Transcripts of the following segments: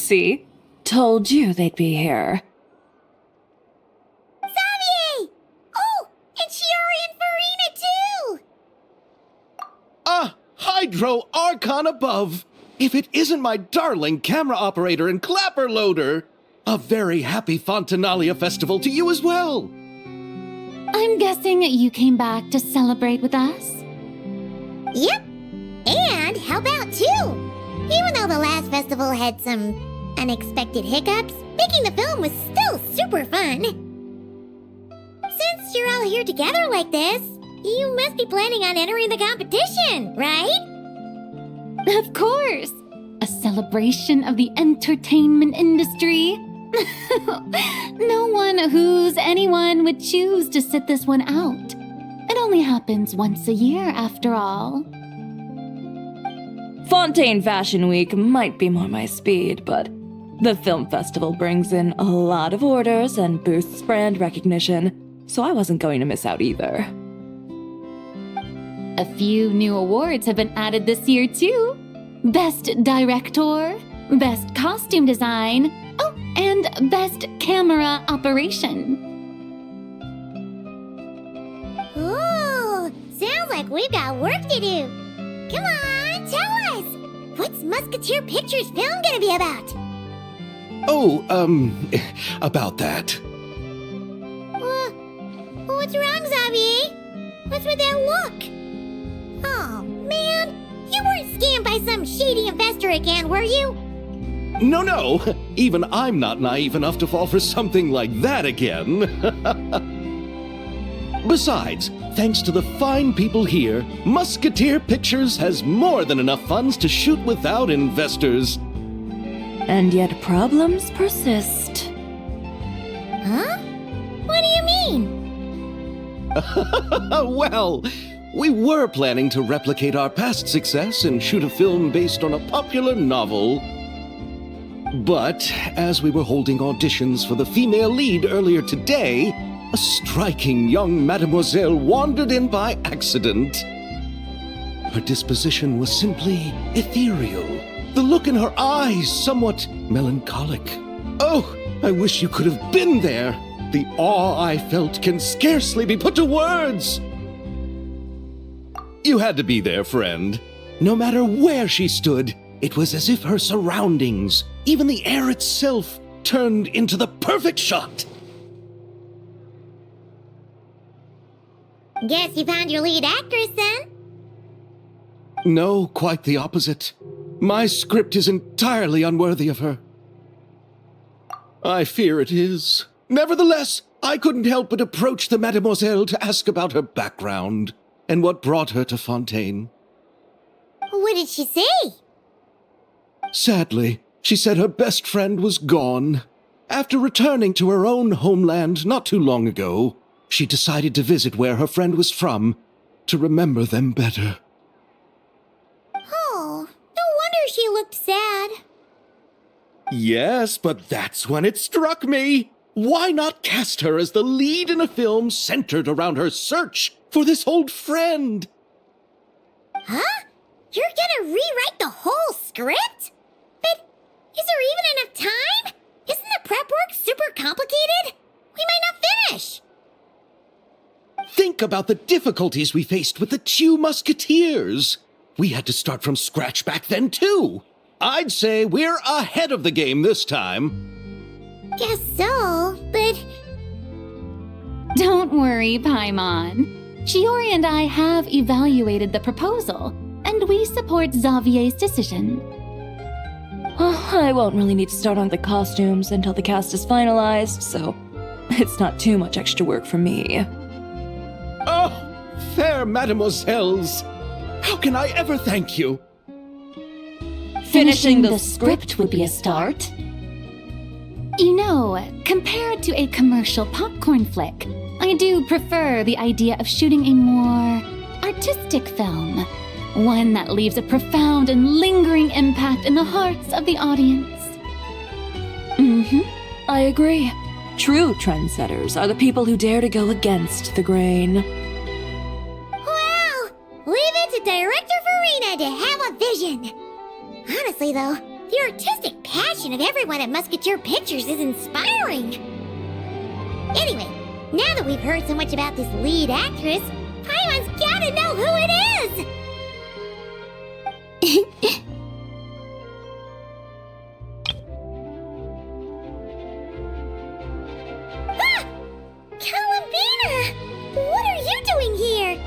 See? Told you they'd be here. Xavier! Oh, and Shiori and Farina too! Ah, Hydro Archon above! If it isn't my darling camera operator and clapper loader! A very happy Fontinalia festival to you as well! I'm guessing you came back to celebrate with us? Yep, and help out too! Even though the last festival had some unexpected hiccups, making the film was still super fun. Since you're all here together like this, you must be planning on entering the competition, right? Of course! A celebration of the entertainment industry. No one who's anyone would choose to sit this one out. It only happens once a year, after all. Fontaine Fashion Week might be more my speed, but the film festival brings in a lot of orders and boosts brand recognition, so I wasn't going to miss out either. A few new awards have been added this year, too. Best Director, Best Costume Design, oh, and Best Camera Operation. Ooh, sounds like we've got work to do. Come on, tell us! What's Musketeer Pictures film gonna be about? Oh, about that. What's wrong, Xavier? What's with that look? Oh, man. You weren't scammed by some shady investor again, were you? No, even I'm not naive enough to fall for something like that again. Besides, thanks to the fine people here, Musketeer Pictures has more than enough funds to shoot without investors. And yet problems persist. Huh? What do you mean? Well, we were planning to replicate our past success and shoot a film based on a popular novel. But as we were holding auditions for the female lead earlier today, a striking young mademoiselle wandered in by accident. Her disposition was simply ethereal, the look in her eyes somewhat melancholic. Oh, I wish you could have been there. The awe I felt can scarcely be put to words. You had to be there, friend. No matter where she stood, it was as if her surroundings, even the air itself, turned into the perfect shot. Guess you found your lead actress, then? No, quite the opposite. My script is entirely unworthy of her. I fear it is. Nevertheless, I couldn't help but approach the mademoiselle to ask about her background and what brought her to Fontaine. What did she say? Sadly, she said her best friend was gone. After returning to her own homeland not too long ago, she decided to visit where her friend was from to remember them better. Oh, no wonder she looked sad. Yes, but that's when it struck me. Why not cast her as the lead in a film centered around her search for this old friend? Huh? You're gonna rewrite the whole script? But is there even enough time? Isn't the prep work super complicated? We might not finish. Think about the difficulties we faced with the two Musketeers. We had to start from scratch back then, too. I'd say we're ahead of the game this time. Guess so, but... Don't worry, Paimon. Shiori and I have evaluated the proposal, and we support Xavier's decision. I won't really need to start on the costumes until the cast is finalized, so it's not too much extra work for me. Oh, fair mademoiselles. How can I ever thank you? Finishing the script would be a start. You know, compared to a commercial popcorn flick, I do prefer the idea of shooting a more artistic film. One that leaves a profound and lingering impact in the hearts of the audience. I agree. True trendsetters are the people who dare to go against the grain. Well, leave it to Director Farina to have a vision. Honestly, though, the artistic passion of everyone at Musketeer Pictures is inspiring. Anyway, now that we've heard so much about this lead actress, Paimon's gotta know who it is! Ah! Columbina! What are you doing here?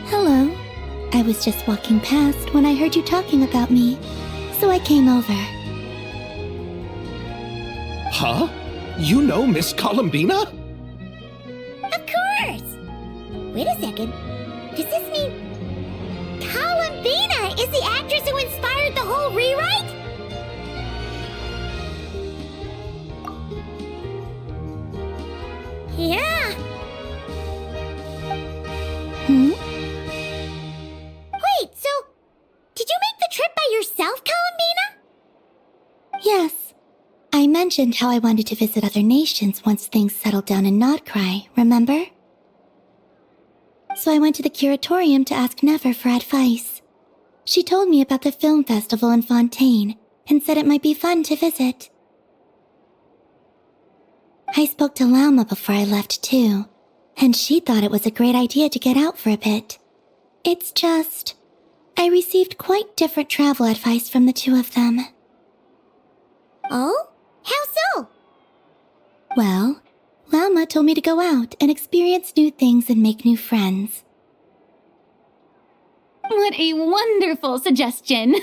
Hello. I was just walking past when I heard you talking about me, so I came over. Huh? You know Miss Columbina? Of course! Wait a second. Does this mean Columbina is the actress who inspired the whole rewrite? Yeah. Wait, so did you make the trip by yourself, Columbina? Yes. I mentioned how I wanted to visit other nations once things settled down in Nodcry, remember? So I went to the curatorium to ask Never for advice. She told me about the film festival in Fontaine and said it might be fun to visit. I spoke to Lauma before I left too, and she thought it was a great idea to get out for a bit. It's just, I received quite different travel advice from the two of them. Oh? How so? Well, Lauma told me to go out and experience new things and make new friends. What a wonderful suggestion.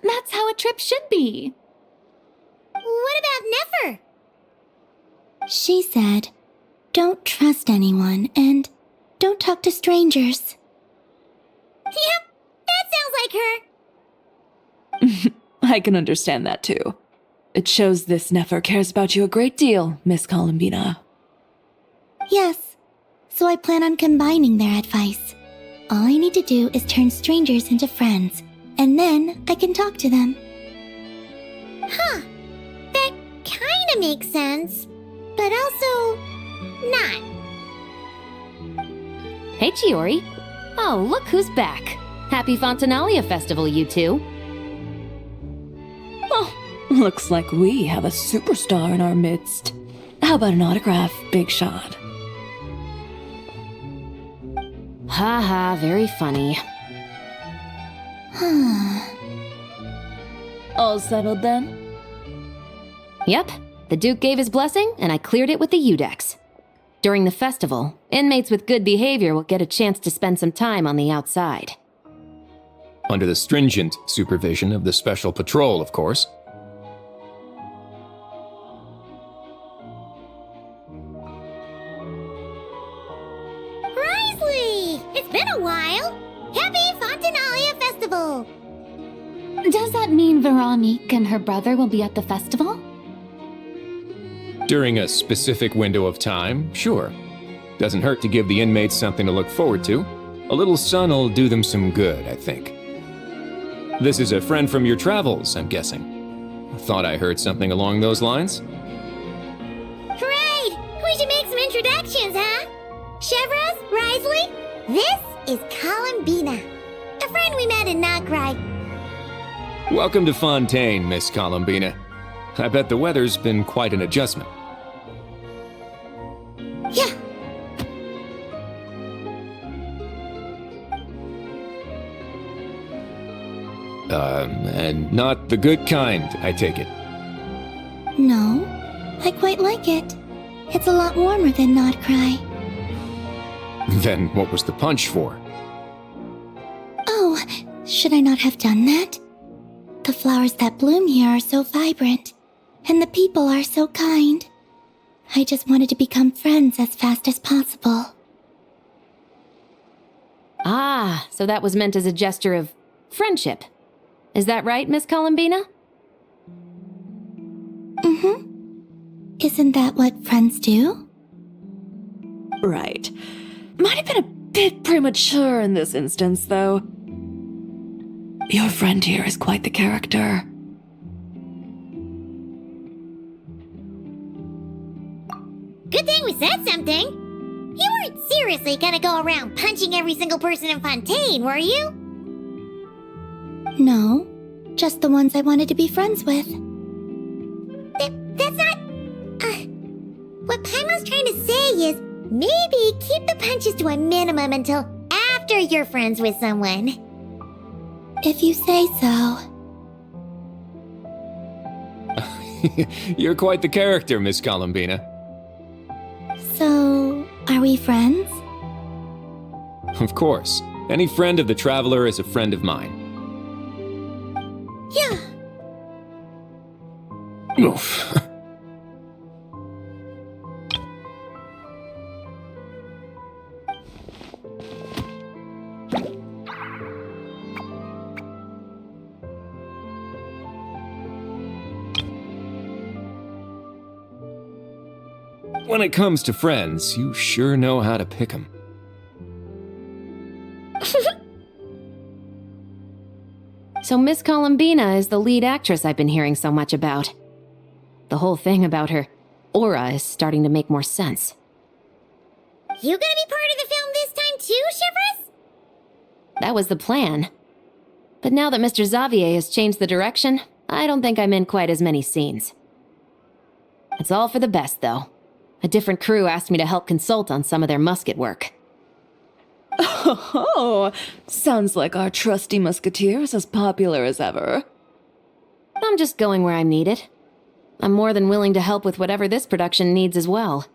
That's how a trip should be. What about Never? She said, don't trust anyone and don't talk to strangers. Yep, that sounds like her. I can understand that too. It shows this Nefer cares about you a great deal, Miss Columbina. Yes, so I plan on combining their advice. All I need to do is turn strangers into friends, and then I can talk to them. Huh. That kinda makes sense, but also not. Hey, Chiori. Oh, look who's back. Happy Fontinalia Festival, you two. Oh, looks like we have a superstar in our midst. How about an autograph, Big Shot? Haha, very funny. All settled then? Yep, the Duke gave his blessing, and I cleared it with the Udex. During the festival, inmates with good behavior will get a chance to spend some time on the outside. Under the stringent supervision of the Special Patrol, of course. Risley! It's been a while! Happy Fontinalia Festival! Does that mean Veronique and her brother will be at the festival? During a specific window of time, sure. Doesn't hurt to give the inmates something to look forward to. A little sun'll do them some good, I think. This is a friend from your travels, I'm guessing. Thought I heard something along those lines. Great! We should make some introductions, huh? Chevros, Risley, this is Columbina, a friend we met in Nograi. Welcome to Fontaine, Miss Columbina. I bet the weather's been quite an adjustment. Yeah. And not the good kind, I take it. No, I quite like it. It's a lot warmer than Nodcry. Then what was the punch for? Oh, should I not have done that? The flowers that bloom here are so vibrant, and the people are so kind. I just wanted to become friends as fast as possible. Ah, so that was meant as a gesture of friendship. Is that right, Miss Columbina? Isn't that what friends do? Right. Might have been a bit premature in this instance, though. Your friend here is quite the character. Good thing we said something. You weren't seriously gonna go around punching every single person in Fontaine, were you? No, just the ones I wanted to be friends with. That's not... what Paimon's trying to say is, maybe keep the punches to a minimum until after you're friends with someone. If you say so. You're quite the character, Miss Columbina. So, are we friends? Of course. Any friend of the Traveler is a friend of mine. Yeah. Oof. When it comes to friends, you sure know how to pick 'em. So Miss Columbina is the lead actress I've been hearing so much about. The whole thing about her aura is starting to make more sense. You gonna be part of the film this time too, Shivers? That was the plan. But now that Mr. Xavier has changed the direction, I don't think I'm in quite as many scenes. It's all for the best, though. A different crew asked me to help consult on some of their musket work. Oh, sounds like our trusty musketeer is as popular as ever. I'm just going where I'm needed. I'm more than willing to help with whatever this production needs as well.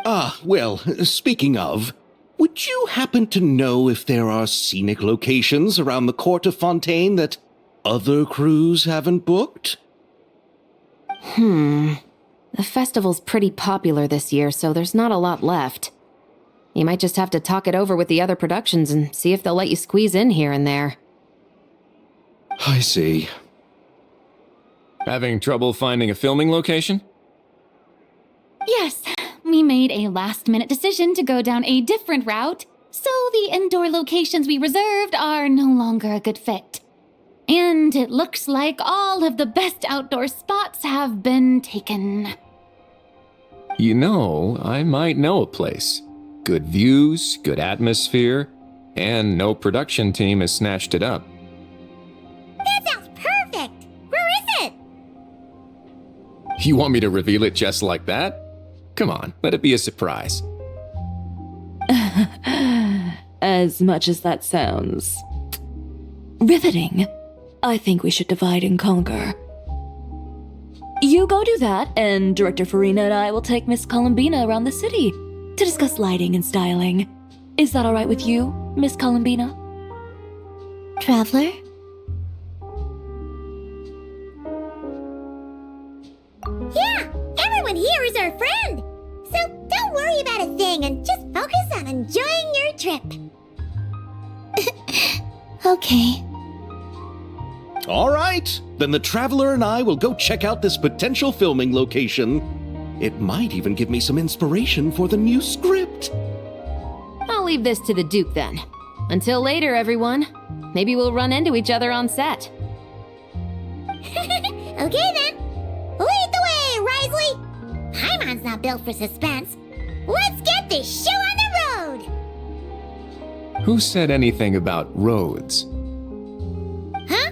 Ah, well, speaking of, would you happen to know if there are scenic locations around the court of Fontaine that other crews haven't booked? The festival's pretty popular this year, so there's not a lot left. You might just have to talk it over with the other productions and see if they'll let you squeeze in here and there. I see. Having trouble finding a filming location? Yes, we made a last-minute decision to go down a different route, so the indoor locations we reserved are no longer a good fit. And it looks like all of the best outdoor spots have been taken. You know, I might know a place. Good views, good atmosphere, and no production team has snatched it up. That sounds perfect! Where is it? You want me to reveal it just like that? Come on, let it be a surprise. As much as that sounds riveting, I think we should divide and conquer. You go do that, and Director Farina and I will take Miss Columbina around the city to discuss lighting and styling. Is that all right with you, Miss Columbina? Traveler? Yeah, everyone here is our friend. So don't worry about a thing and just focus on enjoying your trip. Okay. All right, then the Traveler and I will go check out this potential filming location. It might even give me some inspiration for the new script. I'll leave this to the Duke then. Until later, everyone. Maybe we'll run into each other on set. Okay then. Lead the way, Risley. Paimon's not built for suspense. Let's get this show on the road. Who said anything about roads? Huh?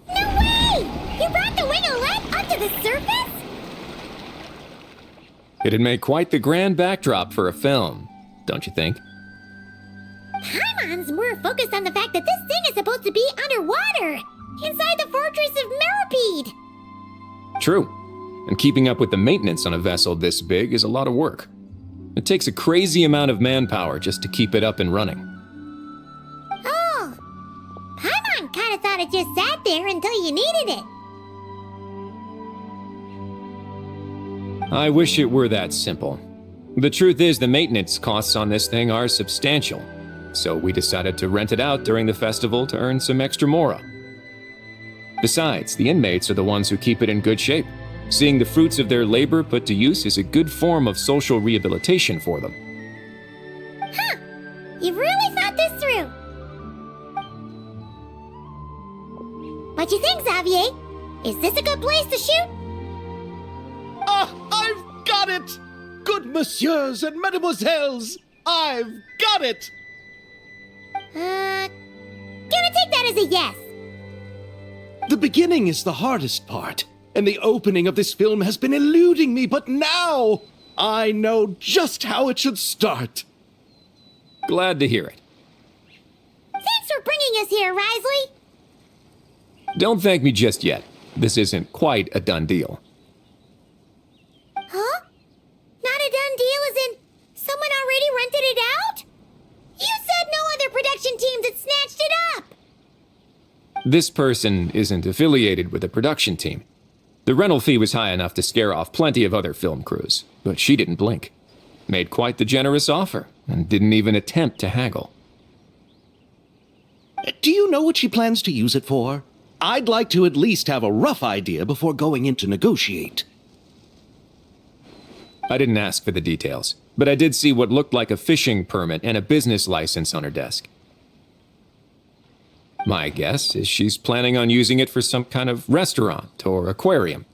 No way! You brought the wing of light up to the surface? It'd make quite the grand backdrop for a film, don't you think? Paimon's more focused on the fact that this thing is supposed to be underwater, inside the fortress of Meripede. True. And keeping up with the maintenance on a vessel this big is a lot of work. It takes a crazy amount of manpower just to keep it up and running. Oh, Paimon kind of thought it just sat there until you needed it. I wish it were that simple. The truth is the maintenance costs on this thing are substantial, so we decided to rent it out during the festival to earn some extra murah. Besides, the inmates are the ones who keep it in good shape. Seeing the fruits of their labor put to use is a good form of social rehabilitation for them. Huh, you've really thought this through. What you think, Xavier? Is this a good place to shoot? Ah, I've got it! Good messieurs and mademoiselles, I've got it! Gonna take that as a yes. The beginning is the hardest part, and the opening of this film has been eluding me, but now I know just how it should start. Glad to hear it. Thanks for bringing us here, Risley. Don't thank me just yet. This isn't quite a done deal. Huh? Not a done deal as in someone already rented it out? You said no other production teams had snatched it up! This person isn't affiliated with a production team. The rental fee was high enough to scare off plenty of other film crews, but she didn't blink. Made quite the generous offer, and didn't even attempt to haggle. Do you know what she plans to use it for? I'd like to at least have a rough idea before going in to negotiate. I didn't ask for the details, but I did see what looked like a fishing permit and a business license on her desk. My guess is she's planning on using it for some kind of restaurant or aquarium.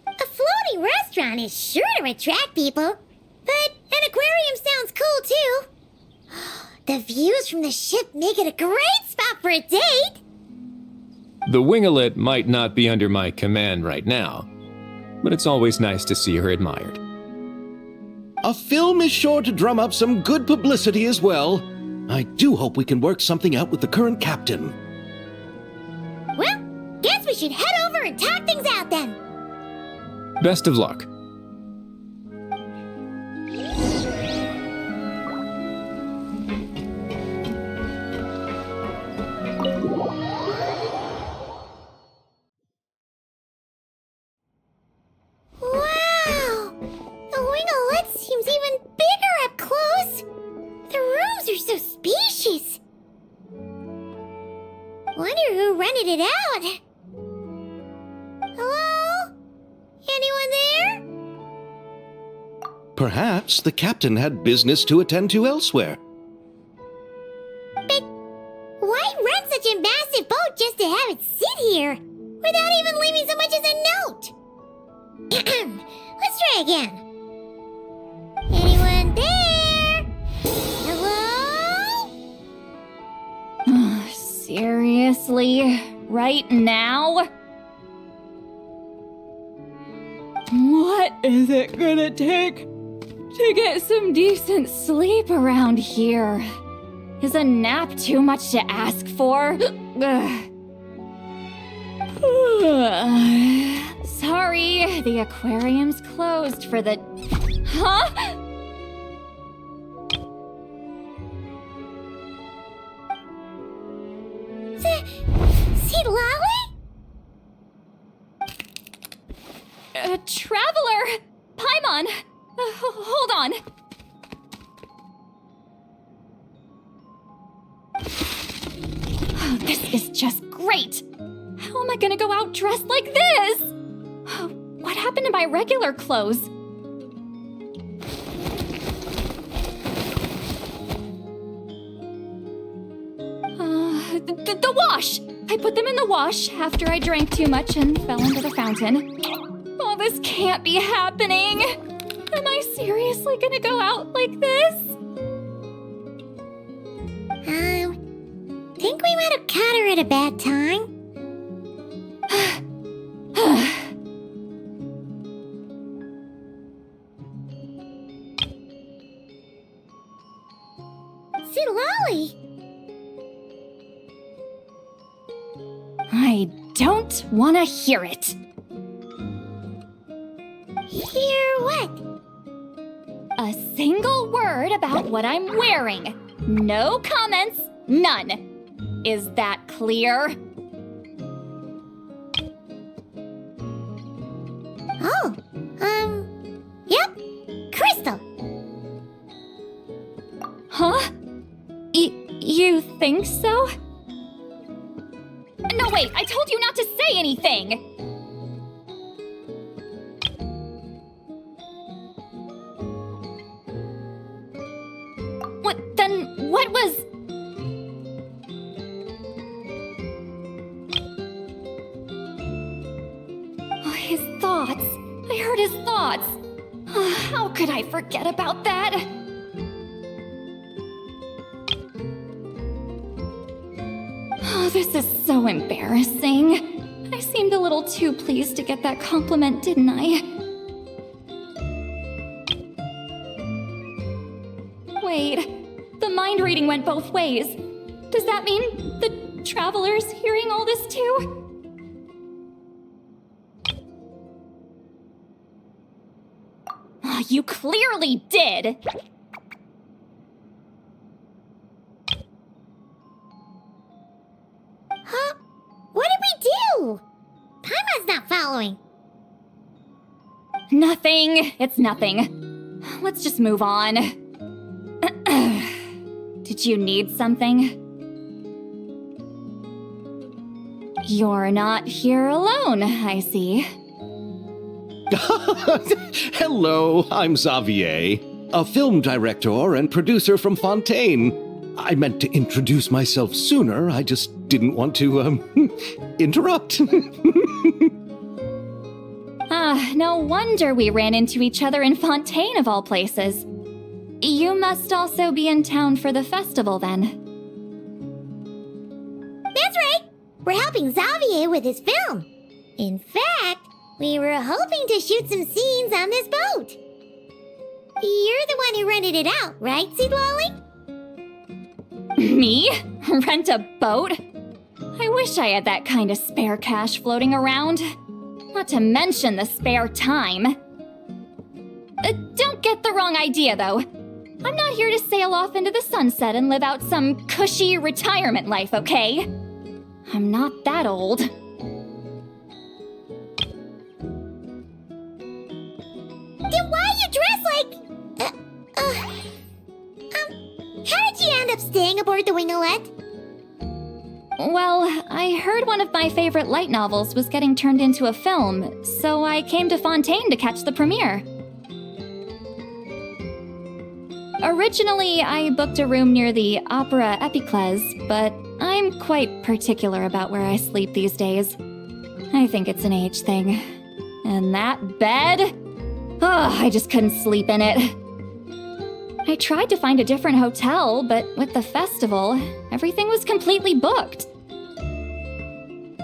A floating restaurant is sure to attract people, but an aquarium sounds cool too. The views from the ship make it a great spot for a date. The winglet might not be under my command right now, but it's always nice to see her admired. A film is sure to drum up some good publicity as well. I do hope we can work something out with the current captain. Well, guess we should head over and talk things out then. Best of luck. Wow! The winglet seems even bigger up close. The rooms are so spacious. Wonder who rented it out. Hello? Anyone there? Perhaps the captain had business to attend to elsewhere. But why rent such a massive boat just to have it sit here without even leaving so much as a note? Let's try again. Anyone there? Hello? Seriously? Right now? What is it gonna take to get some decent sleep around here? Is a nap too much to ask for? Sorry, the aquarium's closed for the... Huh? See Lolly? Traveler! Paimon! Hold on. Oh, this is just great! How am I gonna go out dressed like this? What happened to my regular clothes? The wash! I put them in the wash after I drank too much and fell into the fountain. Oh, this can't be happening! Am I seriously gonna go out like this? Think we might have caught her at a bad time. See Lolly? I don't want to hear it. Hear what? A single word about what I'm wearing. No comments, none. Is that clear? Oh, yep. Crystal. Huh? You think so? No, wait, I told you not to say anything! What was... shared his thoughts. How could I forget about that? Oh, this is so embarrassing. I seemed a little too pleased to get that compliment, didn't I? Wait, the mind reading went both ways. Does that mean the traveler's hearing all this too? You clearly did! Huh? What did we do? Paimon's not following. Nothing. It's nothing. Let's just move on. Did you need something? You're not here alone, I see. Hello, I'm Xavier, a film director and producer from Fontaine. I meant to introduce myself sooner, I just didn't want to, interrupt. No wonder we ran into each other in Fontaine of all places. You must also be in town for the festival then. That's right. We're helping Xavier with his film. In fact, we were hoping to shoot some scenes on this boat. You're the one who rented it out, right, Seed Lolly? Me? Rent a boat? I wish I had that kind of spare cash floating around. Not to mention the spare time. Don't get the wrong idea, though. I'm not here to sail off into the sunset and live out some cushy retirement life, okay? I'm not that old. Then why you dress like... how did you end up staying aboard the Winglet? Well, I heard one of my favorite light novels was getting turned into a film, so I came to Fontaine to catch the premiere. Originally, I booked a room near the Opera Epicles, but I'm quite particular about where I sleep these days. I think it's an age thing. And that bed? Oh, I just couldn't sleep in it. I tried to find a different hotel, but with the festival, everything was completely booked.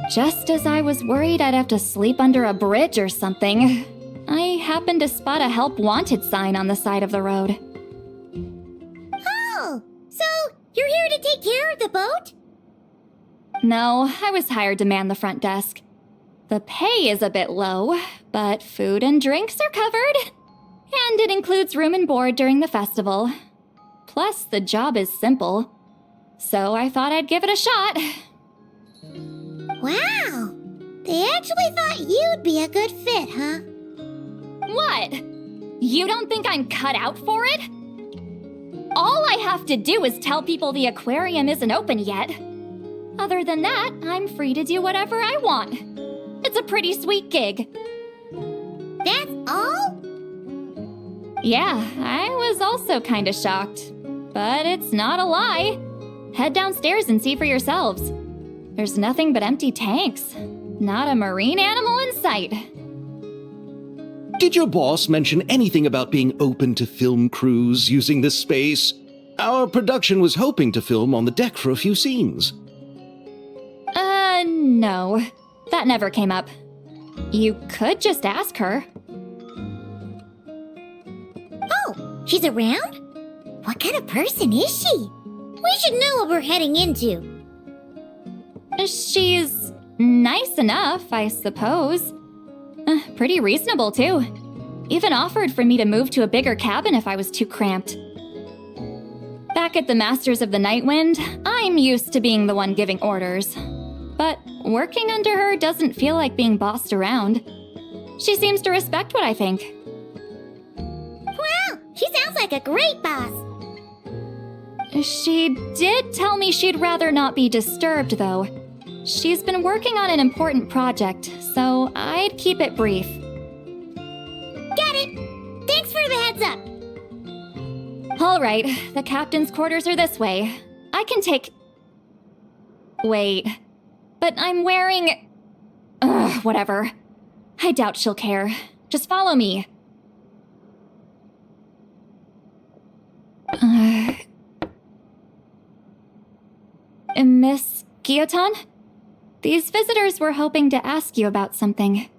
Just as I was worried I'd have to sleep under a bridge or something, I happened to spot a help wanted sign on the side of the road. Oh, so you're here to take care of the boat? No, I was hired to man the front desk. The pay is a bit low, but food and drinks are covered. And it includes room and board during the festival. Plus, the job is simple. So I thought I'd give it a shot. Wow, they actually thought you'd be a good fit, huh? What? You don't think I'm cut out for it? All I have to do is tell people the aquarium isn't open yet. Other than that, I'm free to do whatever I want. It's a pretty sweet gig. That's all? Yeah, I was also kinda shocked. But it's not a lie. Head downstairs and see for yourselves. There's nothing but empty tanks. Not a marine animal in sight. Did your boss mention anything about being open to film crews using this space? Our production was hoping to film on the deck for a few scenes. No. That never came up. You could just ask her. Oh, she's around? What kind of person is she? We should know what we're heading into. She's nice enough, I suppose. Pretty reasonable, too. Even offered for me to move to a bigger cabin if I was too cramped. Back at the Masters of the Night Wind, I'm used to being the one giving orders. But working under her doesn't feel like being bossed around. She seems to respect what I think. Wow, she sounds like a great boss. She did tell me she'd rather not be disturbed, though. She's been working on an important project, so I'd keep it brief. Got it. Thanks for the heads up. All right, the captain's quarters are this way. I can take... Wait, but I'm wearing... Ugh, whatever. I doubt she'll care. Just follow me. Miss Guillotin? These visitors were hoping to ask you about something.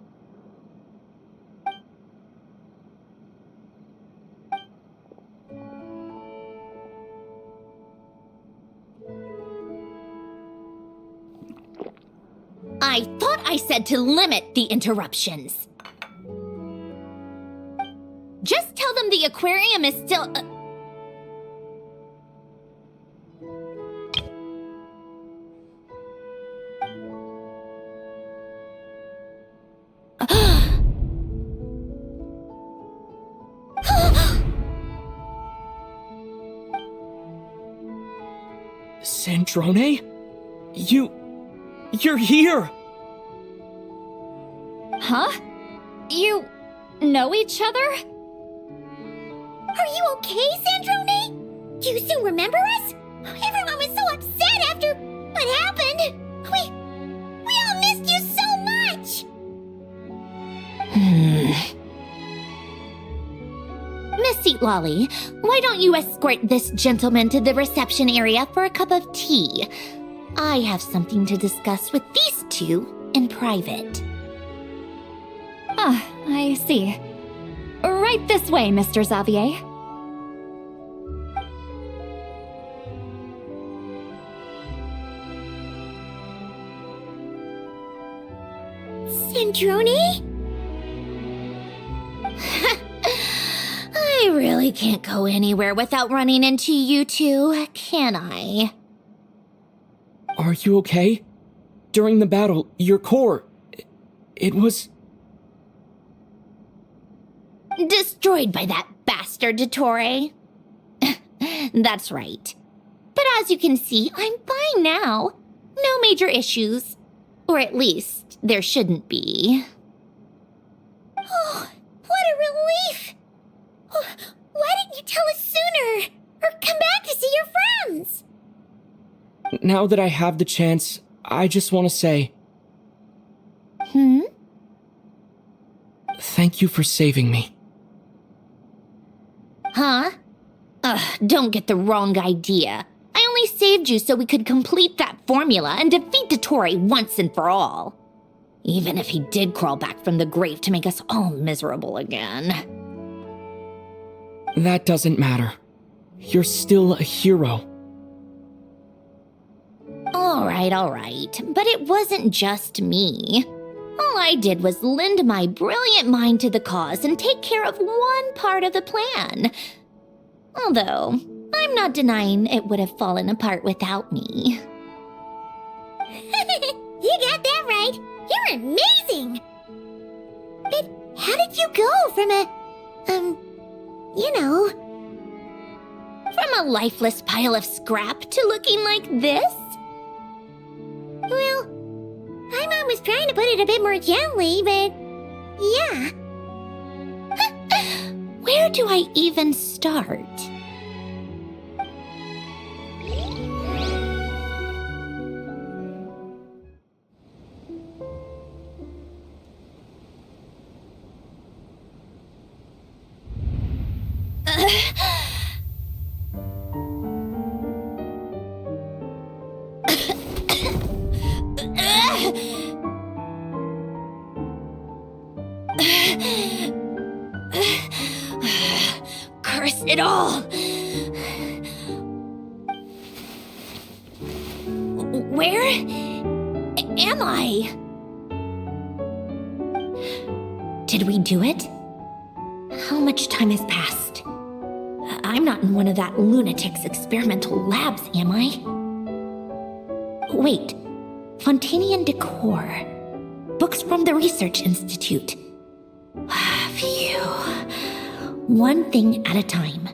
I thought I said to limit the interruptions. Just tell them the aquarium is still... Sandrone? You're here! Huh? You know each other? Are you okay, Sandrone? Do you still remember us? Everyone was so upset after what happened. We all missed you so much! Miss Lolly, why don't you escort this gentleman to the reception area for a cup of tea? I have something to discuss with these two in private. Ah, I see. Right this way, Mr. Xavier. Sandrone? I really can't go anywhere without running into you two, can I? Are you okay? During the battle, your core... It was... Destroyed by that bastard Dottore. That's right. But as you can see, I'm fine now. No major issues. Or at least, there shouldn't be. Oh, what a relief! Why didn't you tell us sooner? Or come back to see your friends? Now that I have the chance, I just want to say... Thank you for saving me. Huh? Don't get the wrong idea. I only saved you so we could complete that formula and defeat Dottore once and for all. Even if he did crawl back from the grave to make us all miserable again. That doesn't matter. You're still a hero. All right. But it wasn't just me. All I did was lend my brilliant mind to the cause and take care of one part of the plan. Although, I'm not denying it would have fallen apart without me. You got that right. You're amazing. But how did you go from from a lifeless pile of scrap to looking like this? Well, my mom was trying to put it a bit more gently, but yeah. Where do I even start? Curse it all! Where am I? Did we do it? How much time has passed? I'm not in one of that lunatic's experimental labs, am I? Wait, Fontanian decor. Books from the Research Institute. Phew. One thing at a time.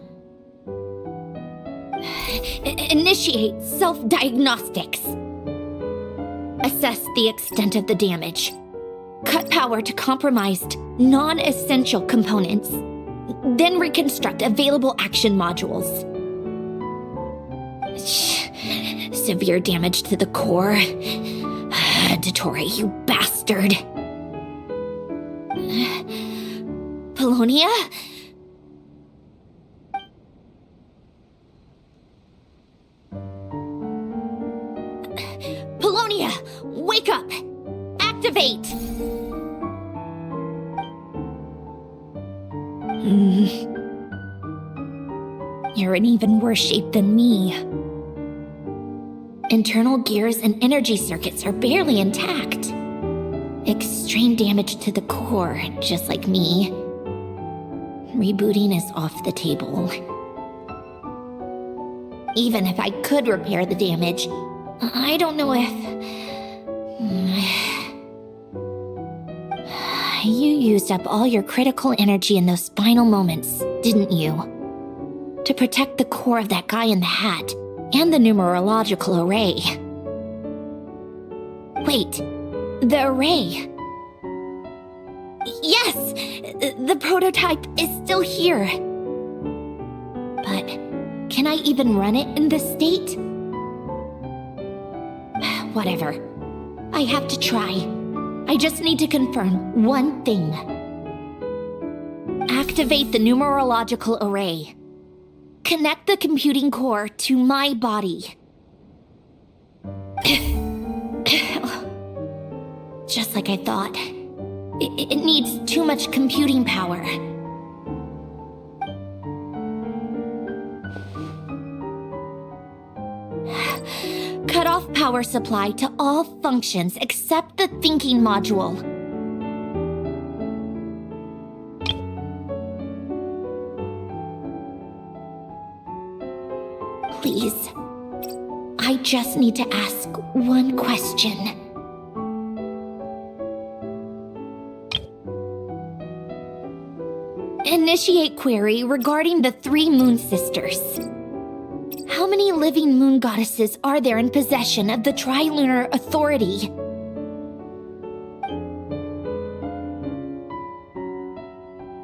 Initiate self-diagnostics. Assess the extent of the damage. Cut power to compromised, non-essential components. Then reconstruct available action modules. Severe damage to the core. Dottore, you bastard. Polonia? Polonia, wake up! Activate! You're in even worse shape than me. Internal gears and energy circuits are barely intact. Extreme damage to the core, just like me. Rebooting is off the table. Even if I could repair the damage, I don't know if... You used up all your critical energy in those final moments, didn't you? To protect the core of that guy in the hat, and the numerological array. Wait, the array. Yes, the prototype is still here. But can I even run it in this state? Whatever. I have to try. I just need to confirm one thing. Activate the numerological array. Connect the computing core to my body. Just like I thought. It needs too much computing power. Cut off power supply to all functions except the thinking module. Please, I just need to ask one question. Initiate query regarding the 3 moon sisters. How many living moon goddesses are there in possession of the Trilunar Authority?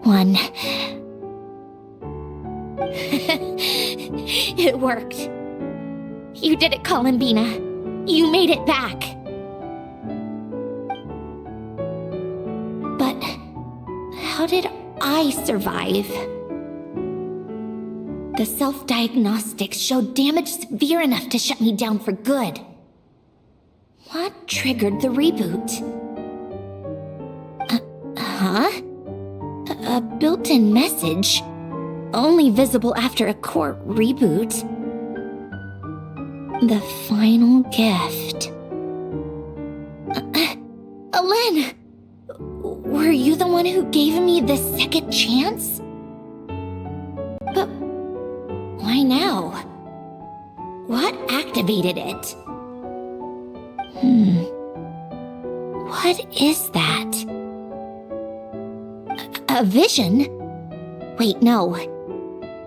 One. It worked. You did it, Columbina. You made it back. But how did I survive? The self-diagnostics showed damage severe enough to shut me down for good. What triggered the reboot? A built-in message? Only visible after a core reboot. The final gift. Alen! Were you the one who gave me this second chance? But why now? What activated it? What is that? A vision? Wait, no.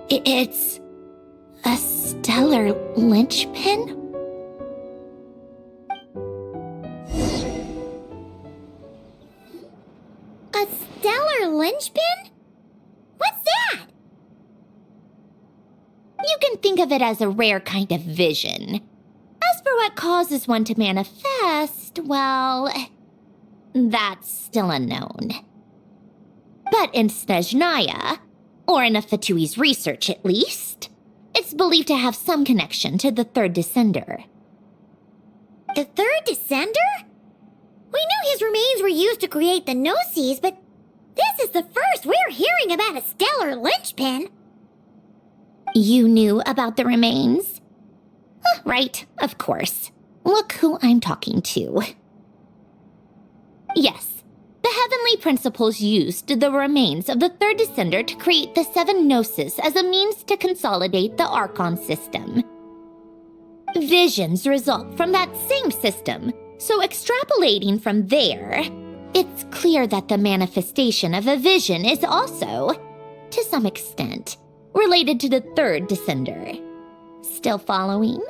It's a stellar linchpin? A stellar linchpin? What's that? You can think of it as a rare kind of vision. As for what causes one to manifest, well, that's still unknown. But in Snezhnaya, or in Afatui's research at least, it's believed to have some connection to the third descender. The third descender? We knew his remains were used to create the Gnosis, but this is the first we're hearing about a stellar linchpin. You knew about the remains? Right, of course. Look who I'm talking to. Yes. The heavenly principles used the remains of the third descender to create the 7 Gnosis as a means to consolidate the Archon system. Visions result from that same system, so extrapolating from there, it's clear that the manifestation of a vision is also, to some extent, related to the third descender. Still following?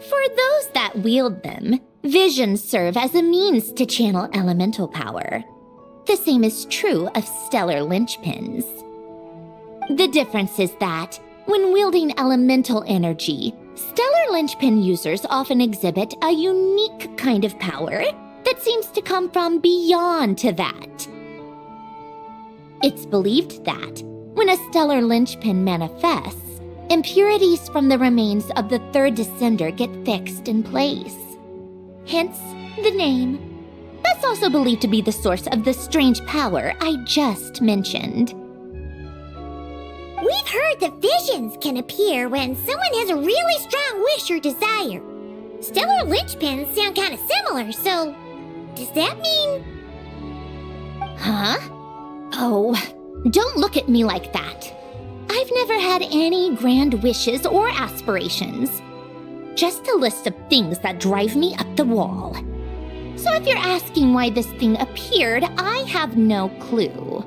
For those that wield them, visions serve as a means to channel elemental power. The same is true of stellar linchpins. The difference is that, when wielding elemental energy, stellar linchpin users often exhibit a unique kind of power that seems to come from beyond to that. It's believed that when a stellar linchpin manifests, impurities from the remains of the third descender get fixed in place. Hence the name. That's also believed to be the source of the strange power I just mentioned. We've heard that visions can appear when someone has a really strong wish or desire. Stellar linchpins sound kind of similar, so does that mean... Huh? Oh, don't look at me like that. I've never had any grand wishes or aspirations. Just a list of things that drive me up the wall. So if you're asking why this thing appeared, I have no clue.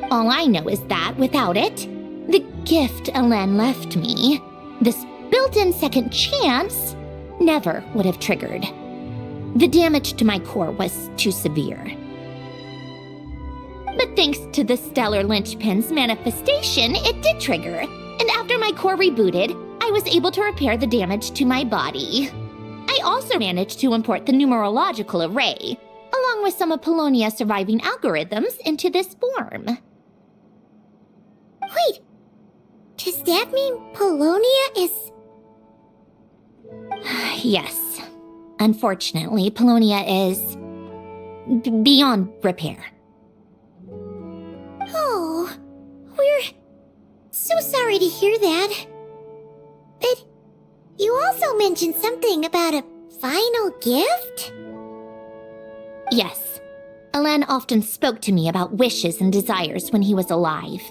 All I know is that without it, the gift Elen left me, this built-in second chance, never would have triggered. The damage to my core was too severe. But thanks to the stellar linchpin's manifestation, it did trigger. And after my core rebooted, I was able to repair the damage to my body. I also managed to import the numerological array, along with some of Polonia's surviving algorithms, into this form. Wait, does that mean Polonia is... Yes. Unfortunately, Polonia is... beyond repair. Oh, we're so sorry to hear that. But you also mentioned something about a final gift? Yes. Elen often spoke to me about wishes and desires when he was alive.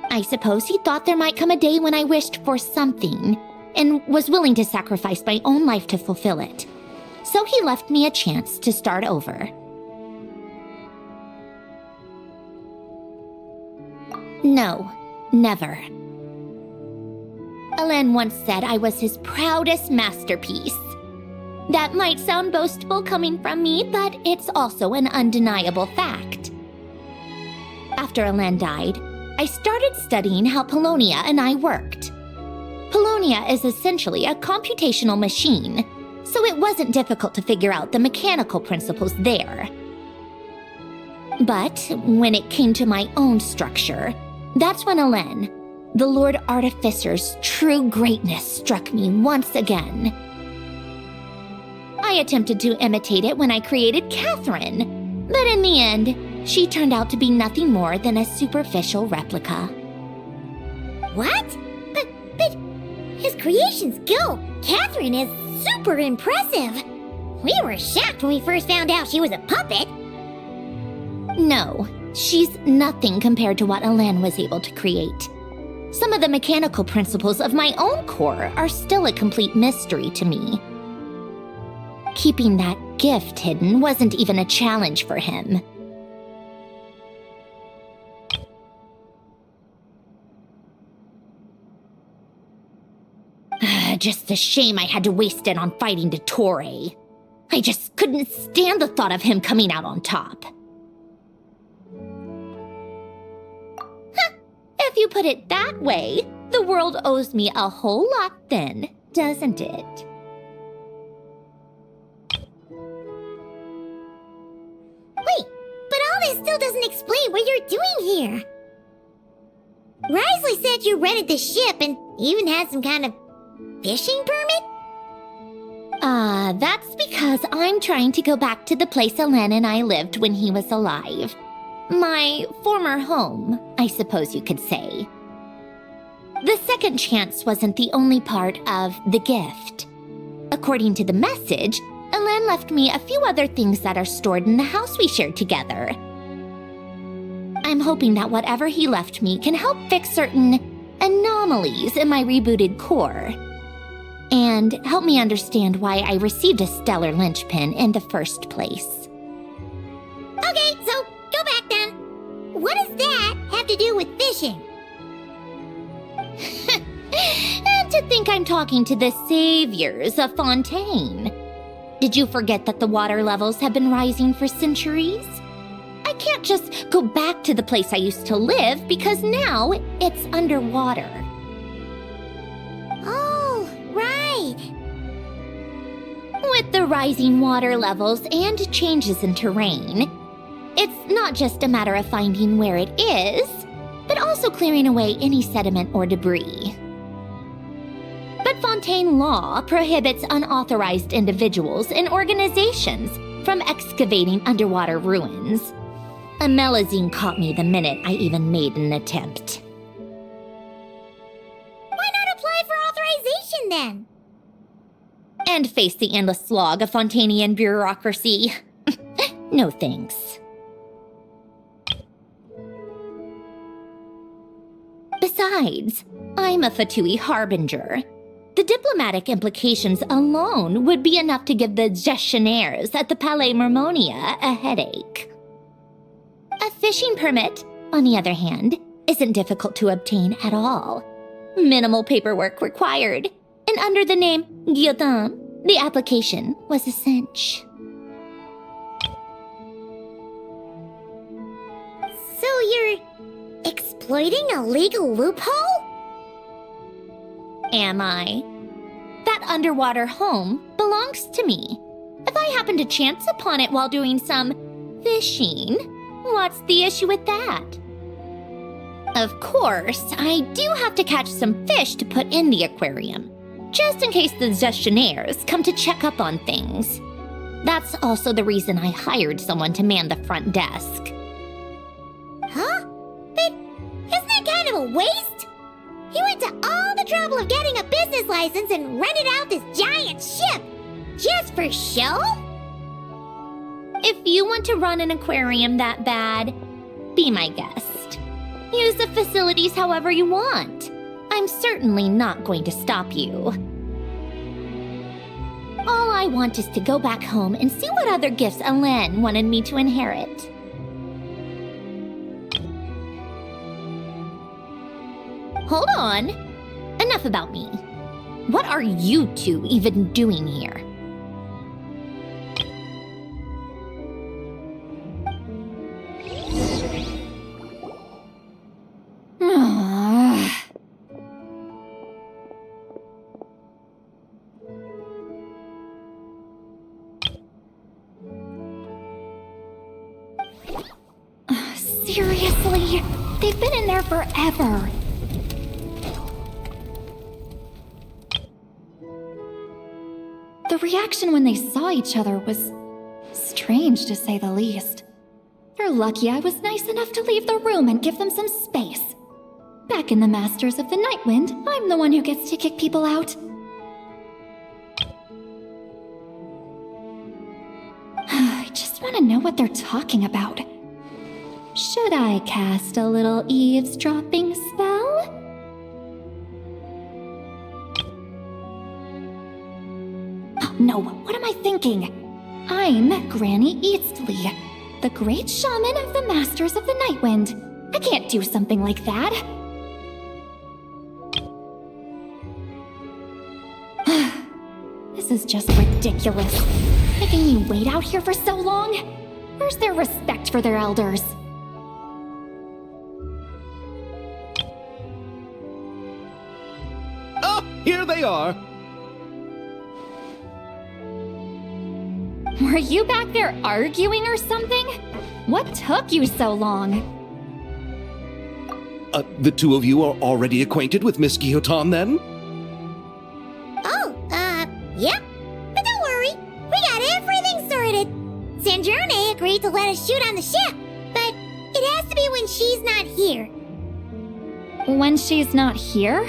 I suppose he thought there might come a day when I wished for something, and was willing to sacrifice my own life to fulfill it. So he left me a chance to start over. No, never. Elen once said I was his proudest masterpiece. That might sound boastful coming from me, but it's also an undeniable fact. After Elen died, I started studying how Polonia and I worked. Polonia is essentially a computational machine, so it wasn't difficult to figure out the mechanical principles there. But when it came to my own structure, that's when Elen, the Lord Artificer's true greatness, struck me once again. I attempted to imitate it when I created Catherine, but in the end, she turned out to be nothing more than a superficial replica. What? But his creation's go. Catherine is super impressive. We were shocked when we first found out she was a puppet. No, she's nothing compared to what Elen was able to create. Some of the mechanical principles of my own core are still a complete mystery to me. Keeping that gift hidden wasn't even a challenge for him. Just a shame I had to waste it on fighting Dottore. I just couldn't stand the thought of him coming out on top. If you put it that way, the world owes me a whole lot then, doesn't it? Wait, but all this still doesn't explain what you're doing here. Risley said you rented the ship and even had some kind of fishing permit? That's because I'm trying to go back to the place Elen and I lived when he was alive. My former home, I suppose you could say. The second chance wasn't the only part of the gift. According to the message, Elen left me a few other things that are stored in the house we shared together. I'm hoping that whatever he left me can help fix certain anomalies in my rebooted core, and help me understand why I received a stellar linchpin in the first place. Okay, so go back then. What does that have to do with fishing? And to think I'm talking to the saviors of Fontaine. Did you forget that the water levels have been rising for centuries? I can't just go back to the place I used to live because now it's underwater. Oh, right. With the rising water levels and changes in terrain, It's not just a matter of finding where it is, but also clearing away any sediment or debris. But Fontaine law prohibits unauthorized individuals and organizations from excavating underwater ruins. A Melazine caught me the minute I even made an attempt. Why not apply for authorization then? And face the endless slog of Fontanian bureaucracy. No thanks. Besides, I'm a Fatui harbinger. The diplomatic implications alone would be enough to give the gestionnaires at the Palais Mermonia a headache. A fishing permit, on the other hand, isn't difficult to obtain at all. Minimal paperwork required, and under the name Guillotin, the application was a cinch. So you're exploiting a legal loophole? Am I? That underwater home belongs to me. If I happen to chance upon it while doing some fishing, what's the issue with that? Of course, I do have to catch some fish to put in the aquarium, just in case the gestionnaires come to check up on things. That's also the reason I hired someone to man the front desk. Huh? But isn't that kind of a waste? He went to all the trouble of getting a business license and rented out this giant ship, just for show? If you want to run an aquarium that bad, be my guest. Use the facilities however you want. I'm certainly not going to stop you. All I want is to go back home and see what other gifts Alain wanted me to inherit. Hold on. Enough about me. What are you two even doing here? Seriously? They've been in there forever. The reaction when they saw each other was strange, to say the least. They're lucky I was nice enough to leave the room and give them some space. Back in the Masters of the Nightwind, I'm the one who gets to kick people out. I just want to know what they're talking about. Should I cast a little eavesdropping spell? No, what am I thinking? I'm Granny Eastley, the great shaman of the Masters of the Nightwind. I can't do something like that. This is just ridiculous. Making me wait out here for so long? Where's their respect for their elders? Oh, here they are. Were you back there arguing or something? What took you so long? The two of you are already acquainted with Miss Guillotin, then? Yep. But don't worry, we got everything sorted. Sandrone agreed to let us shoot on the ship, but it has to be when she's not here. When she's not here?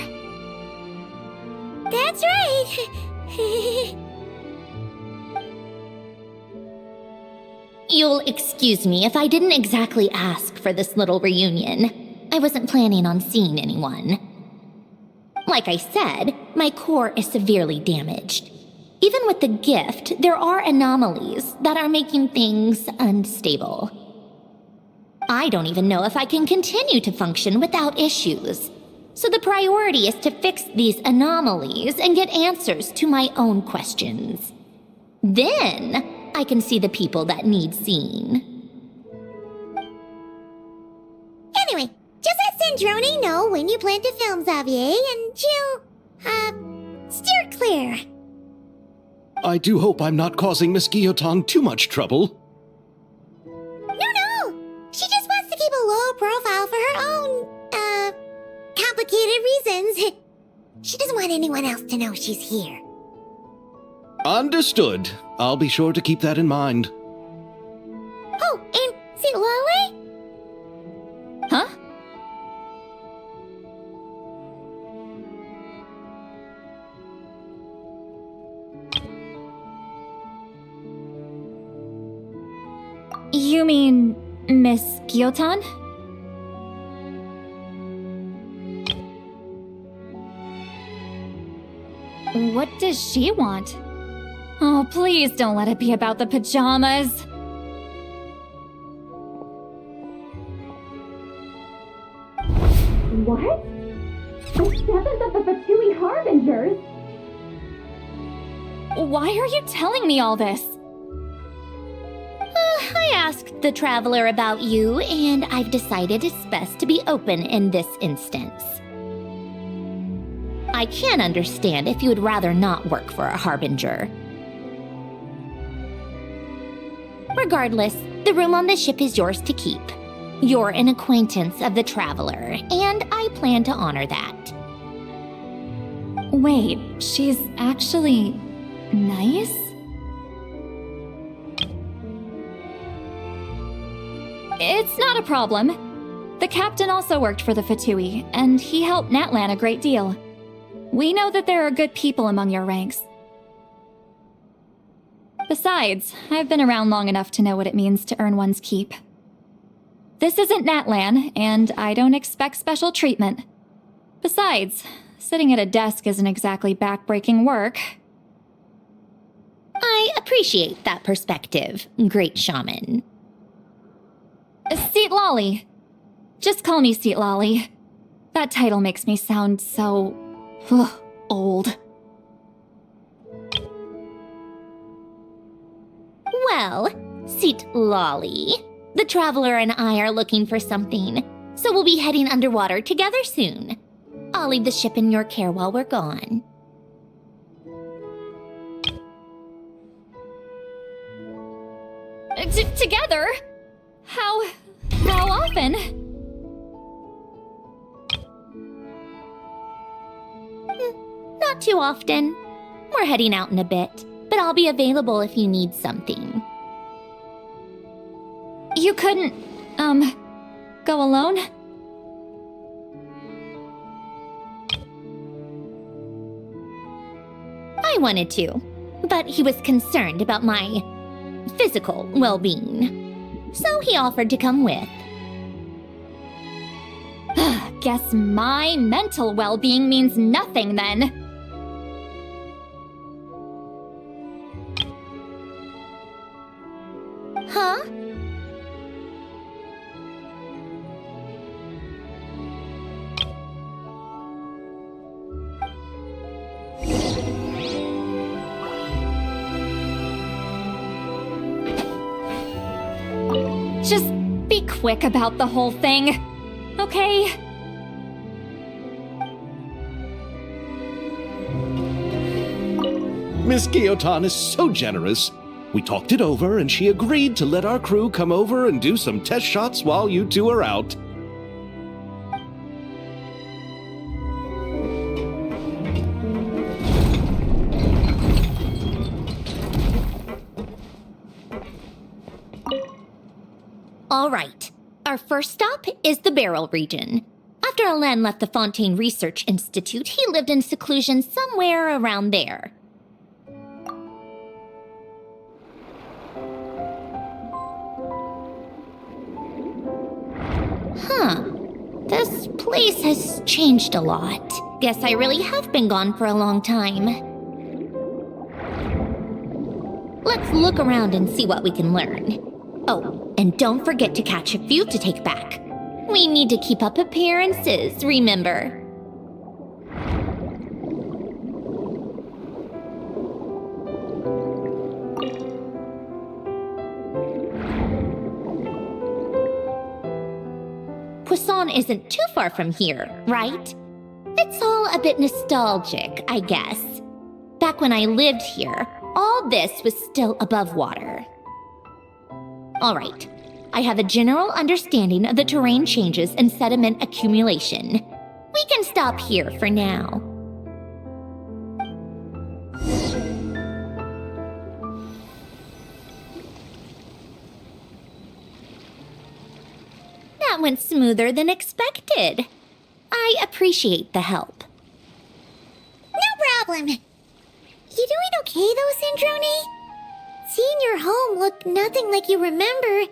That's right. You'll excuse me if I didn't exactly ask for this little reunion. I wasn't planning on seeing anyone. Like I said, my core is severely damaged. Even with the gift, there are anomalies that are making things unstable. I don't even know if I can continue to function without issues. So the priority is to fix these anomalies and get answers to my own questions. Then I can see the people that need seeing. Anyway, just let Sandrone know when you plan to film Xavier and she'll, steer clear. I do hope I'm not causing Miss Guillotin too much trouble. No, She doesn't want anyone else to know she's here. Understood. I'll be sure to keep that in mind. Oh, and see Lolly? Huh? You mean Miss Gyotan? What does she want? Oh, please don't let it be about the pajamas. What? The seventh of the VIII Harbingers? Why are you telling me all this? I asked the traveler about you, and I've decided it's best to be open in this instance. I can understand if you would rather not work for a Harbinger. Regardless, the room on the ship is yours to keep. You're an acquaintance of the traveler, and I plan to honor that. Wait, she's actually nice? It's not a problem. The captain also worked for the VIII, and he helped Natlan a great deal. We know that there are good people among your ranks. Besides, I've been around long enough to know what it means to earn one's keep. This isn't Natlan, and I don't expect special treatment. Besides, sitting at a desk isn't exactly back-breaking work. I appreciate that perspective, great shaman. Seat Lolly. Just call me Seat Lolly. That title makes me sound so... old. Well, Seat Lolly, the traveler and I are looking for something, so we'll be heading underwater together soon. I'll leave the ship in your care while we're gone. Together? How often? Not too often. We're heading out in a bit, but I'll be available if you need something. You couldn't, go alone? I wanted to, but he was concerned about my physical well-being. So he offered to come with. Guess my mental well-being means nothing then. Huh? Just be quick about the whole thing, okay? Miss Gyotan is so generous. We talked it over, and she agreed to let our crew come over and do some test shots while you two are out. All right. Our first stop is the Beryl region. After Alain left the Fontaine Research Institute, he lived in seclusion somewhere around there. Huh. This place has changed a lot. Guess I really have been gone for a long time. Let's look around and see what we can learn. Oh, and don't forget to catch a few to take back. We need to keep up appearances, remember? Poisson isn't too far from here, right? It's all a bit nostalgic, I guess. Back when I lived here, all this was still above water. All right, I have a general understanding of the terrain changes and sediment accumulation. We can stop here for now. went smoother than expected. I appreciate the help. No problem. You doing okay though, Sandrone? Seeing your home look nothing like you remember,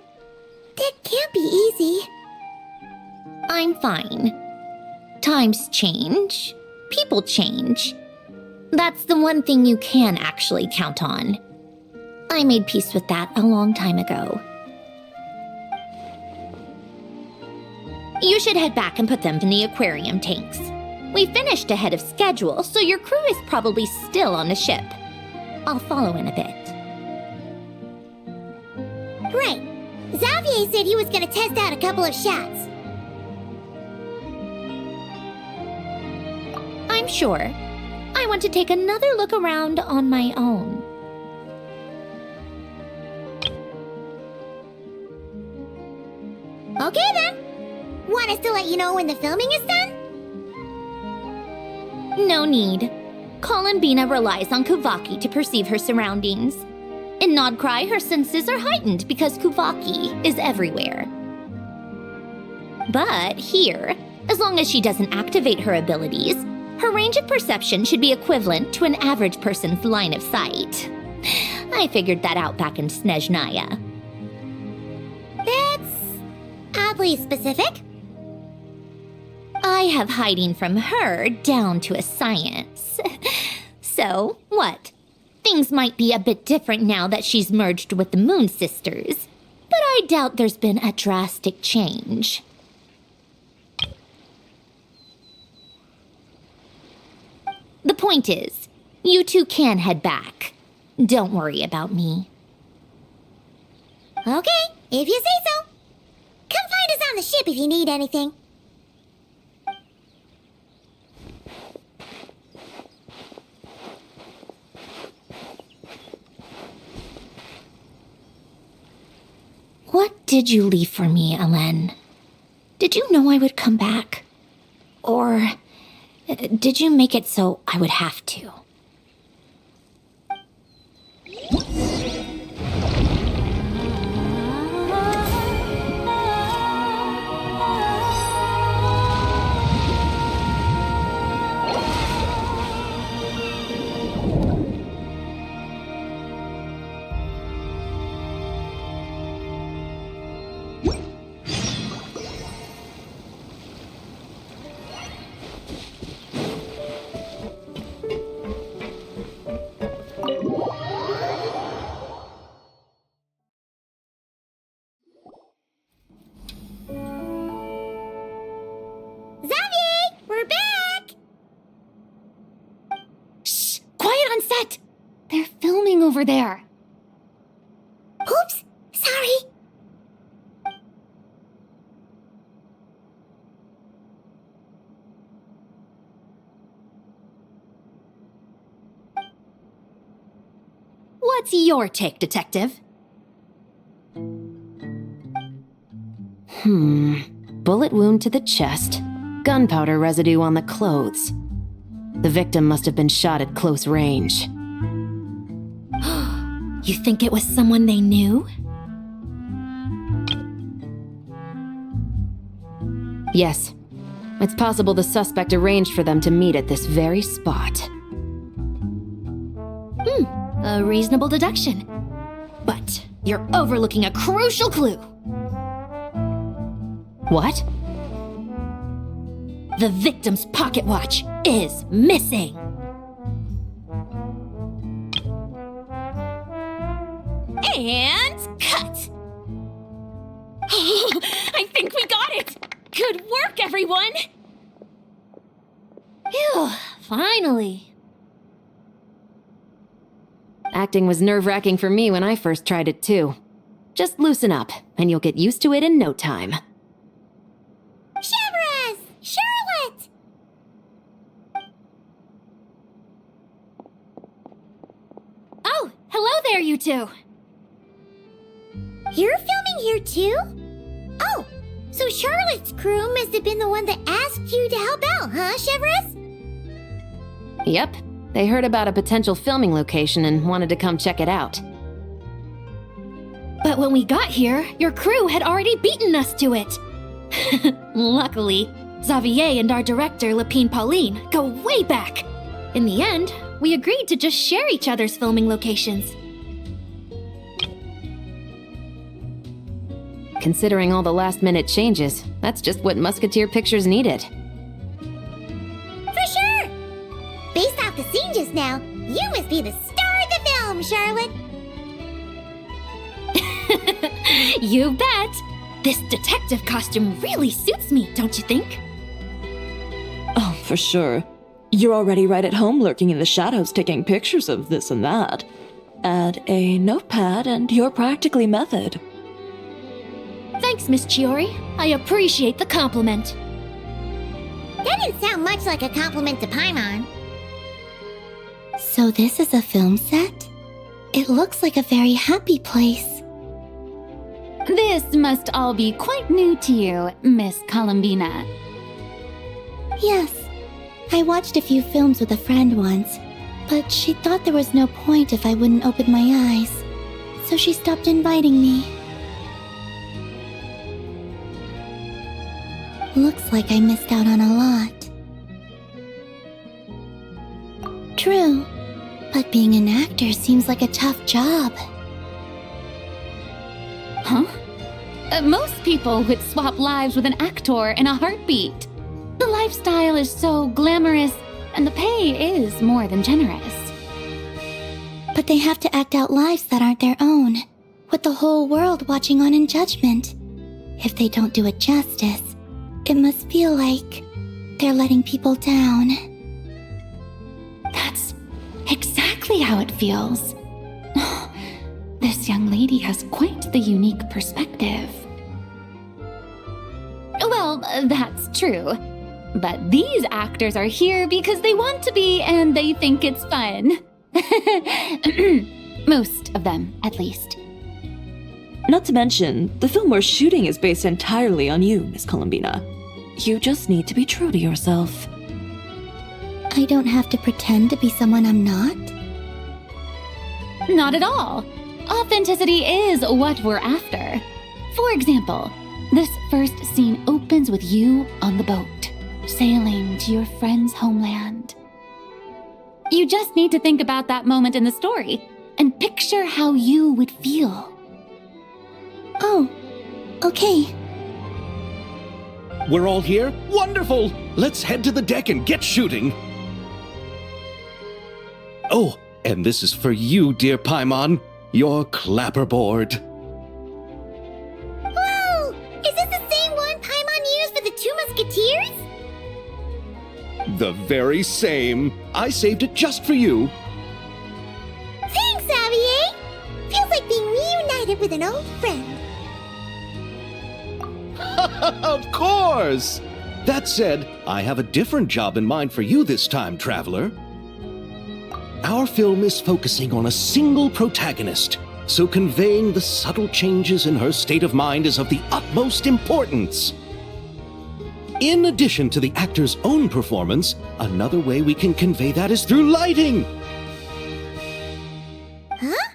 that can't be easy. I'm fine. Times change. People change. That's the one thing you can actually count on. I made peace with that a long time ago. You should head back and put them in the aquarium tanks. We finished ahead of schedule, so your crew is probably still on the ship. I'll follow in a bit. Right. Xavier said he was gonna test out a couple of shots. I'm sure. I want to take another look around on my own. Okay then. Want us to let you know when the filming is done? No need. Columbina relies on Kuvaki to perceive her surroundings. In Nodcry, her senses are heightened because Kuvaki is everywhere. But here, as long as she doesn't activate her abilities, her range of perception should be equivalent to an average person's line of sight. I figured that out back in Snezhnaya. That's oddly specific. I have hiding from her down to a science. So, what? Things might be a bit different now that she's merged with the Moon Sisters, but I doubt there's been a drastic change. The point is, you two can head back. Don't worry about me. Okay, if you say so. Come find us on the ship if you need anything. What did you leave for me, Alen? Did you know I would come back? Or did you make it so I would have to? They're filming over there. Oops, sorry. What's your take, Detective? Bullet wound to the chest. Gunpowder residue on the clothes. The victim must have been shot at close range. You think it was someone they knew? Yes. It's possible the suspect arranged for them to meet at this very spot. A reasonable deduction. But you're overlooking a crucial clue. What? The victim's pocket watch is missing. And cut! I think we got it! Good work, everyone! Phew, finally. Acting was nerve-wracking for me when I first tried it too. Just loosen up, and you'll get used to it in no time. Chevres! Charlotte! Oh, hello there, you two! You're filming here too? Oh, so Charlotte's crew must have been the one that asked you to help out, huh, Chevres? Yep. They heard about a potential filming location and wanted to come check it out. But when we got here, your crew had already beaten us to it. Luckily, Xavier and our director, Lapine Pauline, go way back. In the end, we agreed to just share each other's filming locations. Considering all the last-minute changes, that's just what Musketeer Pictures needed. For sure! Based off the scene just now, you must be the star of the film, Charlotte! You bet! This detective costume really suits me, don't you think? Oh, for sure. You're already right at home lurking in the shadows taking pictures of this and that. Add a notepad and you're practically method. Thanks, Miss Chiori. I appreciate the compliment. That didn't sound much like a compliment to Paimon. So this is a film set? It looks like a very happy place. This must all be quite new to you, Miss Columbina. Yes. I watched a few films with a friend once, but she thought there was no point if I wouldn't open my eyes, so she stopped inviting me. Looks like I missed out on a lot. True, but being an actor seems like a tough job. Huh? Most people would swap lives with an actor in a heartbeat. The lifestyle is so glamorous, and the pay is more than generous. But they have to act out lives that aren't their own, with the whole world watching on in judgment. If they don't do it justice, it must feel like they're letting people down. That's exactly how it feels. This young lady has quite the unique perspective. Well, that's true. But these actors are here because they want to be and they think it's fun. Most of them, at least. Not to mention, the film we're shooting is based entirely on you, Miss Columbina. You just need to be true to yourself. I don't have to pretend to be someone I'm not? Not at all. Authenticity is what we're after. For example, this first scene opens with you on the boat, sailing to your friend's homeland. You just need to think about that moment in the story and picture how you would feel. Oh, okay. We're all here? Wonderful! Let's head to the deck and get shooting! Oh, and this is for you, dear Paimon, your clapperboard. Whoa! Is this the same one Paimon used for the Two Musketeers? The very same. I saved it just for you. Thanks, Xavier! Feels like being reunited with an old friend. Of course! That said, I have a different job in mind for you this time, traveler. Our film is focusing on a single protagonist, so conveying the subtle changes in her state of mind is of the utmost importance. In addition to the actor's own performance, another way we can convey that is through lighting. Huh?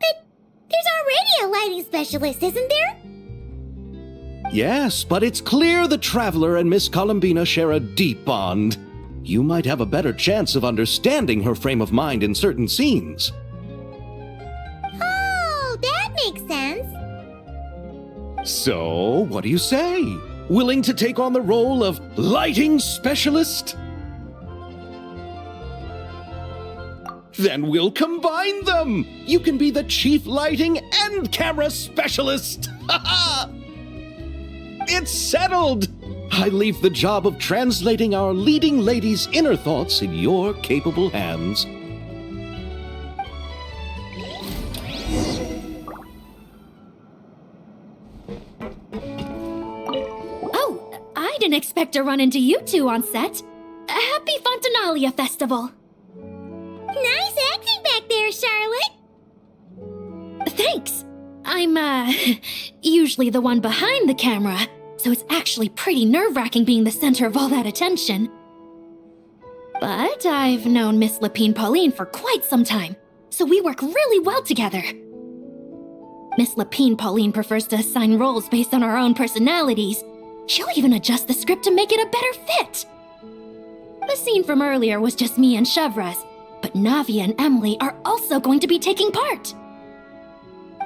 But there's already a lighting specialist, isn't there? Yes, but it's clear the Traveler and Miss Columbina share a deep bond. You might have a better chance of understanding her frame of mind in certain scenes. Oh, that makes sense. So, what do you say? Willing to take on the role of lighting specialist? Then we'll combine them! You can be the chief lighting and camera specialist! Ha ha! It's settled! I leave the job of translating our leading lady's inner thoughts in your capable hands. Oh, I didn't expect to run into you two on set. Happy Fontinalia Festival! Nice acting back there, Charlotte. Thanks! I'm, usually the one behind the camera, so it's actually pretty nerve-wracking being the center of all that attention. But I've known Miss Lapine Pauline for quite some time, so we work really well together. Miss Lapine Pauline prefers to assign roles based on our own personalities, She'll even adjust the script to make it a better fit. The scene from earlier was just me and Chevres, but Navi and Emily are also going to be taking part.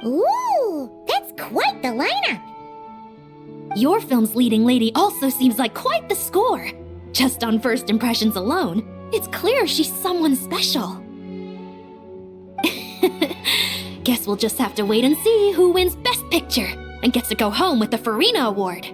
Ooh, that's quite the lineup. Your film's leading lady also seems like quite the score. Just on first impressions alone, it's clear she's someone special. Guess we'll just have to wait and see who wins Best Picture and gets to go home with the Farina Award.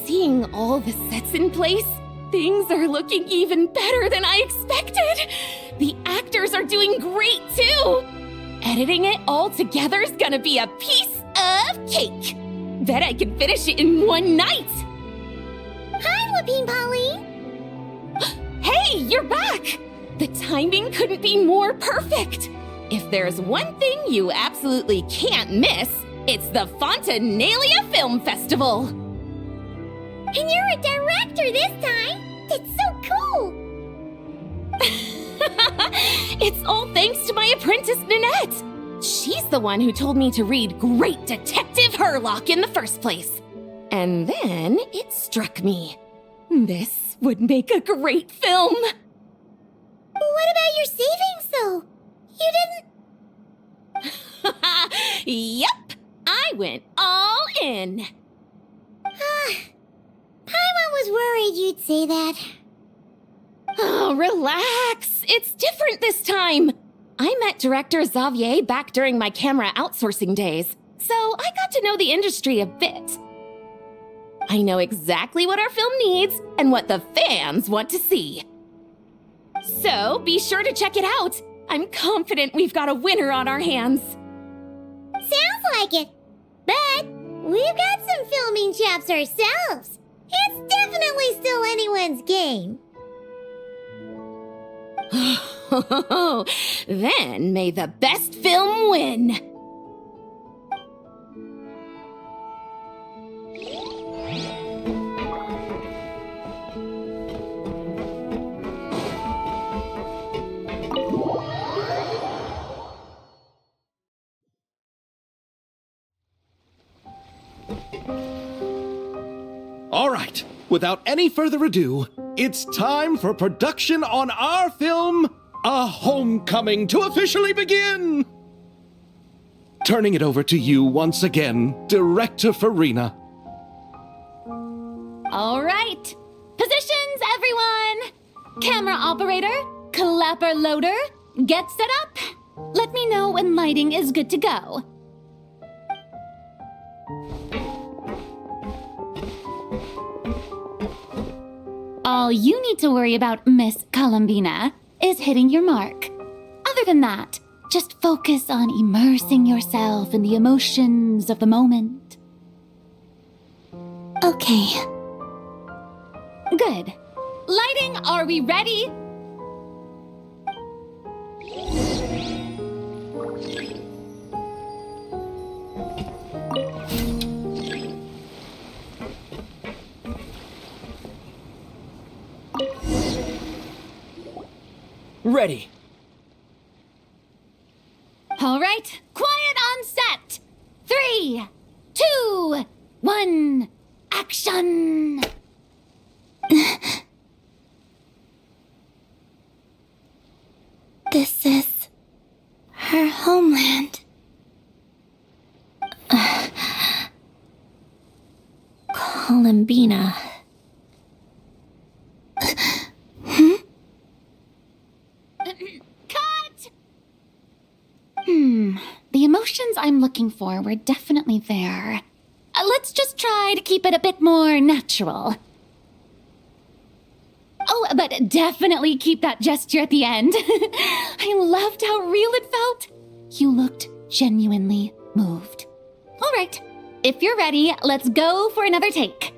Seeing all the sets in place, things are looking even better than I expected. The actors are doing great too. Editing it all together is gonna be a piece of cake. Bet I can finish it in one night. Hi, Lapine Pauline. Hey, you're back! The timing couldn't be more perfect. If there's one thing you absolutely can't miss, it's the Fontinalia Film Festival. And you're a director this time. That's so cool. It's all thanks to my apprentice, Nanette. She's the one who told me to read Great Detective Herlock in the first place. And then it struck me. This would make a great film. What about your savings, though? You didn't... Yep, I went all in. Paimon was worried you'd say that. Oh, relax. It's different this time. I met director Xavier back during my camera outsourcing days, so I got to know the industry a bit. I know exactly what our film needs and what the fans want to see. So be sure to check it out. I'm confident we've got a winner on our hands. Sounds like it. But we've got some filming chops ourselves. It's definitely still anyone's game. Then may the best film win. All right, without any further ado, it's time for production on our film, A Homecoming, to officially begin! Turning it over to you once again, Director Farina. All right. Positions, everyone. Camera operator, clapper loader, get set up. Let me know when lighting is good to go. All you need to worry about, Miss Columbina, is hitting your mark. Other than that, just focus on immersing yourself in the emotions of the moment. Okay. Good. Lighting, are we ready? Ready. All right, quiet on set. 3, 2, 1, action! This is her homeland. Columbina. Cut! The emotions I'm looking for were definitely there. Let's just try to keep it a bit more natural. Oh, but definitely keep that gesture at the end. I loved how real it felt. You looked genuinely moved. All right, if you're ready, let's go for another take.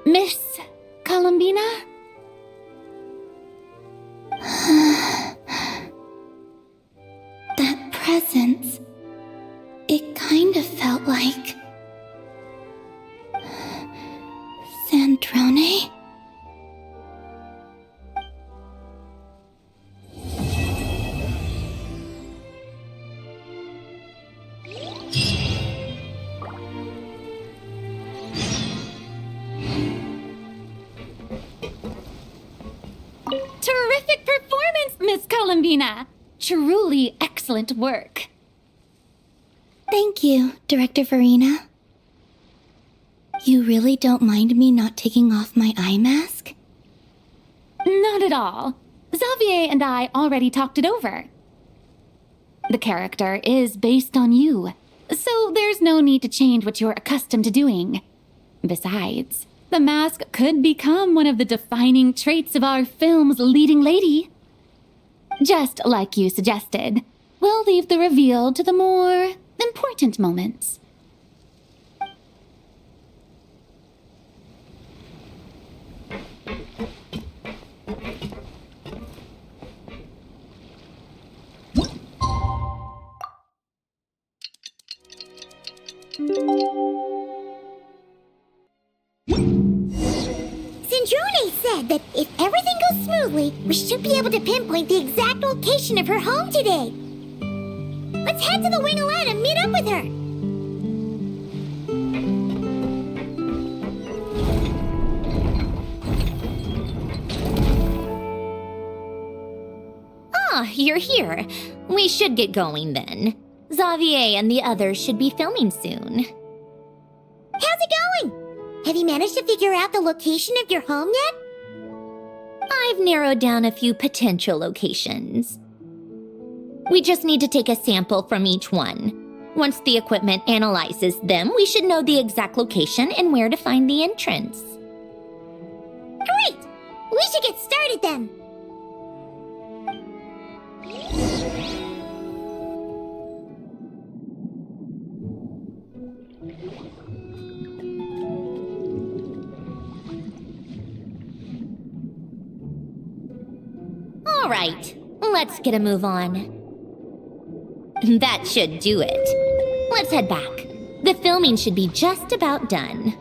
Miss Columbina? That presence, it kind of felt like Sandrone? Bambina. Truly excellent work. Thank you, Director Farina. You really don't mind me not taking off my eye mask? Not at all. Xavier and I already talked it over. The character is based on you, so there's no need to change what you're accustomed to doing. Besides, the mask could become one of the defining traits of our film's leading lady. Just like you suggested, we'll leave the reveal to the more important moments. Sindrone said that if everything goes smoothly, we should be able to pinpoint the exact location of her home today. Let's head to the Winglet and meet up with her. Ah, you're here. We should get going then. Xavier and the others should be filming soon. How's it going? Have you managed to figure out the location of your home yet? I've narrowed down a few potential locations. We just need to take a sample from each one. Once the equipment analyzes them, we should know the exact location and where to find the entrance. Great! We should get started then. All right, let's get a move on. That should do it. Let's head back. The filming should be just about done.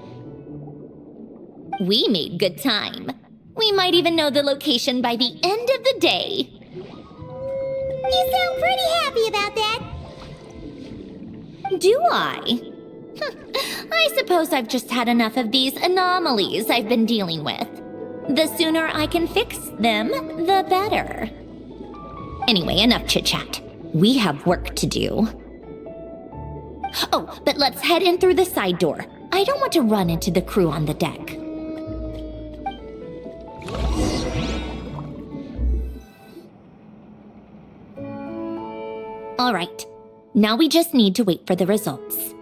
We made good time. We might even know the location by the end of the day. You sound pretty happy about that. Do I? I suppose I've just had enough of these anomalies I've been dealing with. The sooner I can fix them, the better. Anyway, enough chit-chat. We have work to do. Oh, but let's head in through the side door. I don't want to run into the crew on the deck. All right, now we just need to wait for the results.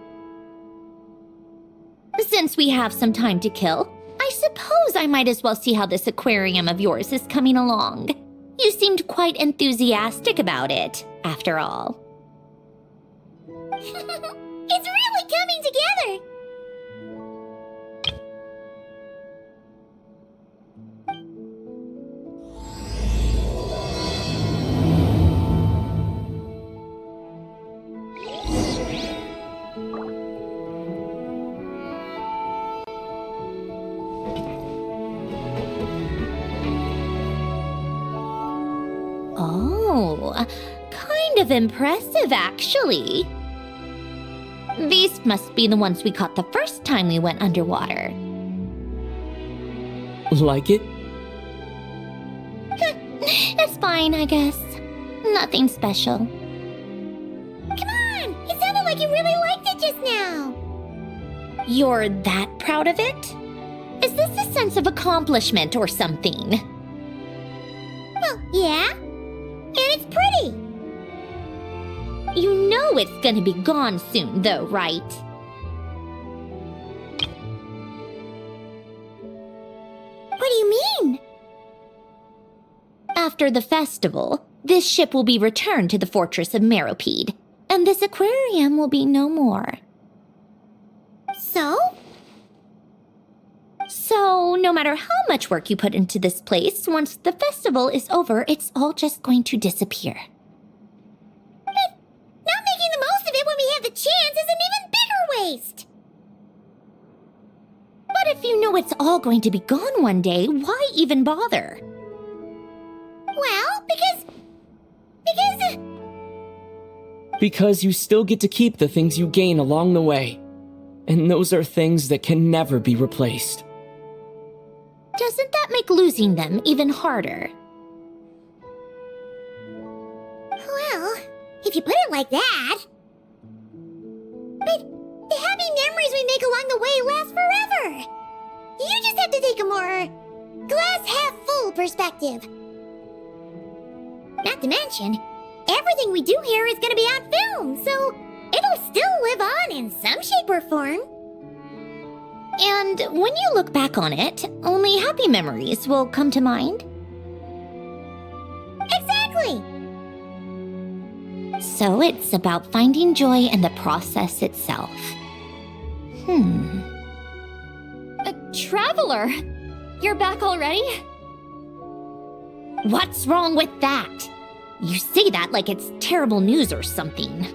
Since we have some time to kill, I suppose I might as well see how this aquarium of yours is coming along. You seemed quite enthusiastic about it, after all. It's really coming together. Oh, kind of impressive, actually. These must be the ones we caught the first time we went underwater. Like it? It's fine, I guess. Nothing special. Come on! It sounded like you really liked it just now. You're that proud of it? Is this a sense of accomplishment or something? Well, yeah. And it's pretty. You know it's gonna be gone soon, though, right? What do you mean? After the festival, this ship will be returned to the fortress of Meropide, and this aquarium will be no more. So? So, no matter how much work you put into this place, once the festival is over, it's all just going to disappear. But not making the most of it when we have the chance is an even bigger waste. But if you know it's all going to be gone one day, why even bother? Well, because... Because you still get to keep the things you gain along the way. And those are things that can never be replaced. Doesn't that make losing them even harder? if you put it like that. But the happy memories we make along the way last forever. You just have to take a more glass half full perspective. Not to mention, everything we do here is gonna be on film, so it'll still live on in some shape or form. And when you look back on it, only happy memories will come to mind. Exactly! So it's about finding joy in the process itself. Traveler! You're back already? What's wrong with that? You say that like it's terrible news or something.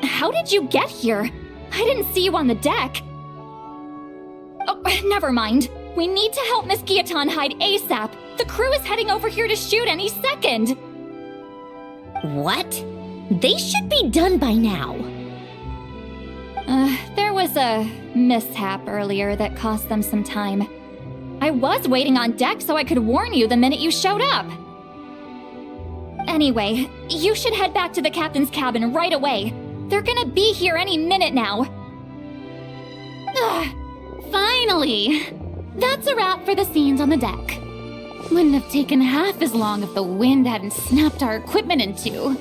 How did you get here? I didn't see you on the deck. Oh, never mind. We need to help Miss Guillotin hide ASAP. The crew is heading over here to shoot any second. What? They should be done by now. There was a mishap earlier that cost them some time. I was waiting on deck so I could warn you the minute you showed up. Anyway, you should head back to the captain's cabin right away. They're gonna be here any minute now. Finally! That's a wrap for the scenes on the deck. Wouldn't have taken half as long if the wind hadn't snapped our equipment in two.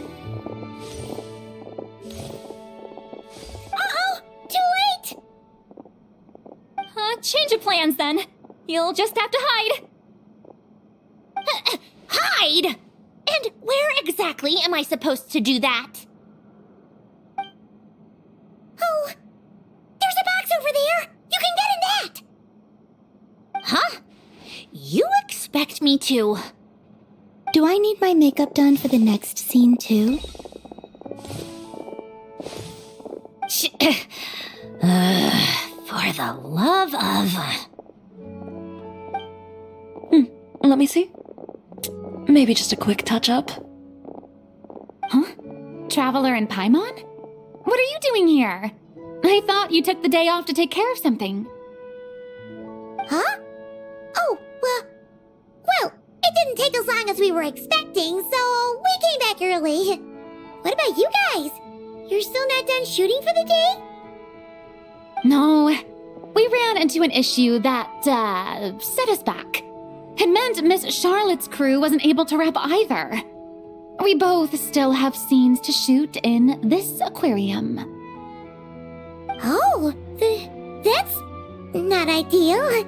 Uh-oh! Too late! Change of plans then. You'll just have to hide. Hide? And where exactly am I supposed to do that? Oh, there's a box over there! You can get in that! Huh? You expect me to... Do I need my makeup done for the next scene too? For the love of... Let me see. Maybe just a quick touch-up. Huh? Traveler and Paimon? What are you doing here? I thought you took the day off to take care of something. Huh? Oh, well, it didn't take as long as we were expecting, so we came back early. What about you guys? You're still not done shooting for the day? No, we ran into an issue that, set us back. It meant Miss Charlotte's crew wasn't able to wrap either. We both still have scenes to shoot in this aquarium. Oh, that's not ideal.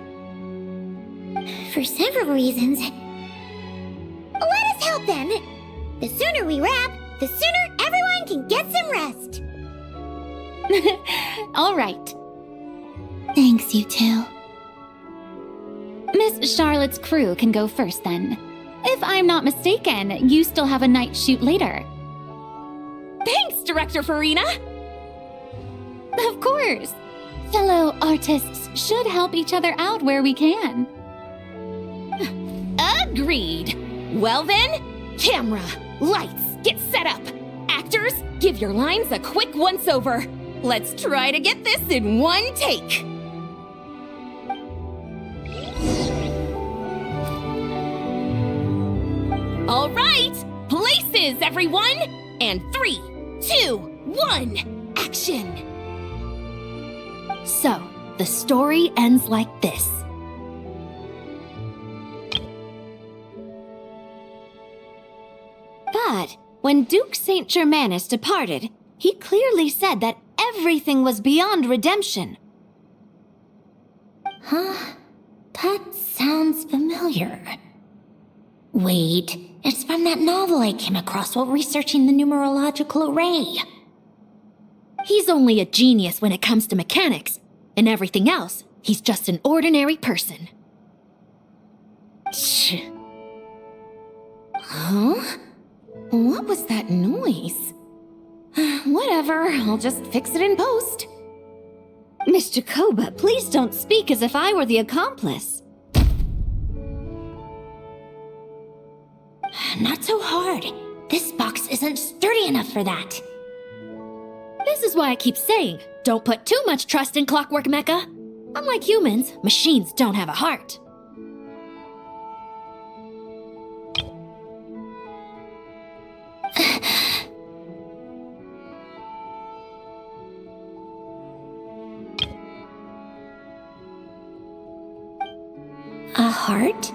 For several reasons. Let us help then. The sooner we wrap, the sooner everyone can get some rest. All right. Thanks, you two. Miss Charlotte's crew can go first then. If I'm not mistaken, you still have a night shoot later. Thanks, Director Farina! Of course. Fellow artists should help each other out where we can. Agreed. Well then, camera, lights, get set up. Actors, give your lines a quick once-over. Let's try to get this in one take. All right, places, everyone! And 3, 2, 1, action! So, the story ends like this. But when Duke Saint Germanus departed, he clearly said that everything was beyond redemption. Huh? That sounds familiar. Wait, it's from that novel I came across while researching the numerological array. He's only a genius when it comes to mechanics. In everything else, he's just an ordinary person. Huh? What was that noise? Whatever, I'll just fix it in post. Miss Jacoba, please don't speak as if I were the accomplice. Not so hard. This box isn't sturdy enough for that. This is why I keep saying, don't put too much trust in Clockwork Mecha. Unlike humans, machines don't have a heart. heart?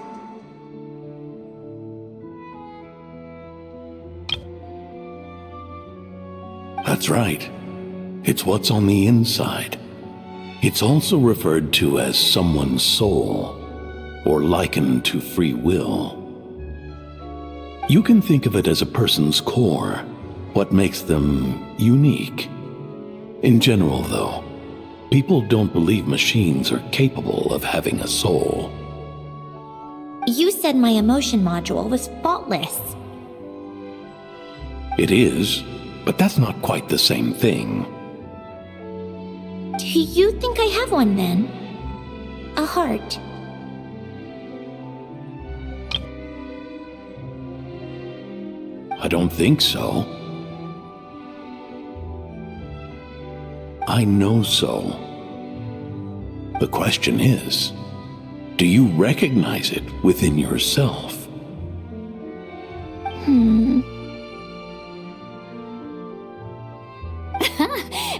That's right. It's what's on the inside. It's also referred to as someone's soul, or likened to free will. You can think of it as a person's core, what makes them unique. In general, though, people don't believe machines are capable of having a soul. You said my emotion module was faultless. It is, but that's not quite the same thing. Do you think I have one then? A heart? I don't think so. I know so. The question is, do you recognize it within yourself?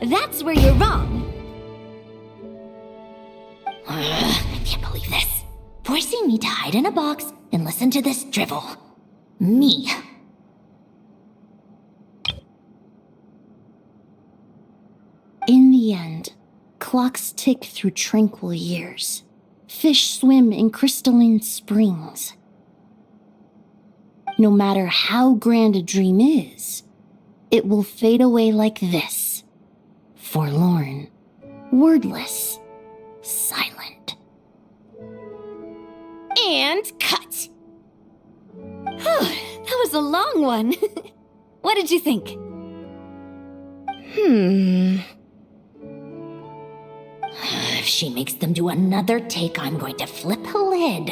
That's where you're wrong. I can't believe this. Forcing me to hide in a box and listen to this drivel. Me. In the end, clocks tick through tranquil years. Fish swim in crystalline springs. No matter how grand a dream is, it will fade away like this. Forlorn, wordless, silent. And cut. That was a long one. What did you think? If she makes them do another take, I'm going to flip a lid.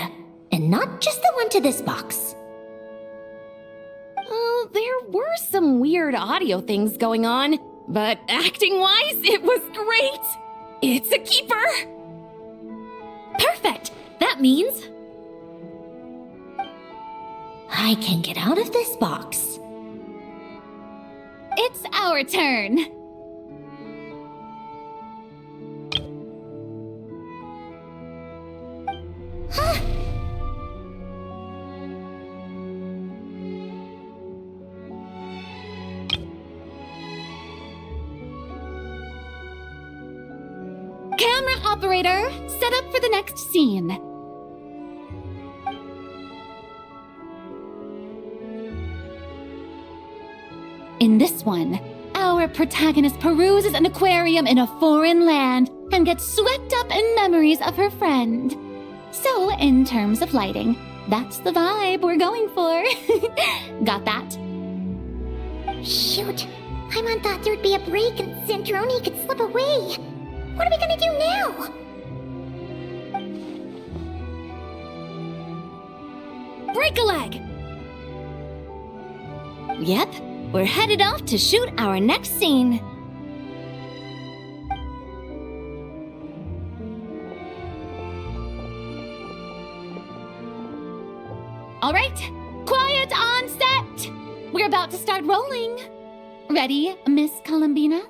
And not just the one to this box. Oh, there were some weird audio things going on, but acting-wise, it was great. It's a keeper. Perfect. That means I can get out of this box. It's our turn. Camera operator, set up for the next scene. In this one, our protagonist peruses an aquarium in a foreign land and gets swept up in memories of her friend. So, in terms of lighting, that's the vibe we're going for. Got that? Shoot, Paimon thought there'd be a break and Sandrone could slip away. What are we gonna do now? break a leg. Yep, we're headed off to shoot our next scene. All right, quiet on set. We're about to start rolling. Ready, Miss Columbina?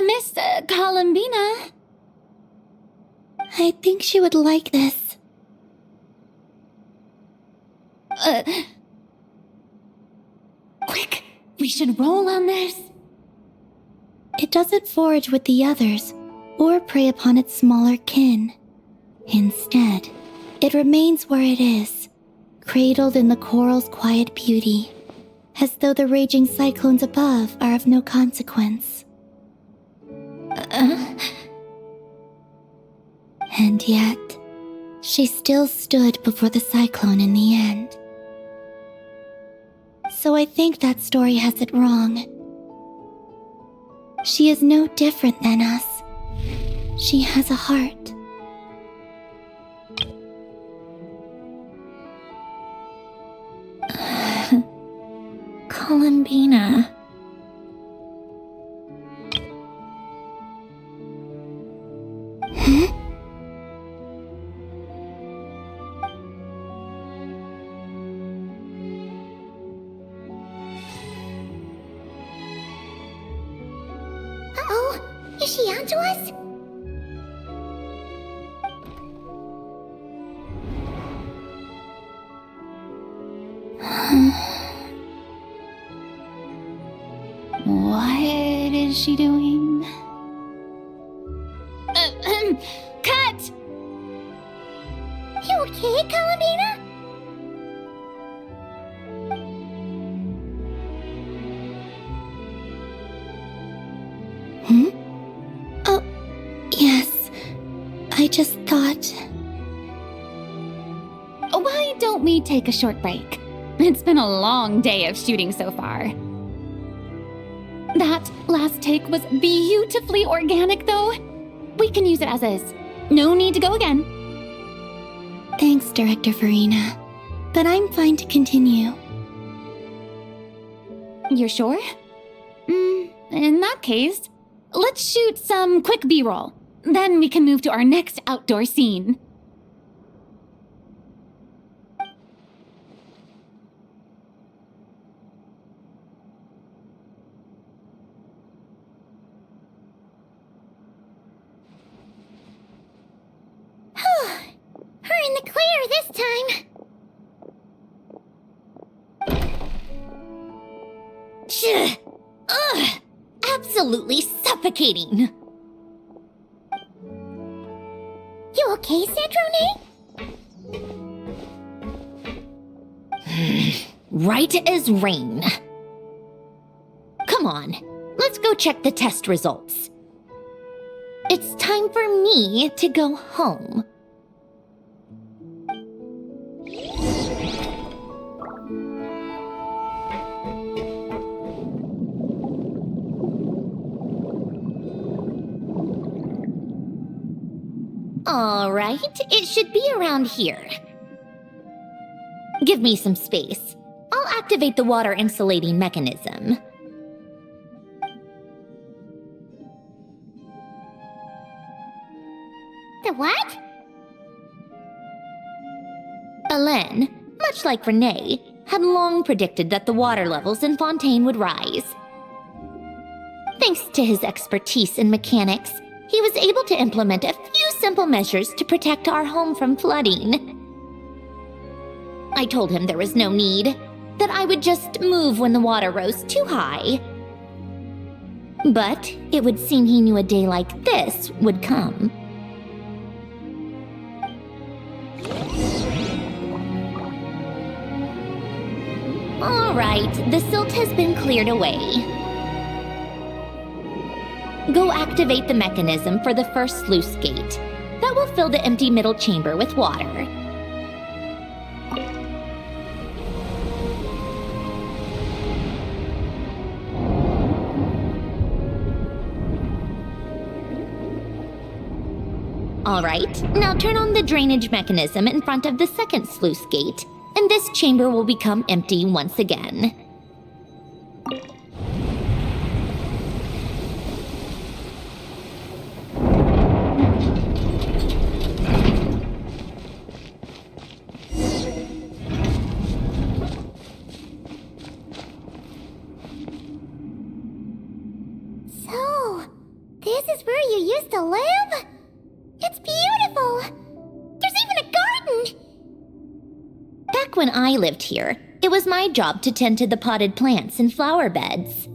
Miss Columbina? I think she would like this. Quick, we should roll on this. It doesn't forage with the others, or prey upon its smaller kin. Instead, it remains where it is, cradled in the coral's quiet beauty, as though the raging cyclones above are of no consequence. And yet, she still stood before the cyclone in the end. So I think that story has it wrong. She is no different than us. She has a heart. Columbina. to us? What is she doing? Cut! You okay, Columbina? Oh, yes. I just thought... Why don't we take a short break? It's been a long day of shooting so far. That last take was beautifully organic, though. We can use it as is. No need to go again. Thanks, Director Farina. But I'm fine to continue. You're sure? In that case, let's shoot some quick B-roll. Then we can move to our next outdoor scene. We're in the clear this time. Ugh! Absolutely suffocating. You okay, Sandrone? Right as rain. Come on, let's go check the test results. It's time for me to go home. All right, it should be around here. Give me some space. I'll activate the water insulating mechanism. The what? Hélène, much like Renee, had long predicted that the water levels in Fontaine would rise. Thanks to his expertise in mechanics, he was able to implement a few simple measures to protect our home from flooding. I told him there was no need, that I would just move when the water rose too high. But it would seem he knew a day like this would come. All right, the silt has been cleared away. Go activate the mechanism for the first sluice gate. That will fill the empty middle chamber with water. All right, now turn on the drainage mechanism in front of the second sluice gate, and this chamber will become empty once again. So, this is where you used to live? It's beautiful! There's even a garden! Back when I lived here, it was my job to tend to the potted plants and flower beds.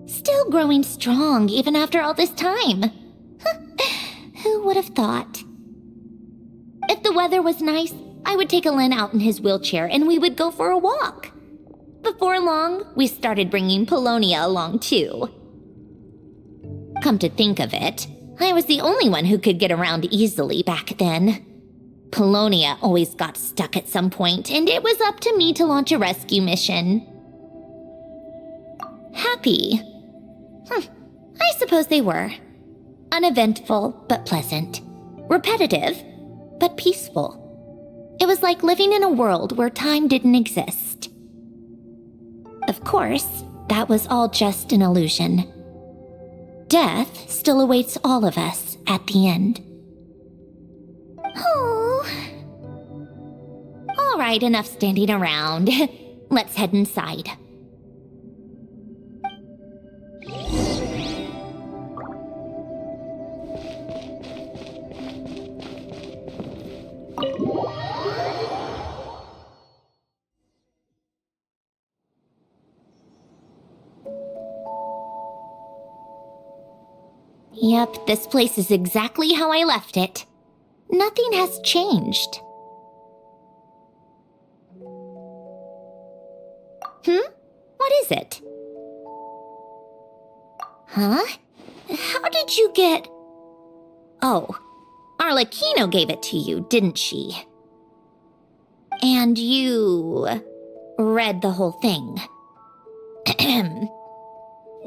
Still growing strong even after all this time. Who would have thought? If the weather was nice, I would take Alan out in his wheelchair and we would go for a walk. Before long, we started bringing Polonia along too. Come to think of it, I was the only one who could get around easily back then. Polonia always got stuck at some point, and it was up to me to launch a rescue mission. Happy? I suppose they were. Uneventful, but pleasant. Repetitive, but peaceful. It was like living in a world where time didn't exist. Of course, that was all just an illusion. Death still awaits all of us at the end. Oh. All right, enough standing around. Let's head inside. Yep, this place is exactly how I left it. Nothing has changed. What is it? Huh? How did you get... Oh, Arlecchino gave it to you, didn't she? And you... read the whole thing.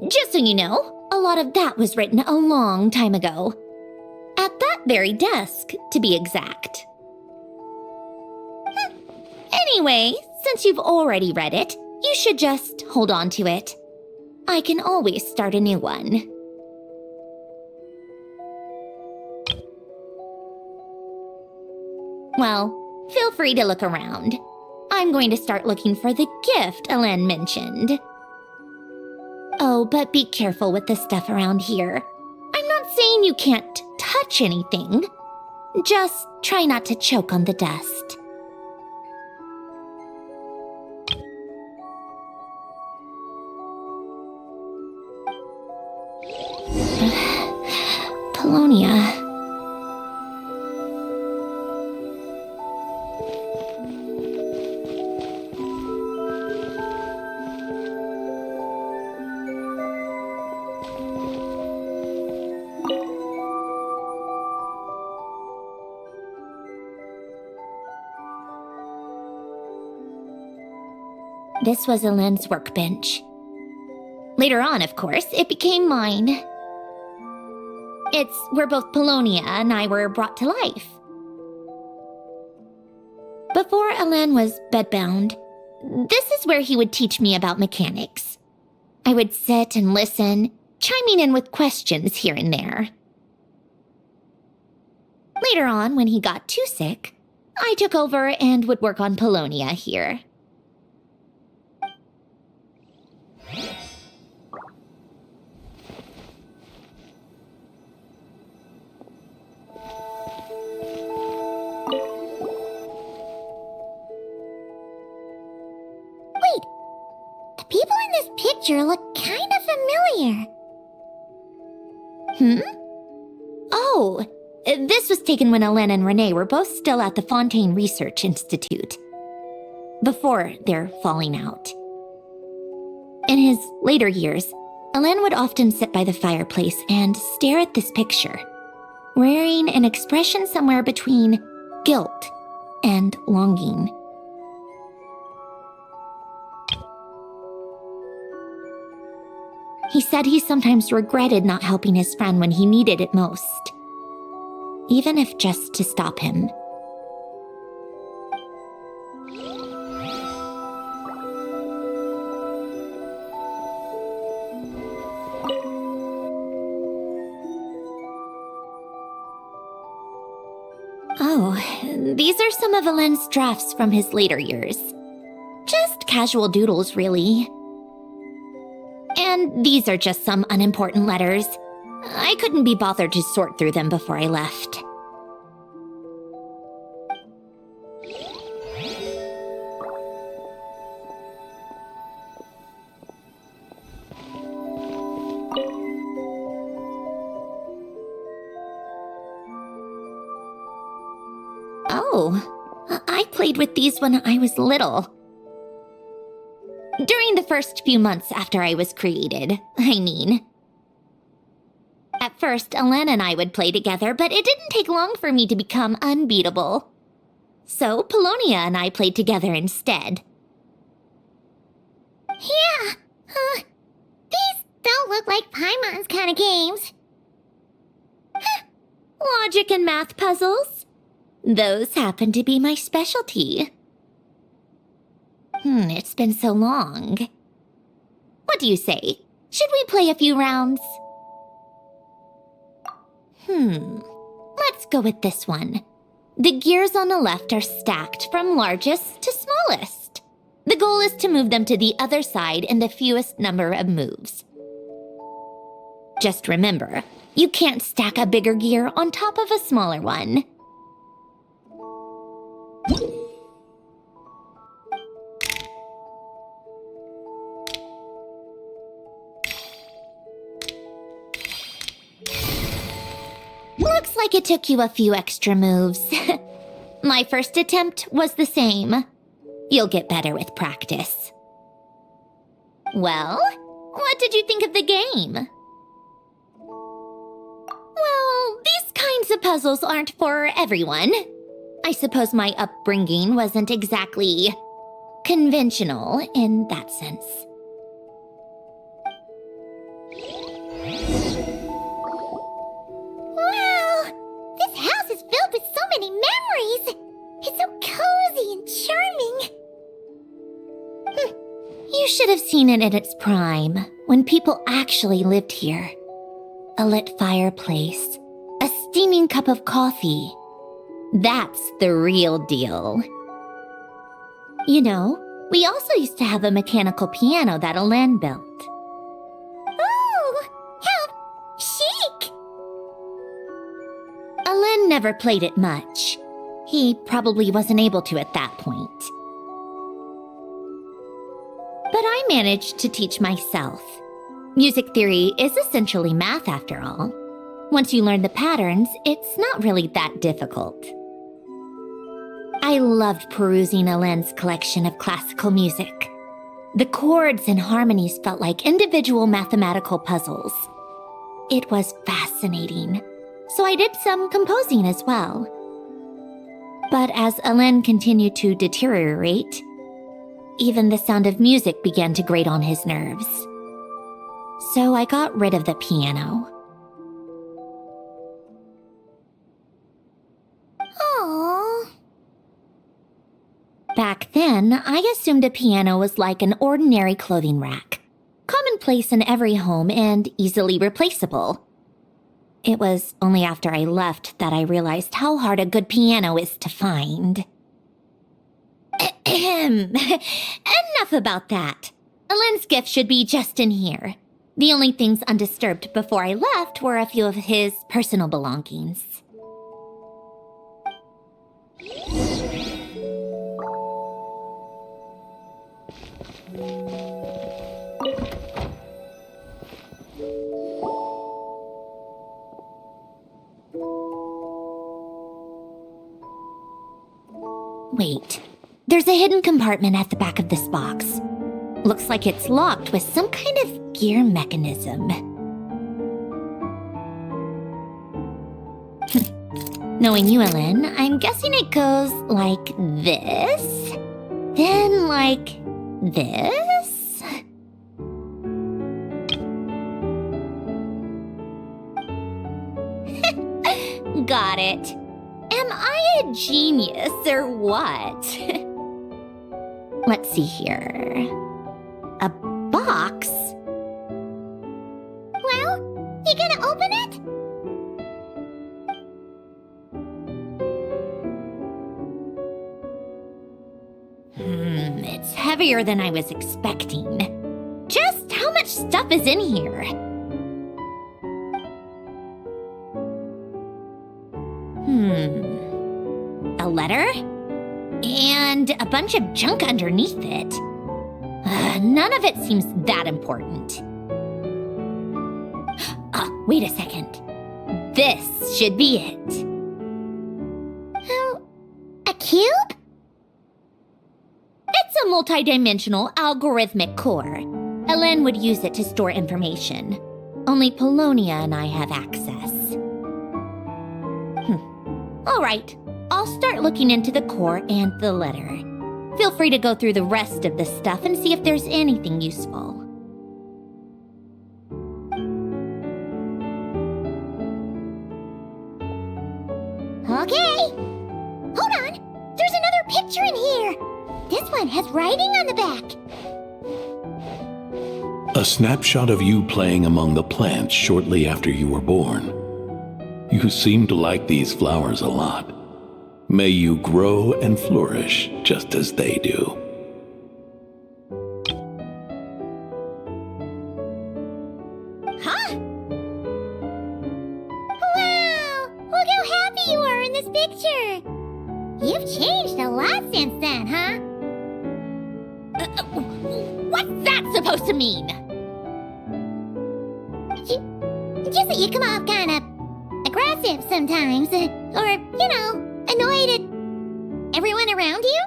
Just so you know, a lot of that was written a long time ago. At that very desk, to be exact. Anyway, since you've already read it, you should just hold on to it. I can always start a new one. Well, feel free to look around. I'm going to start looking for the gift Alen mentioned. Oh, but be careful with the stuff around here. I'm not saying you can't touch anything. Just try not to choke on the dust. Polonia. This was Alen's workbench. Later on, of course, it became mine. It's where both Polonia and I were brought to life. Before Alen was bedbound, this is where he would teach me about mechanics. I would sit and listen, chiming in with questions here and there. Later on, when he got too sick, I took over and would work on Polonia here. Wait, the people in this picture look kind of familiar. Oh, this was taken when Alen and Renee were both still at the Fontaine Research Institute, before their falling out. In his later years, Alen would often sit by the fireplace and stare at this picture, wearing an expression somewhere between guilt and longing. He said he sometimes regretted not helping his friend when he needed it most, even if just to stop him. Oh, these are some of Alen's drafts from his later years. Just casual doodles, really. And these are just some unimportant letters. I couldn't be bothered to sort through them before I left. Oh, I played with these when I was little. During the first few months after I was created, I mean. At first, Alen and I would play together, but it didn't take long for me to become unbeatable. So, Polonia and I played together instead. Yeah, these don't look like Paimon's kind of games. Logic and math puzzles? Those happen to be my specialty. It's been so long. What do you say? Should we play a few rounds? Let's go with this one. The gears on the left are stacked from largest to smallest. The goal is to move them to the other side in the fewest number of moves. Just remember, you can't stack a bigger gear on top of a smaller one. like it took you a few extra moves. My first attempt was the same. You'll get better with practice. Well, what did you think of the game? Well, these kinds of puzzles aren't for everyone. I suppose my upbringing wasn't exactly conventional in that sense. Wow! This house is filled with so many memories! It's so cozy and charming! You should have seen it in its prime, when people actually lived here. A lit fireplace, a steaming cup of coffee. That's the real deal. You know, we also used to have a mechanical piano that Alen built. Ooh! How chic! Alen never played it much. He probably wasn't able to at that point. But I managed to teach myself. Music theory is essentially math after all. Once you learn the patterns, it's not really that difficult. I loved perusing Alen's collection of classical music. The chords and harmonies felt like individual mathematical puzzles. It was fascinating, so I did some composing as well. But as Alen continued to deteriorate, even the sound of music began to grate on his nerves. So I got rid of the piano. Aww. Back then, I assumed a piano was like an ordinary clothing rack, commonplace in every home and easily replaceable. It was only after I left that I realized how hard a good piano is to find. Enough about that. Alen's gift should be just in here. The only things undisturbed before I left were a few of his personal belongings. Wait, there's a hidden compartment at the back of this box. Looks like it's locked with some kind of gear mechanism. Knowing you, Alen, I'm guessing it goes like this, then like this. Got it. Am I a genius or what? Let's see here. A box? Well, you gonna open it? It's heavier than I was expecting. Just how much stuff is in here? A letter? And a bunch of junk underneath it. None of it seems that important. Wait a second. This should be it. Oh, a cube? It's a multidimensional algorithmic core. Alen would use it to store information. Only Polonia and I have access. All right, I'll start looking into the core and the letter. Feel free to go through the rest of the stuff and see if there's anything useful. Okay. Hold on. There's another picture in here. This one has writing on the back. A snapshot of you playing among the plants shortly after you were born. You seem to like these flowers a lot. May you grow and flourish just as they do. Huh? Wow! Look how happy you are in this picture. You've changed a lot since then, huh? What's that supposed to mean? Just that you come off kind of aggressive sometimes. Or, annoyed at everyone around you?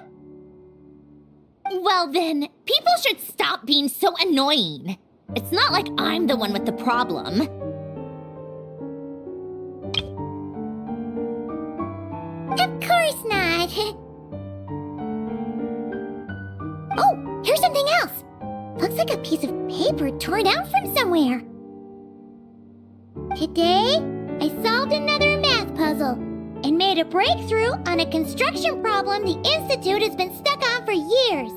Well then, people should stop being so annoying. It's not like I'm the one with the problem. Of course not. Oh, here's something else. Looks like a piece of paper torn out from somewhere. Today, I solved another math puzzle and made a breakthrough on a construction problem the Institute has been stuck on for years.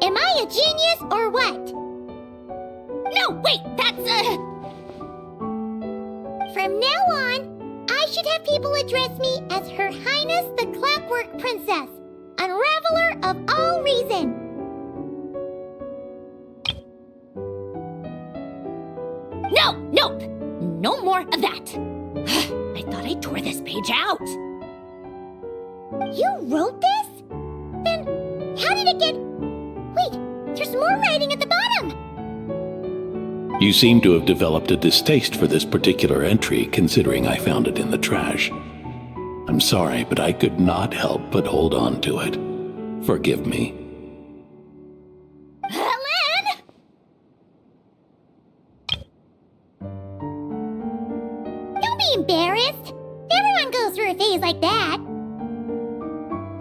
Am I a genius or what? No, wait, that's From now on, I should have people address me as Her Highness the Clockwork Princess, Unraveler of all reason. Nope. No more of that. I thought I tore this page out. You wrote this? Then how did it get... Wait, there's more writing at the bottom. You seem to have developed a distaste for this particular entry, considering I found it in the trash. I'm sorry, but I could not help but hold on to it. Forgive me. Helen! Don't be embarrassed. Everyone goes through a phase like that.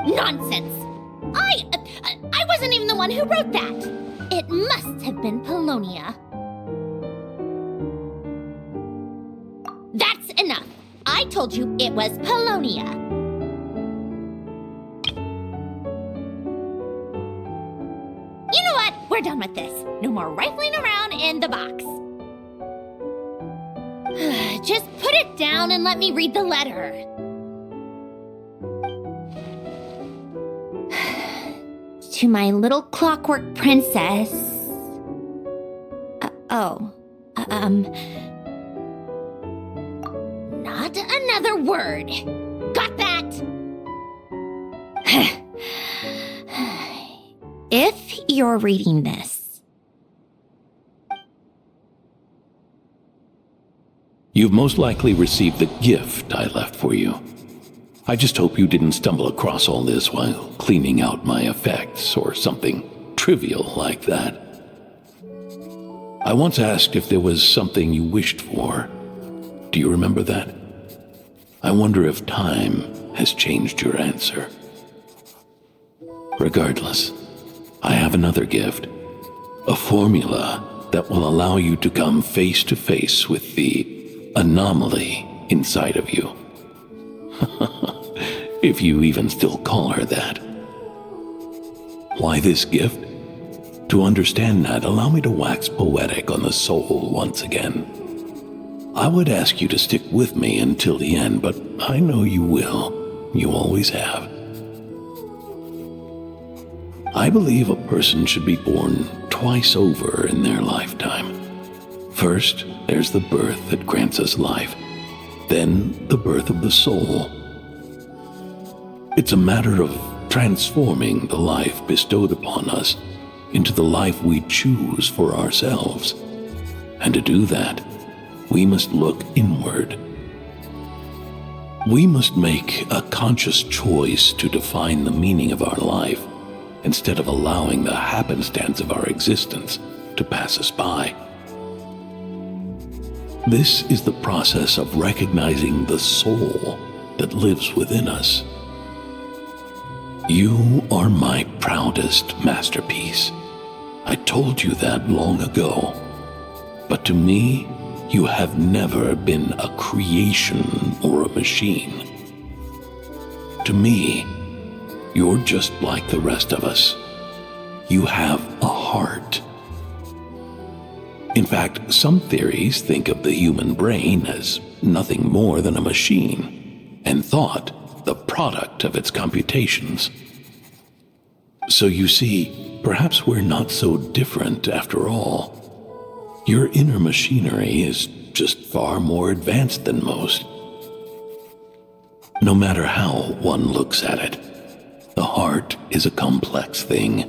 Nonsense. I wasn't even the one who wrote that. It must have been Polonia. That's enough. I told you it was Polonia. You know what? We're done with this. No more rifling around in the box. Just put it down and let me read the letter. To my little clockwork princess. Not another word. Got that? If you're reading this, You've most likely received the gift I left for you. I just hope you didn't stumble across all this while cleaning out my effects or something trivial like that. I once asked if there was something you wished for. Do you remember that? I wonder if time has changed your answer. Regardless, I have another gift. A formula that will allow you to come face to face with the anomaly inside of you. If you even still call her that. Why this gift? To understand that, allow me to wax poetic on the soul once again. I would ask you to stick with me until the end, but I know you will. You always have. I believe a person should be born twice over in their lifetime. First, there's the birth that grants us life. Then, the birth of the soul. It's a matter of transforming the life bestowed upon us into the life we choose for ourselves. And to do that, we must look inward. We must make a conscious choice to define the meaning of our life instead of allowing the happenstance of our existence to pass us by. This is the process of recognizing the soul that lives within us. You are my proudest masterpiece. I told you that long ago. But to me, you have never been a creation or a machine. To me, you're just like the rest of us. You have a heart. In fact, some theories think of the human brain as nothing more than a machine, and thought the product of its computations. So you see, perhaps we're not so different after all. Your inner machinery is just far more advanced than most. No matter how one looks at it, the heart is a complex thing,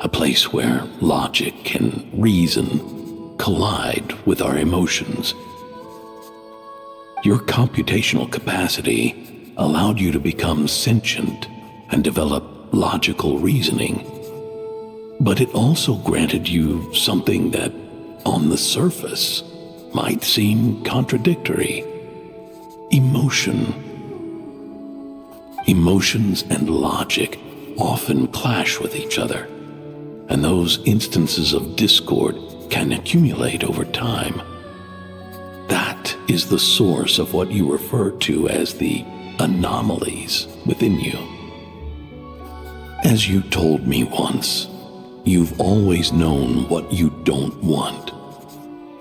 a place where logic and reason collide with our emotions. Your computational capacity allowed you to become sentient and develop logical reasoning. But it also granted you something that, on the surface, might seem contradictory. Emotion. Emotions and logic often clash with each other, and those instances of discord can accumulate over time. That is the source of what you refer to as the anomalies within you. As you told me once, you've always known what you don't want,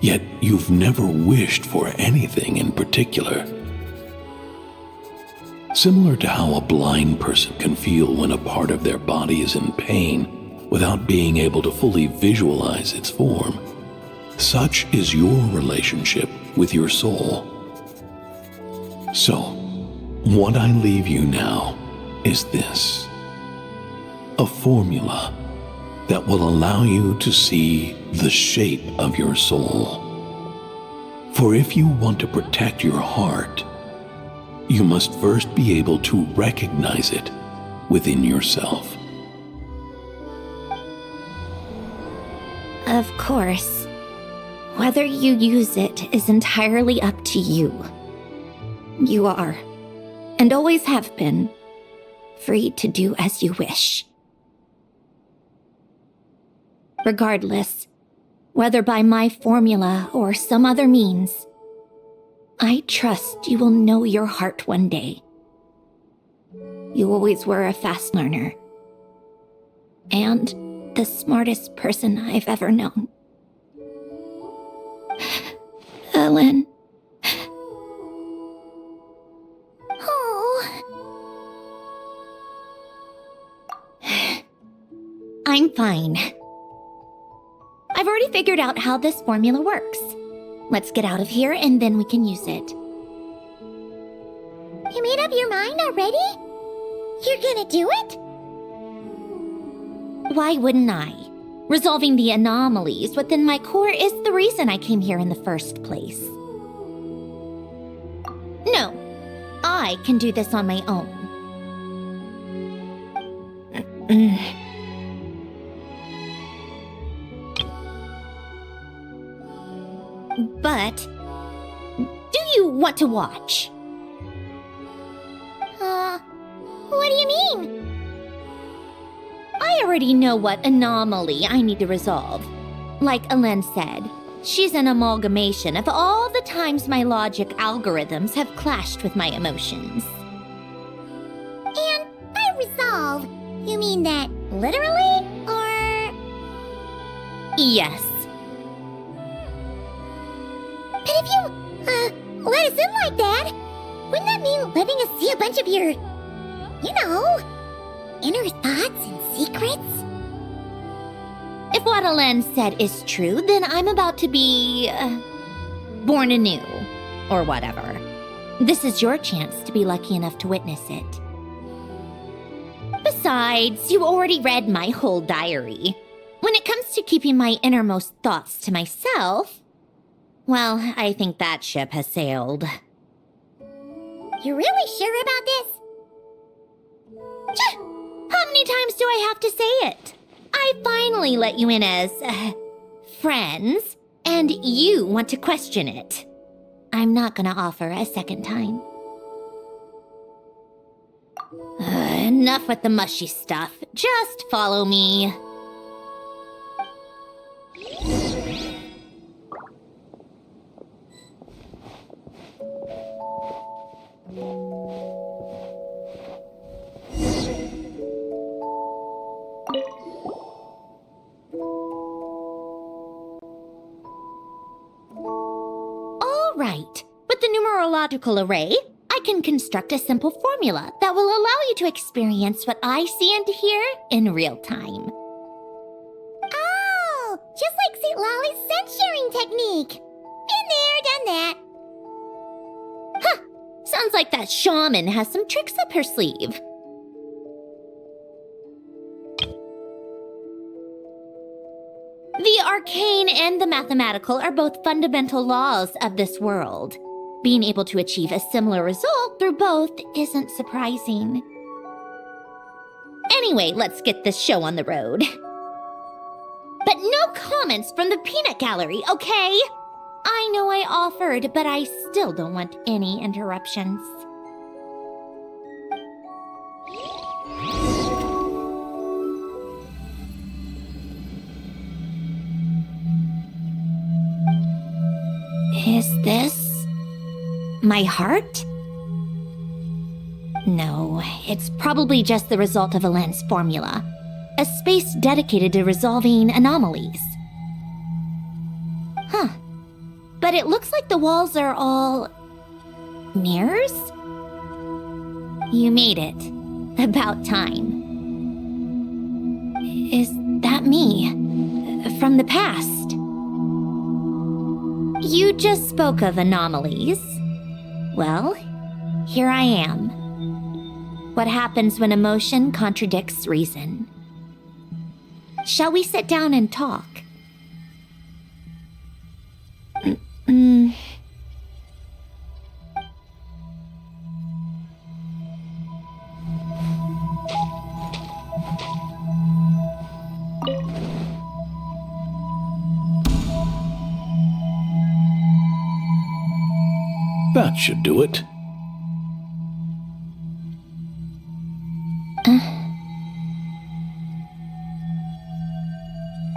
yet you've never wished for anything in particular. Similar to how a blind person can feel when a part of their body is in pain without being able to fully visualize its form, such is your relationship with your soul. So, what I leave you now is this: a formula that will allow you to see the shape of your soul. For if you want to protect your heart, you must first be able to recognize it within yourself. Of course. Whether you use it is entirely up to you. You are, and always have been, free to do as you wish. Regardless, whether by my formula or some other means, I trust you will know your heart one day. You always were a fast learner, and the smartest person I've ever known. Ellen. Oh. I'm fine. I've already figured out how this formula works. Let's get out of here and then we can use it. You made up your mind already? You're gonna do it? Why wouldn't I? Resolving the anomalies within my core is the reason I came here in the first place. No, I can do this on my own. But, do you want to watch? What do you mean? I already know what anomaly I need to resolve. Like Alen said, she's an amalgamation of all the times my logic algorithms have clashed with my emotions. And by resolve, you mean that literally, or...? Yes. But if you, let us in like that, wouldn't that mean letting us see a bunch of your, inner thoughts and secrets? If what Alen said is true, then I'm about to be, born anew, or whatever. This is your chance to be lucky enough to witness it. Besides, you already read my whole diary. When it comes to keeping my innermost thoughts to myself, well, I think that ship has sailed. You really sure about this? How many times do I have to say it? I finally let you in as, friends, and you want to question it. I'm not gonna offer a second time. Enough with the mushy stuff. Just follow me. All right. With the numerological array, I can construct a simple formula that will allow you to experience what I see and hear in real time. Oh, just like St. Lolly's scent-sharing technique. Been there, done that. Huh! Sounds like that shaman has some tricks up her sleeve. The arcane and the mathematical are both fundamental laws of this world. Being able to achieve a similar result through both isn't surprising. Anyway, let's get this show on the road. But no comments from the peanut gallery, okay? I know I offered, but I still don't want any interruptions. Is this my heart? No, it's probably just the result of a lens formula. A space dedicated to resolving anomalies. Huh. But it looks like the walls are all... mirrors? You made it. About time. Is that me? From the past? You just spoke of anomalies. Well, here I am. What happens when emotion contradicts reason? Shall we sit down and talk? That should do it.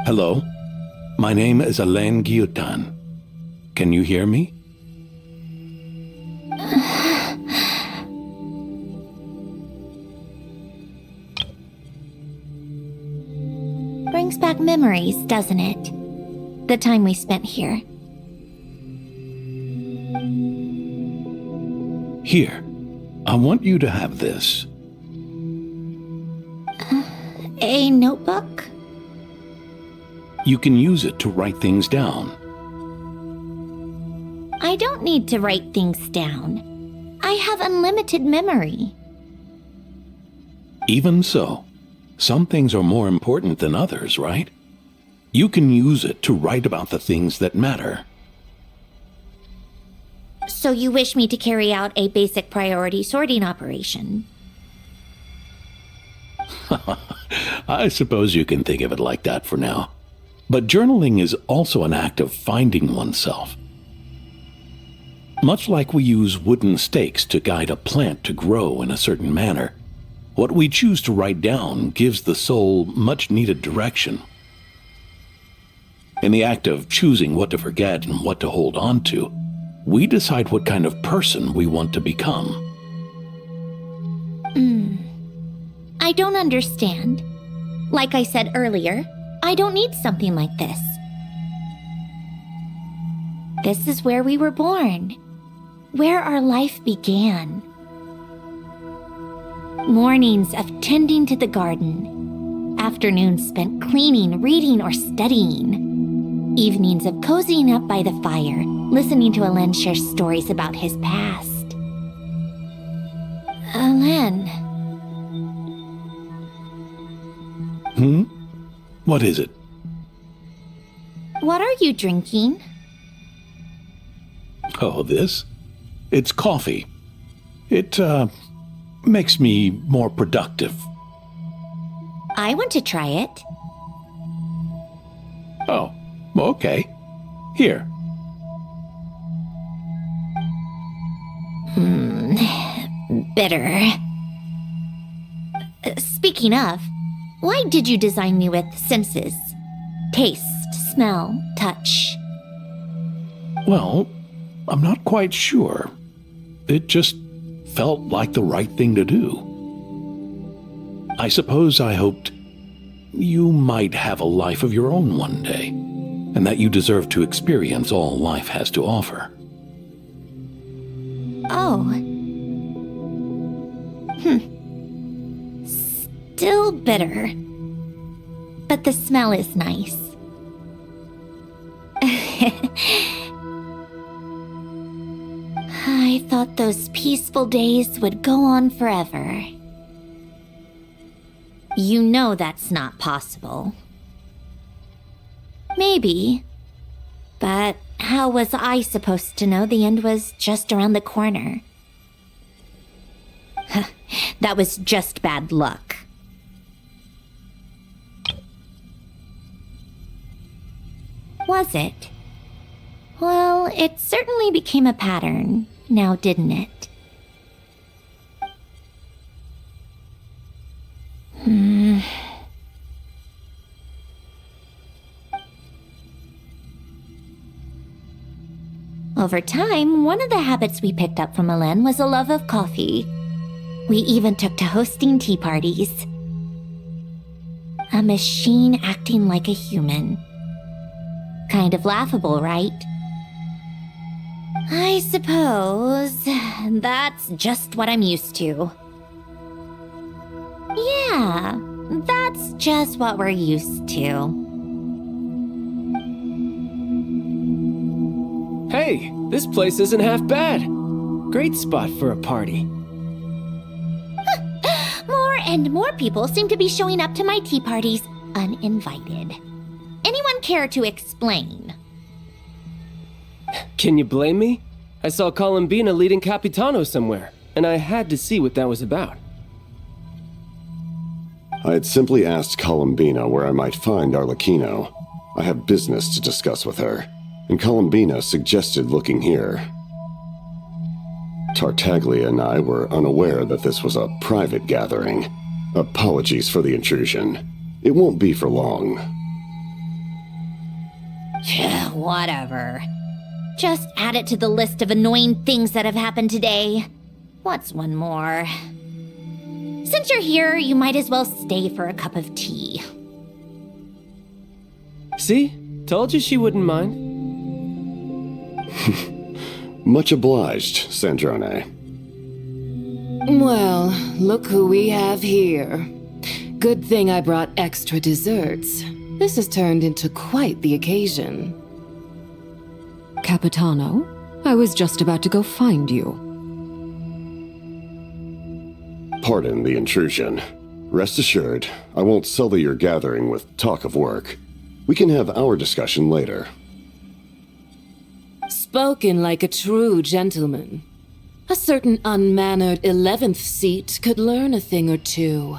Hello, my name is Alain Guillotin. Can you hear me? Brings back memories, doesn't it? The time we spent here. Here, I want you to have this. A notebook? You can use it to write things down. I don't need to write things down. I have unlimited memory. Even so, some things are more important than others, right? You can use it to write about the things that matter. So you wish me to carry out a basic priority sorting operation? I suppose you can think of it like that for now. But journaling is also an act of finding oneself. Much like we use wooden stakes to guide a plant to grow in a certain manner, what we choose to write down gives the soul much-needed direction. In the act of choosing what to forget and what to hold on to, we decide what kind of person we want to become. I don't understand. Like I said earlier, I don't need something like this. This is where we were born, where our life began. Mornings of tending to the garden, afternoons spent cleaning, reading, or studying, evenings of cozying up by the fire, listening to Alain share stories about his past. Alain. What is it? What are you drinking? Oh, this? It's coffee. It, makes me more productive. I want to try it. Oh, okay. Here. Bitter. Speaking of, why did you design me with senses? Taste, smell, touch. Well, I'm not quite sure. It just felt like the right thing to do. I suppose I hoped you might have a life of your own one day, and that you deserve to experience all life has to offer. Oh. Still bitter. But the smell is nice. I thought those peaceful days would go on forever. You know that's not possible. Maybe. But How was I supposed to know the end was just around the corner? That was just bad luck. Was it? Well, it certainly became a pattern, now didn't it? Over time, one of the habits we picked up from Elen was a love of coffee. We even took to hosting tea parties. A machine acting like a human. Kind of laughable, right? I suppose that's just what I'm used to. Yeah, that's just what we're used to. Hey, this place isn't half bad. Great spot for a party. More and more people seem to be showing up to my tea parties uninvited. Anyone care to explain? Can you blame me? I saw Columbina leading Capitano somewhere, and I had to see what that was about. I had simply asked Columbina where I might find Arlecchino. I have business to discuss with her, and Columbina suggested looking here. Tartaglia and I were unaware that this was a private gathering. Apologies for the intrusion. It won't be for long. Whatever. Just add it to the list of annoying things that have happened today. What's one more? Since you're here, you might as well stay for a cup of tea. See? Told you she wouldn't mind. Much obliged, Sandrone. Well, look who we have here. Good thing I brought extra desserts. This has turned into quite the occasion. Capitano, I was just about to go find you. Pardon the intrusion. Rest assured, I won't sully your gathering with talk of work. We can have our discussion later. Spoken like a true gentleman. A certain unmannered 11th seat could learn a thing or two.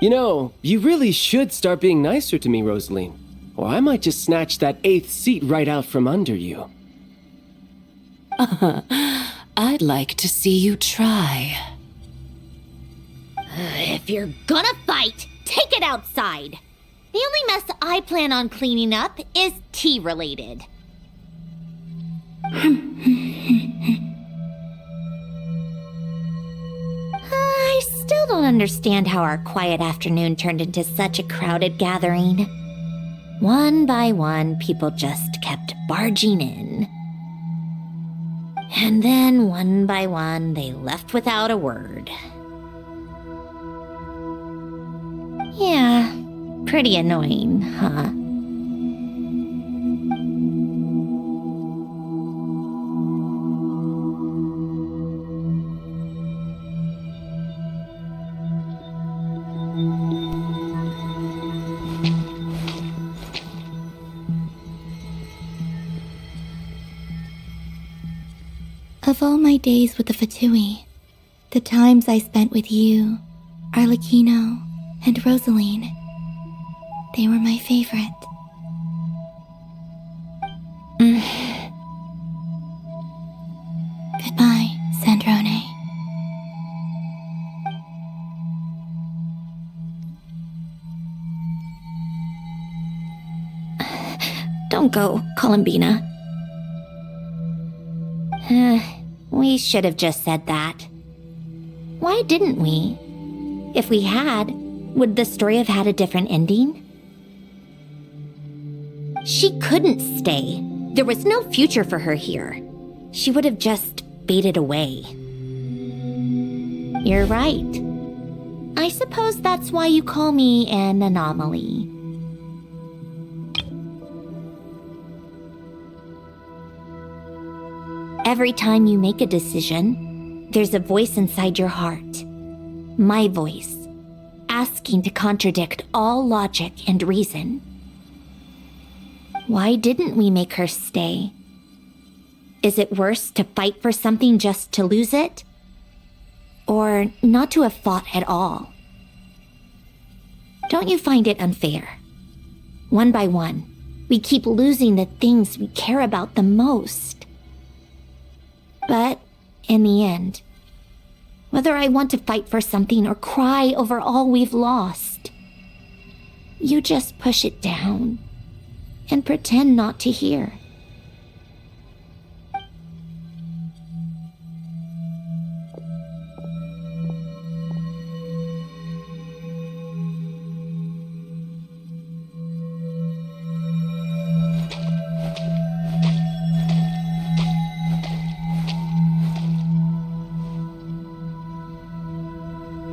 You know, you really should start being nicer to me, Rosaline. Or I might just snatch that 8th seat right out from under you. I'd like to see you try. If you're gonna fight, take it outside. The only mess I plan on cleaning up is tea-related. I still don't understand how our quiet afternoon turned into such a crowded gathering. One by one, people just kept barging in. And then, one by one, they left without a word. Yeah, pretty annoying, huh? Of all my days with the Fatui, the times I spent with you, Arlecchino, and Rosaline, they were my favorite. Goodbye, Sandrone. Don't go, Columbina. We should have just said that. Why didn't we? If we had, would the story have had a different ending? She couldn't stay. There was no future for her here. She would have just faded away. You're right. I suppose that's why you call me an anomaly. Every time you make a decision, there's a voice inside your heart. My voice, asking to contradict all logic and reason. Why didn't we make her stay? Is it worse to fight for something just to lose it? Or not to have fought at all? Don't you find it unfair? One by one, we keep losing the things we care about the most. But in the end, whether I want to fight for something or cry over all we've lost, you just push it down and pretend not to hear.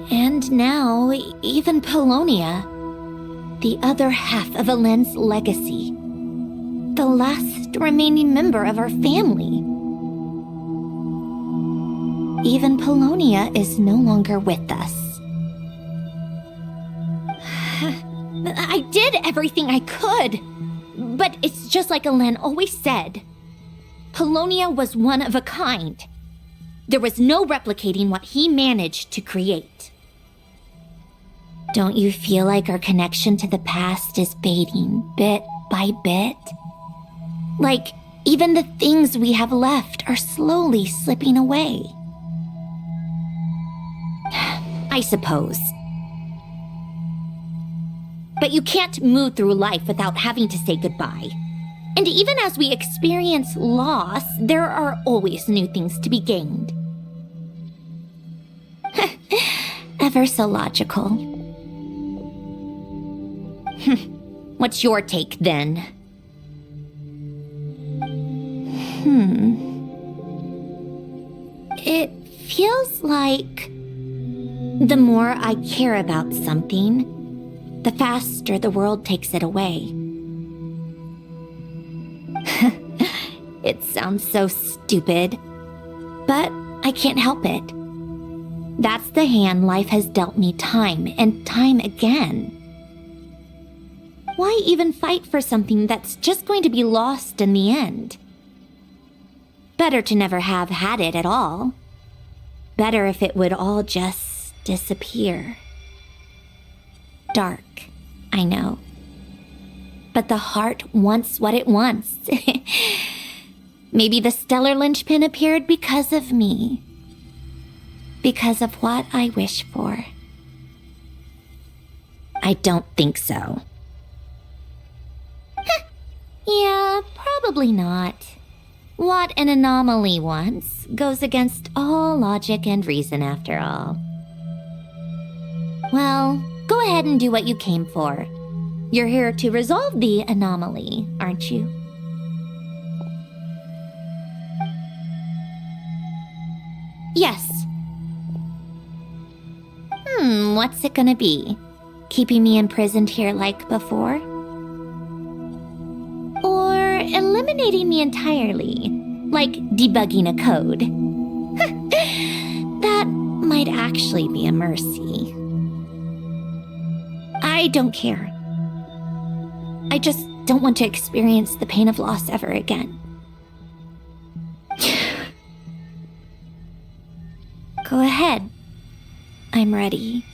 And now, even Polonia, the other half of Alen's legacy, the last remaining member of our family. Even Polonia is no longer with us. I did everything I could, but it's just like Alen always said. Polonia was one of a kind. There was no replicating what he managed to create. Don't you feel like our connection to the past is fading bit by bit? Like even the things we have left are slowly slipping away? I suppose. But you can't move through life without having to say goodbye. And even as we experience loss, there are always new things to be gained. Ever so logical. What's your take, then? It feels like the more I care about something, the faster the world takes it away. It sounds so stupid, but I can't help it. That's the hand life has dealt me time and time again. Why even fight for something that's just going to be lost in the end? Better to never have had it at all. Better if it would all just disappear. Dark, I know. But the heart wants what it wants. Maybe the stellar linchpin appeared because of me. Because of what I wish for. I don't think so. Yeah, probably not. What an anomaly wants goes against all logic and reason after all. Well, go ahead and do what you came for. You're here to resolve the anomaly, aren't you? Yes. What's it gonna be? Keeping me imprisoned here like before? Or eliminating me entirely, like debugging a code? That might actually be a mercy. I don't care. I just don't want to experience the pain of loss ever again. Go ahead. I'm ready.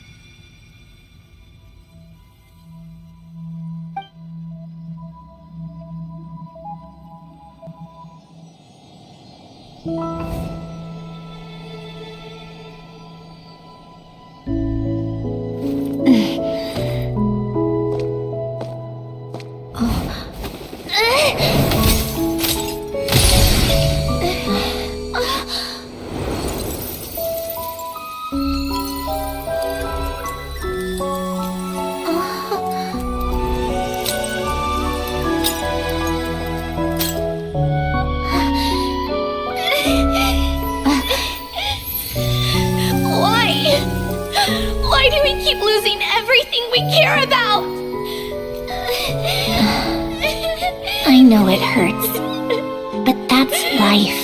Why do we keep losing everything we care about? I know it hurts, but that's life.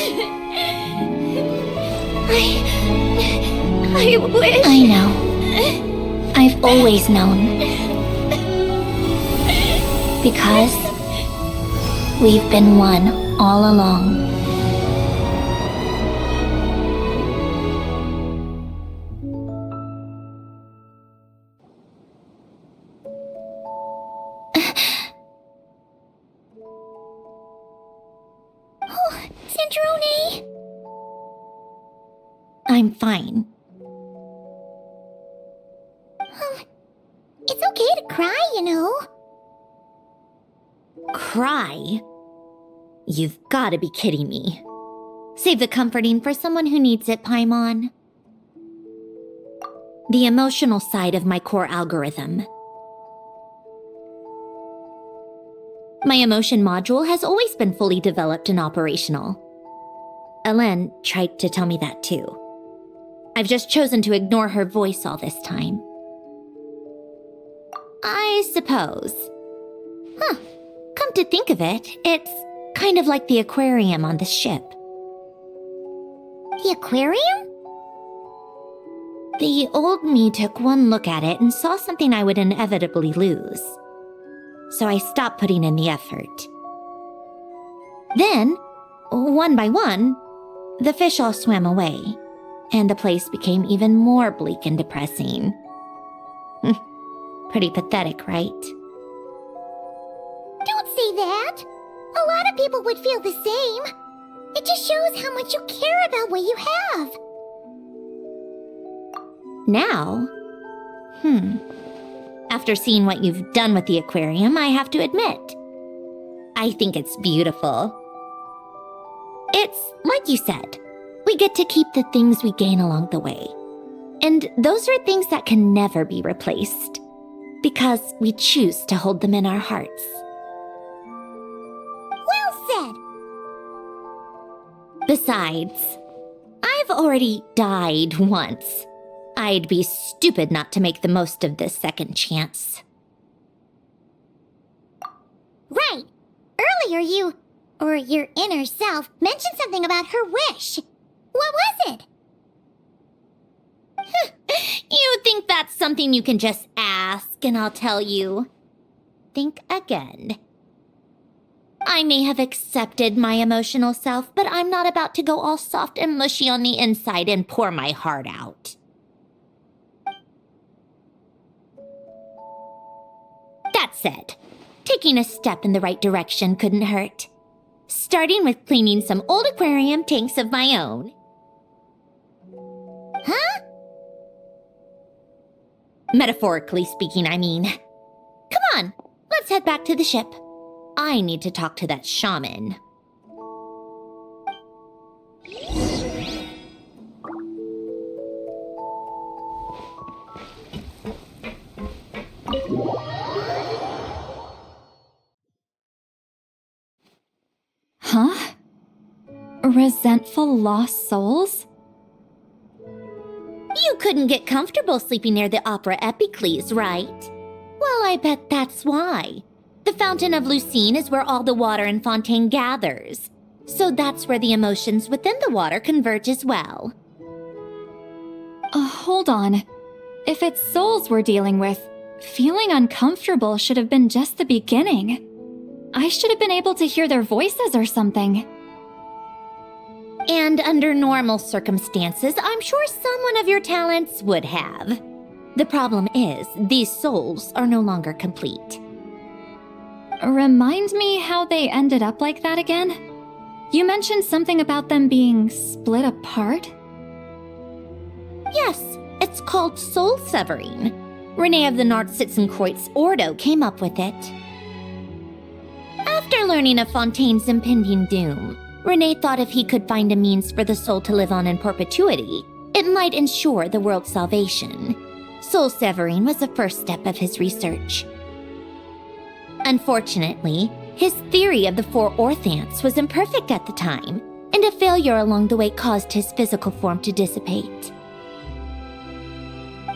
I wish... I know. I've always known. Because We've been one all along. Oh, Sandrone! I'm fine. It's okay to cry, you know. Cry? You've got to be kidding me. Save the comforting for someone who needs it, Paimon. The emotional side of my core algorithm. My emotion module has always been fully developed and operational. Elen tried to tell me that too. I've just chosen to ignore her voice all this time. I suppose. Come to think of it, it's kind of like the aquarium on the ship. The aquarium? The old me took one look at it and saw something I would inevitably lose. So I stopped putting in the effort. Then, one by one, the fish all swam away, and the place became even more bleak and depressing. Pretty pathetic, right? Don't say that. A lot of people would feel the same. It just shows how much you care about what you have. Now? After seeing what you've done with the aquarium, I have to admit, I think it's beautiful. It's like you said, we get to keep the things we gain along the way. And those are things that can never be replaced, because we choose to hold them in our hearts. Well said. Besides, I've already died once. I'd be stupid not to make the most of this second chance. Right. Earlier you, or your inner self, mentioned something about her wish. What was it? You think that's something you can just ask and I'll tell you? Think again. I may have accepted my emotional self, but I'm not about to go all soft and mushy on the inside and pour my heart out. That said, taking a step in the right direction couldn't hurt. Starting with cleaning some old aquarium tanks of my own. Huh? Metaphorically speaking, I mean. Come on, let's head back to the ship. I need to talk to that shaman. Huh? Resentful lost souls? You couldn't get comfortable sleeping near the Opera Epicles, right? Well, I bet that's why. The Fountain of Lucine is where all the water in Fontaine gathers. So that's where the emotions within the water converge as well. Hold on. If it's souls we're dealing with, feeling uncomfortable should have been just the beginning. I should have been able to hear their voices or something. And under normal circumstances, I'm sure someone of your talents would have. The problem is, these souls are no longer complete. Remind me how they ended up like that again? You mentioned something about them being split apart? Yes, it's called soul severing. Renee of the Nartsitzenkreuz Ordo came up with it. After learning of Fontaine's impending doom, Renee thought if he could find a means for the soul to live on in perpetuity, it might ensure the world's salvation. Soul severing was the first step of his research. Unfortunately, his theory of the four orthants was imperfect at the time, and a failure along the way caused his physical form to dissipate.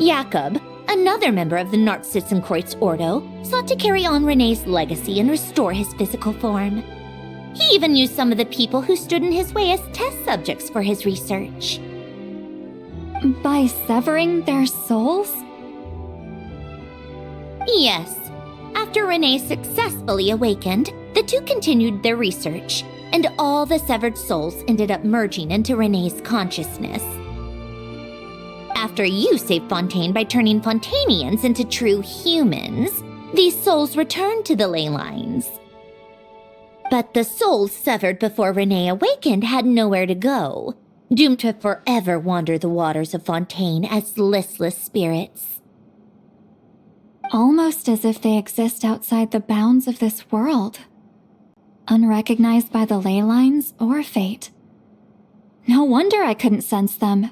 Jakob, another member of the Nartsitzenkreuz Ordo, sought to carry on Renee's legacy and restore his physical form. He even used some of the people who stood in his way as test subjects for his research. By severing their souls? Yes. After Renee successfully awakened, The two continued their research, and all the severed souls ended up merging into Renee's consciousness. After you saved Fontaine by turning Fontanians into true humans, these souls returned to the ley lines. But the souls severed before Renee awakened had nowhere to go, doomed to forever wander the waters of Fontaine as listless spirits. Almost as if they exist outside the bounds of this world, unrecognized by the ley lines or fate. No wonder I couldn't sense them.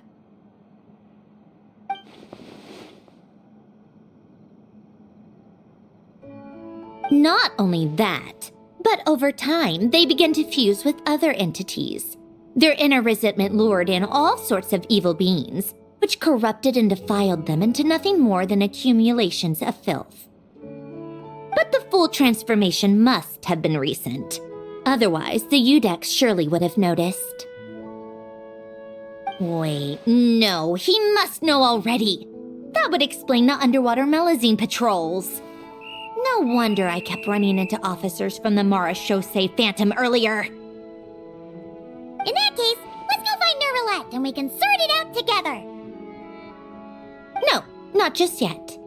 Not only that, but over time, they began to fuse with other entities. Their inner resentment lured in all sorts of evil beings, which corrupted and defiled them into nothing more than accumulations of filth. But the full transformation must have been recent. Otherwise, the Udex surely would have noticed. Wait, no, he must know already. That would explain the underwater Melazine patrols. No wonder I kept running into officers from the Mara Chaussee Phantom earlier. In that case, let's go find Nervalette and we can sort it out together. No, not just yet.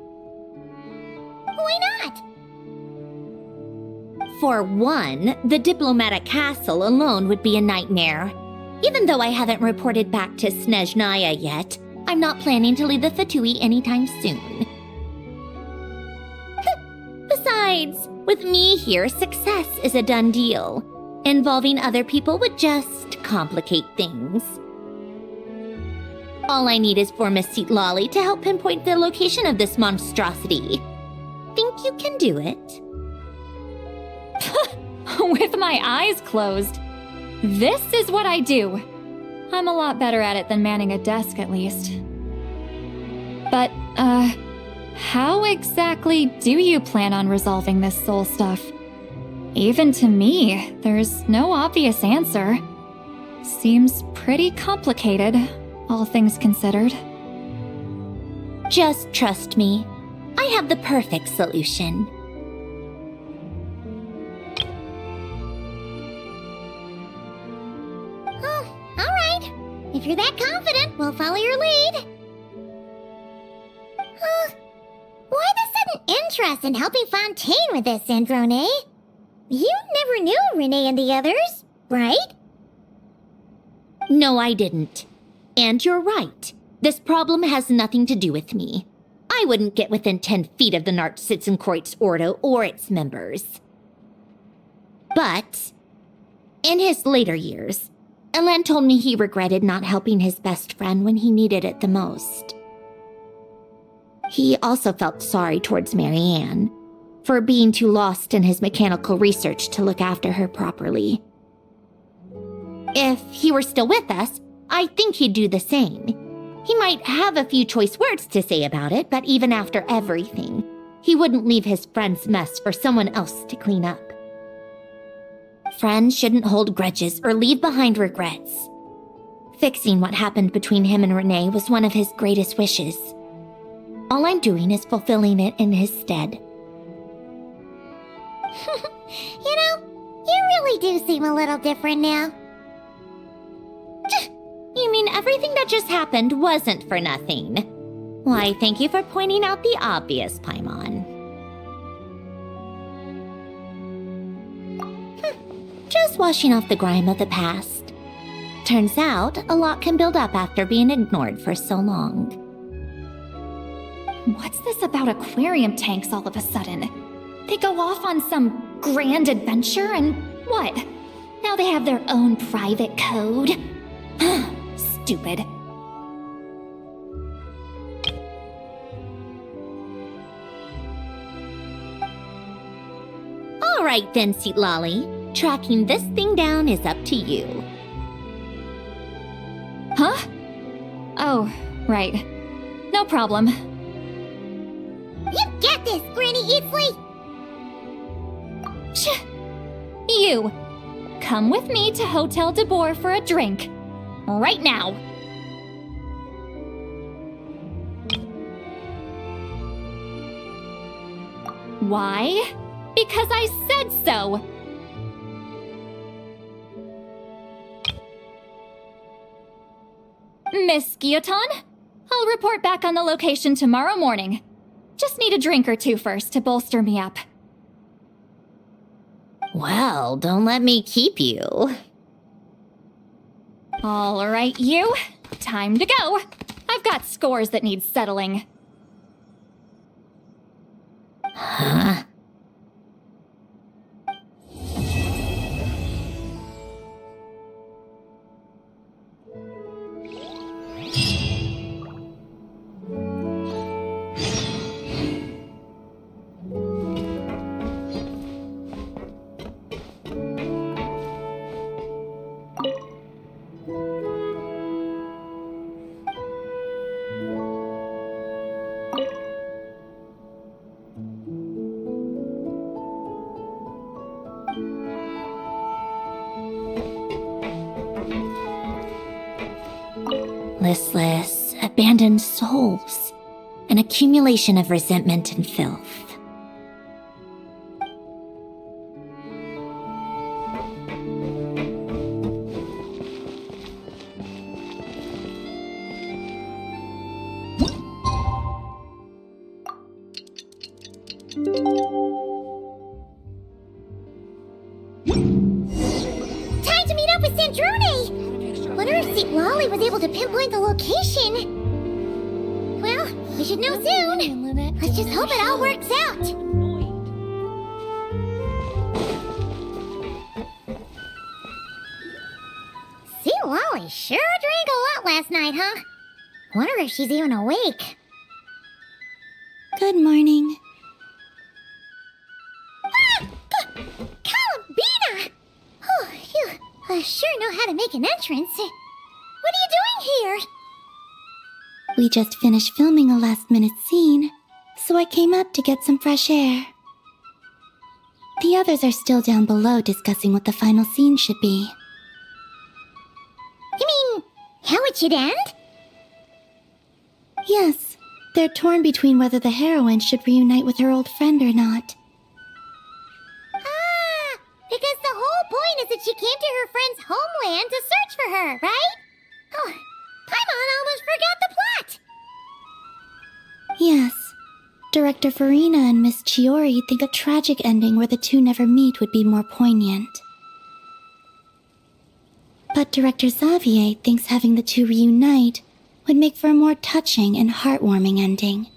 Why not? For one, the diplomatic castle alone would be a nightmare. Even though I haven't reported back to Snezhnaya yet, I'm not planning to leave the Fatui anytime soon. Besides, with me here, success is a done deal. Involving other people would just complicate things. All I need is for Miss Lolly to help pinpoint the location of this monstrosity. Think you can do it? With my eyes closed. This is what I do. I'm a lot better at it than manning a desk, at least. But, how exactly do you plan on resolving this soul stuff? Even to me, there's no obvious answer. Seems pretty complicated, all things considered. Just trust me. I have the perfect solution. Oh, all right. If you're that confident, we'll follow your lead. Why the sudden interest in helping Fontaine with this, Androne? You never knew Renee and the others, right? No, I didn't. And you're right. This problem has nothing to do with me. I wouldn't get within 10 feet of the Nartsitzenkreuz Ordo or its members. But, in his later years, Elan told me he regretted not helping his best friend when he needed it the most. He also felt sorry towards Marianne for being too lost in his mechanical research to look after her properly. If he were still with us, I think he'd do the same. He might have a few choice words to say about it, but even after everything, he wouldn't leave his friend's mess for someone else to clean up. Friends shouldn't hold grudges or leave behind regrets. Fixing what happened between him and Renee was one of his greatest wishes. All I'm doing is fulfilling it in his stead. You know, you really do seem a little different now. You mean everything that just happened wasn't for nothing? Why, thank you for pointing out the obvious, Paimon. Just washing off the grime of the past. Turns out, a lot can build up after being ignored for so long. What's this about aquarium tanks all of a sudden? They go off on some grand adventure and what? Now they have their own private code? Stupid. All right then, Lolly. Tracking this thing down is up to you. Huh? Oh, right. No problem. You get this, Granny Eatsley! You! Come with me to Hotel de Boer for a drink. Right now! Why? Because I said so! Miss Guillotin, I'll report back on the location tomorrow morning. Just need a drink or two first to bolster me up. Well, don't let me keep you. All right, you. Time to go. I've got scores that need settling. Huh? Listless, abandoned souls. An accumulation of resentment and filth. Time to meet up with Sandrone! Wonder if St. Lolly was able to pinpoint the location. Well, we should know soon. Let's just hope it all works out. St. Lolly sure drank a lot last night, huh? Wonder if she's even awake. Good morning. Columbina! Oh, you sure know how to make an entrance. What are you doing here? We just finished filming a last-minute scene, so I came up to get some fresh air. The others are still down below discussing what the final scene should be. You mean, how it should end? Yes, they're torn between whether the heroine should reunite with her old friend or not. Ah, because the whole point is that she came to her friend's homeland to search for her, right? Oh, Paimon almost forgot the plot! Yes. Director Farina and Miss Chiori think a tragic ending where the two never meet would be more poignant. But Director Xavier thinks having the two reunite would make for a more touching and heartwarming ending.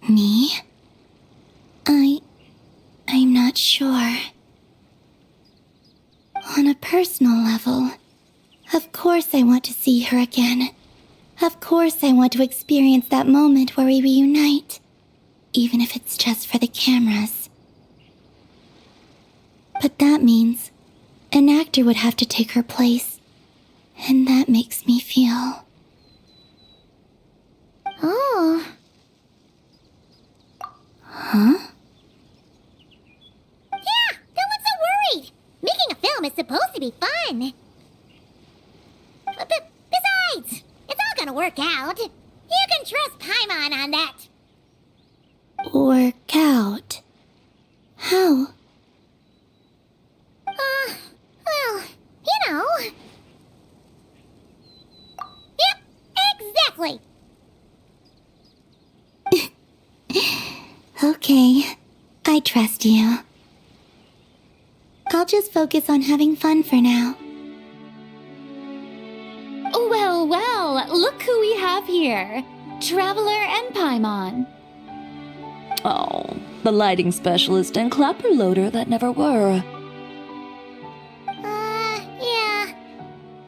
Me? I'm not sure. On a personal level, of course I want to see her again. Of course I want to experience that moment where we reunite, even if it's just for the cameras. But that means an actor would have to take her place, and that makes me feel... Oh. Huh? Yeah, don't look so worried. Making a film is supposed to be fun. Besides, it's all gonna work out. You can trust Paimon on that. Work out? How? Well, you know. Yep, exactly. Okay, I trust you. I'll just focus on having fun for now. Well, look who we have here. Traveler and Paimon. Oh, the lighting specialist and clapper loader that never were. Yeah.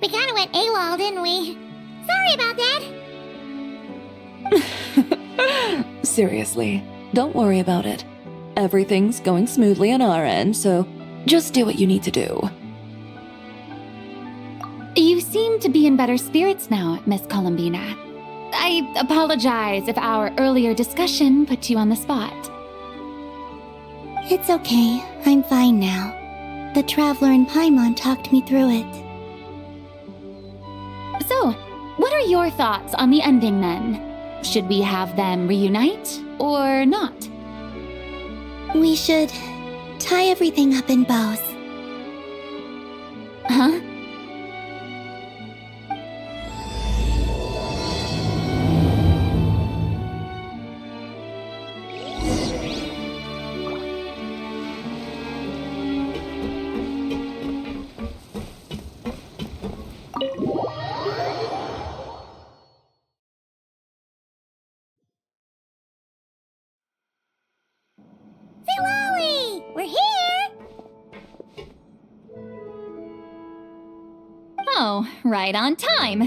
We kinda went AWOL, didn't we? Sorry about that. Seriously, don't worry about it. Everything's going smoothly on our end, so just do what you need to do. You seem to be in better spirits now, Miss Columbina. I apologize if our earlier discussion put you on the spot. It's okay, I'm fine now. The Traveler and Paimon talked me through it. So, what are your thoughts on the ending then? Should we have them reunite or not? We should tie everything up in bows. Huh? Oh, right on time.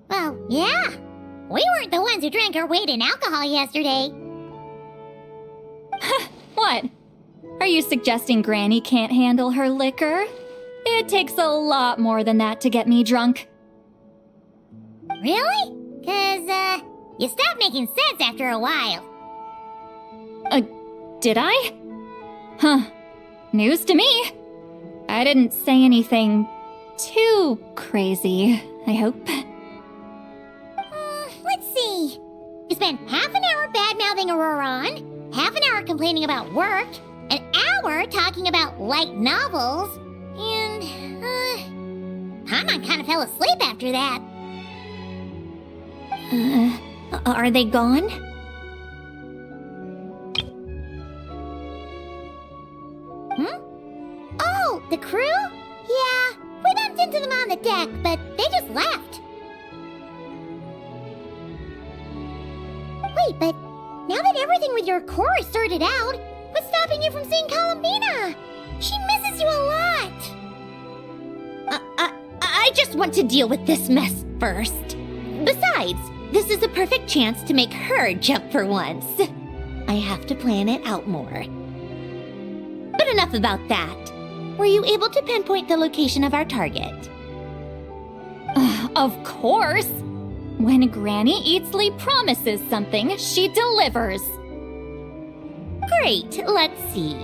Well, yeah. We weren't the ones who drank our weight in alcohol yesterday. What? Are you suggesting Granny can't handle her liquor? It takes a lot more than that to get me drunk. Really? 'Cause, you stopped making sense after a while. Did I? Huh. News to me. I didn't say anything too crazy, I hope. Let's see. You spent half an hour bad-mouthing Auroron, half an hour complaining about work, an hour talking about light novels, and, Paimon kind of fell asleep after that. Are they gone? Oh, the crew? Yeah, we bumped into them on the deck, but they just left. Wait, but now that everything with your core is sorted out, what's stopping you from seeing Columbina? She misses you a lot. I just want to deal with this mess first. Besides, this is a perfect chance to make her jump for once. I have to plan it out more. But enough about that. Were you able to pinpoint the location of our target? Of course! When Granny Eatsley promises something, she delivers. Great, let's see.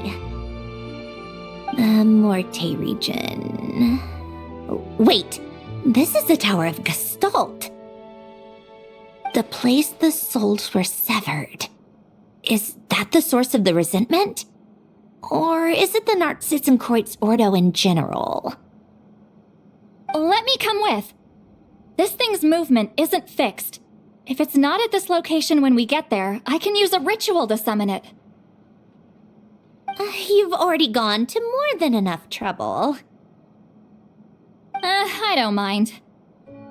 The Morte region. Wait, this is the Tower of Gestalt. The place the souls were severed. Is that the source of the resentment? Or is it the Narcissenkreuz Ordo in general? Let me come with. This thing's movement isn't fixed. If it's not at this location when we get there, I can use a ritual to summon it. You've already gone to more than enough trouble. I don't mind.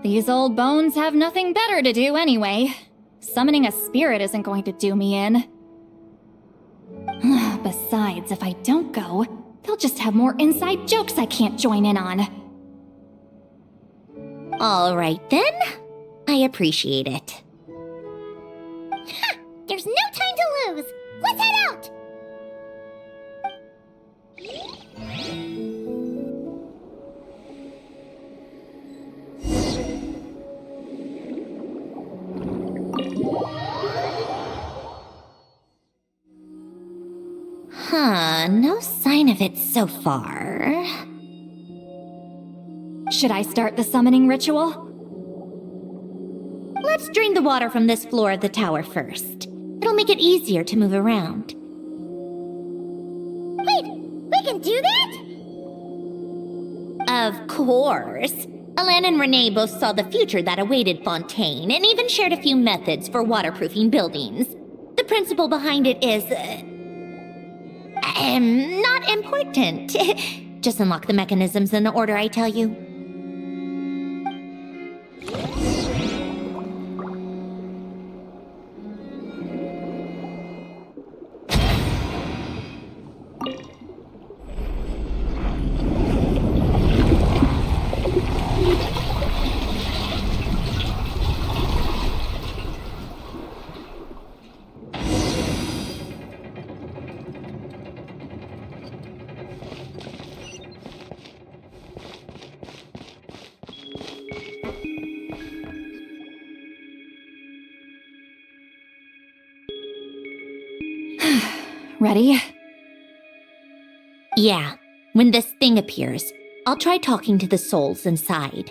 These old bones have nothing better to do anyway. Summoning a spirit isn't going to do me in. Besides, if I don't go, they'll just have more inside jokes I can't join in on. All right then. I appreciate it. There's no time to lose. Let's head out. No sign of it so far. Should I start the summoning ritual? Let's drain the water from this floor of the tower first. It'll make it easier to move around. Wait, we can do that? Of course. Alan and Renee both saw the future that awaited Fontaine and even shared a few methods for waterproofing buildings. The principle behind it is... not important. Just unlock the mechanisms in the order I tell you. Ready? Yeah, when this thing appears, I'll try talking to the souls inside.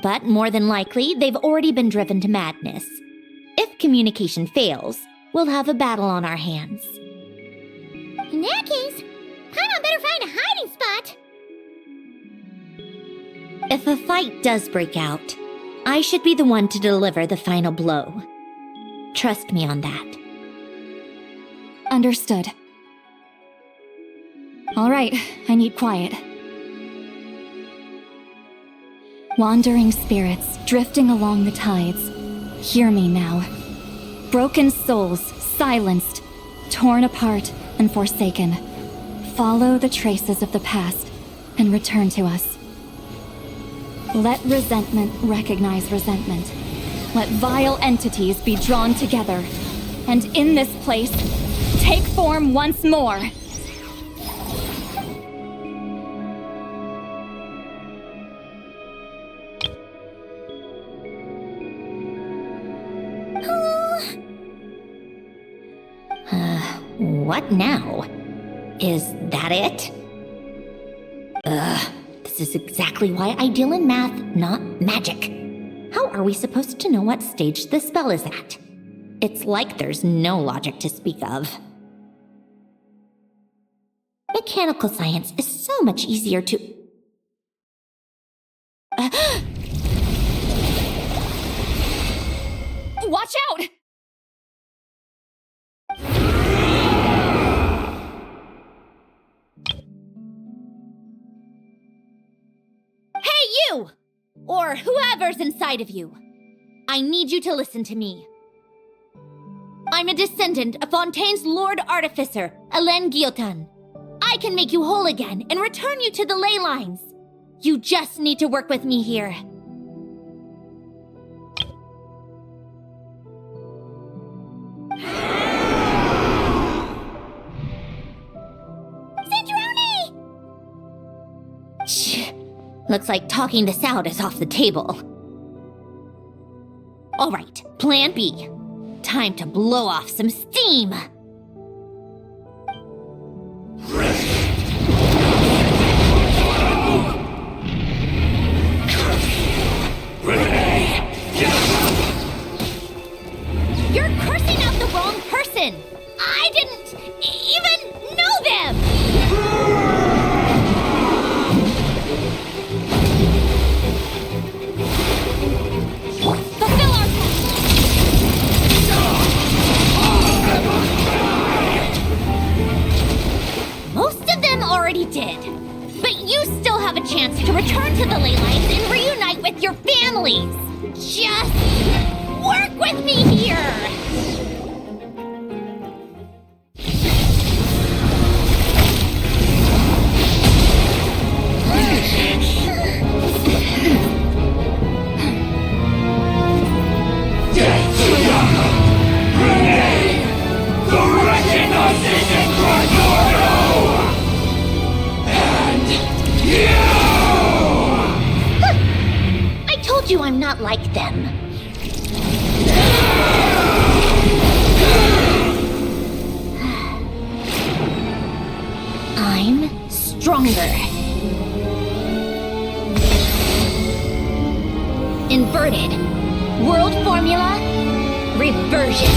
But more than likely, they've already been driven to madness. If communication fails, we'll have a battle on our hands. In that case, Paimon better find a hiding spot. If a fight does break out, I should be the one to deliver the final blow. Trust me on that. Understood. All right, I need quiet. Wandering spirits drifting along the tides. Hear me now. Broken souls, silenced, torn apart, and forsaken. Follow the traces of the past and return to us. Let resentment recognize resentment. Let vile entities be drawn together, and in this place, take form once more. What now? Is that it? This is exactly why I deal in math, not magic. How are we supposed to know what stage the spell is at? It's like there's no logic to speak of. Mechanical science is so much easier to... Watch out! Hey, you! Or whoever's inside of you. I need you to listen to me. I'm a descendant of Fontaine's Lord Artificer, Alain Guillotin. I can make you whole again and return you to the ley lines. You just need to work with me here. Citrone! Shh. Looks like talking this out is off the table. All right, plan B. Time to blow off some steam. You're cursing out the wrong person. I didn't even know them. Fulfill our Most of them already did. But you still have a chance to return to the ley lines and reunite with your families. Just work with me here. I told you I'm not like them. I'm stronger. Inverted. World formula. Reversion.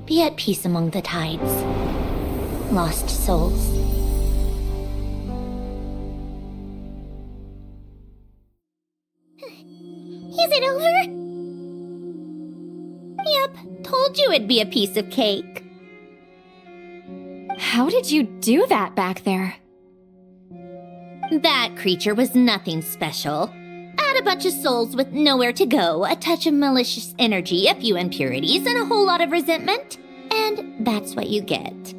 Be at peace among the tides. Lost souls. Is it over? Yep, told you it'd be a piece of cake. How did you do that back there? That creature was nothing special. Add a bunch of souls with nowhere to go, a touch of malicious energy, a few impurities, and a whole lot of resentment. And that's what you get.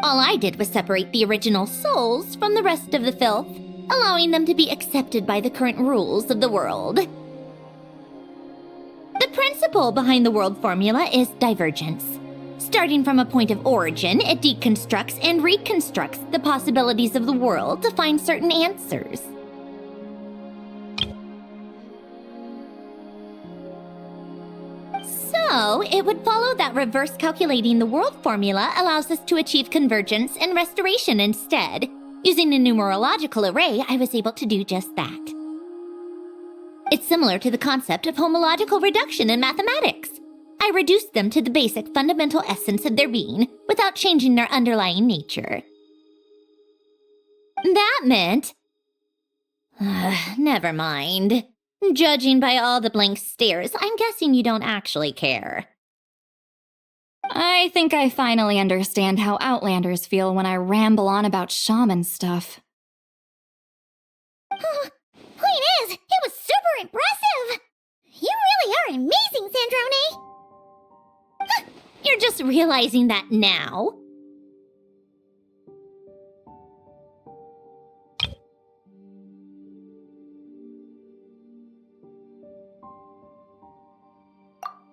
All I did was separate the original souls from the rest of the filth, allowing them to be accepted by the current rules of the world. The principle behind the world formula is divergence. Starting from a point of origin, it deconstructs and reconstructs the possibilities of the world to find certain answers. So, it would follow that reverse calculating the world formula allows us to achieve convergence and restoration instead. Using a numerological array, I was able to do just that. It's similar to the concept of homological reduction in mathematics. I reduced them to the basic fundamental essence of their being without changing their underlying nature. That meant... never mind. Judging by all the blank stares, I'm guessing you don't actually care. I think I finally understand how Outlanders feel when I ramble on about shaman stuff. Point is, it was super impressive! You really are amazing, Sandrone! You're just realizing that now?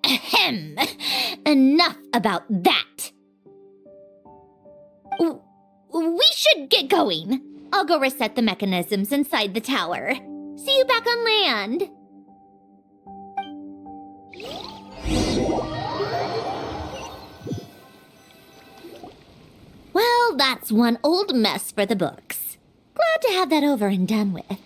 Ahem. Enough about that. We should get going. I'll go reset the mechanisms inside the tower. See you back on land. Well, that's one old mess for the books. Glad to have that over and done with.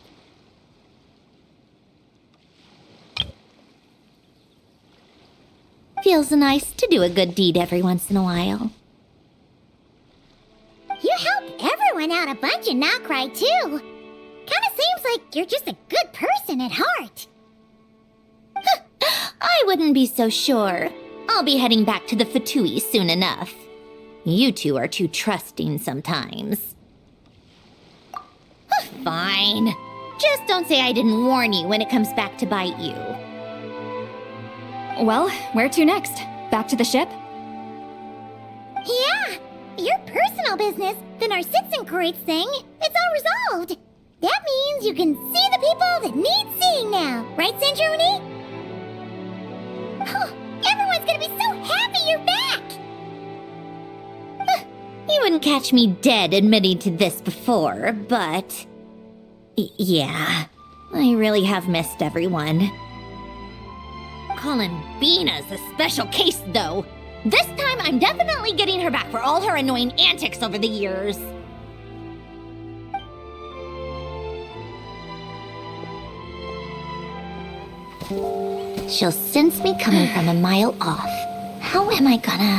Feels nice to do a good deed every once in a while. You help everyone out a bunch and not cry too. Kinda seems like you're just a good person at heart. I wouldn't be so sure. I'll be heading back to the Fatui soon enough. You two are too trusting sometimes. Fine. Just don't say I didn't warn you when it comes back to bite you. Well, where to next? Back to the ship? Yeah, your personal business, the Narcitsan thing, it's all resolved. That means you can see the people that need seeing now, right, Sandrone? Oh, everyone's gonna be so happy you're back! You wouldn't catch me dead admitting to this before, but... yeah, I really have missed everyone. Columbina's a special case, though. This time, I'm definitely getting her back for all her annoying antics over the years. She'll sense me coming from a mile off. How am I gonna...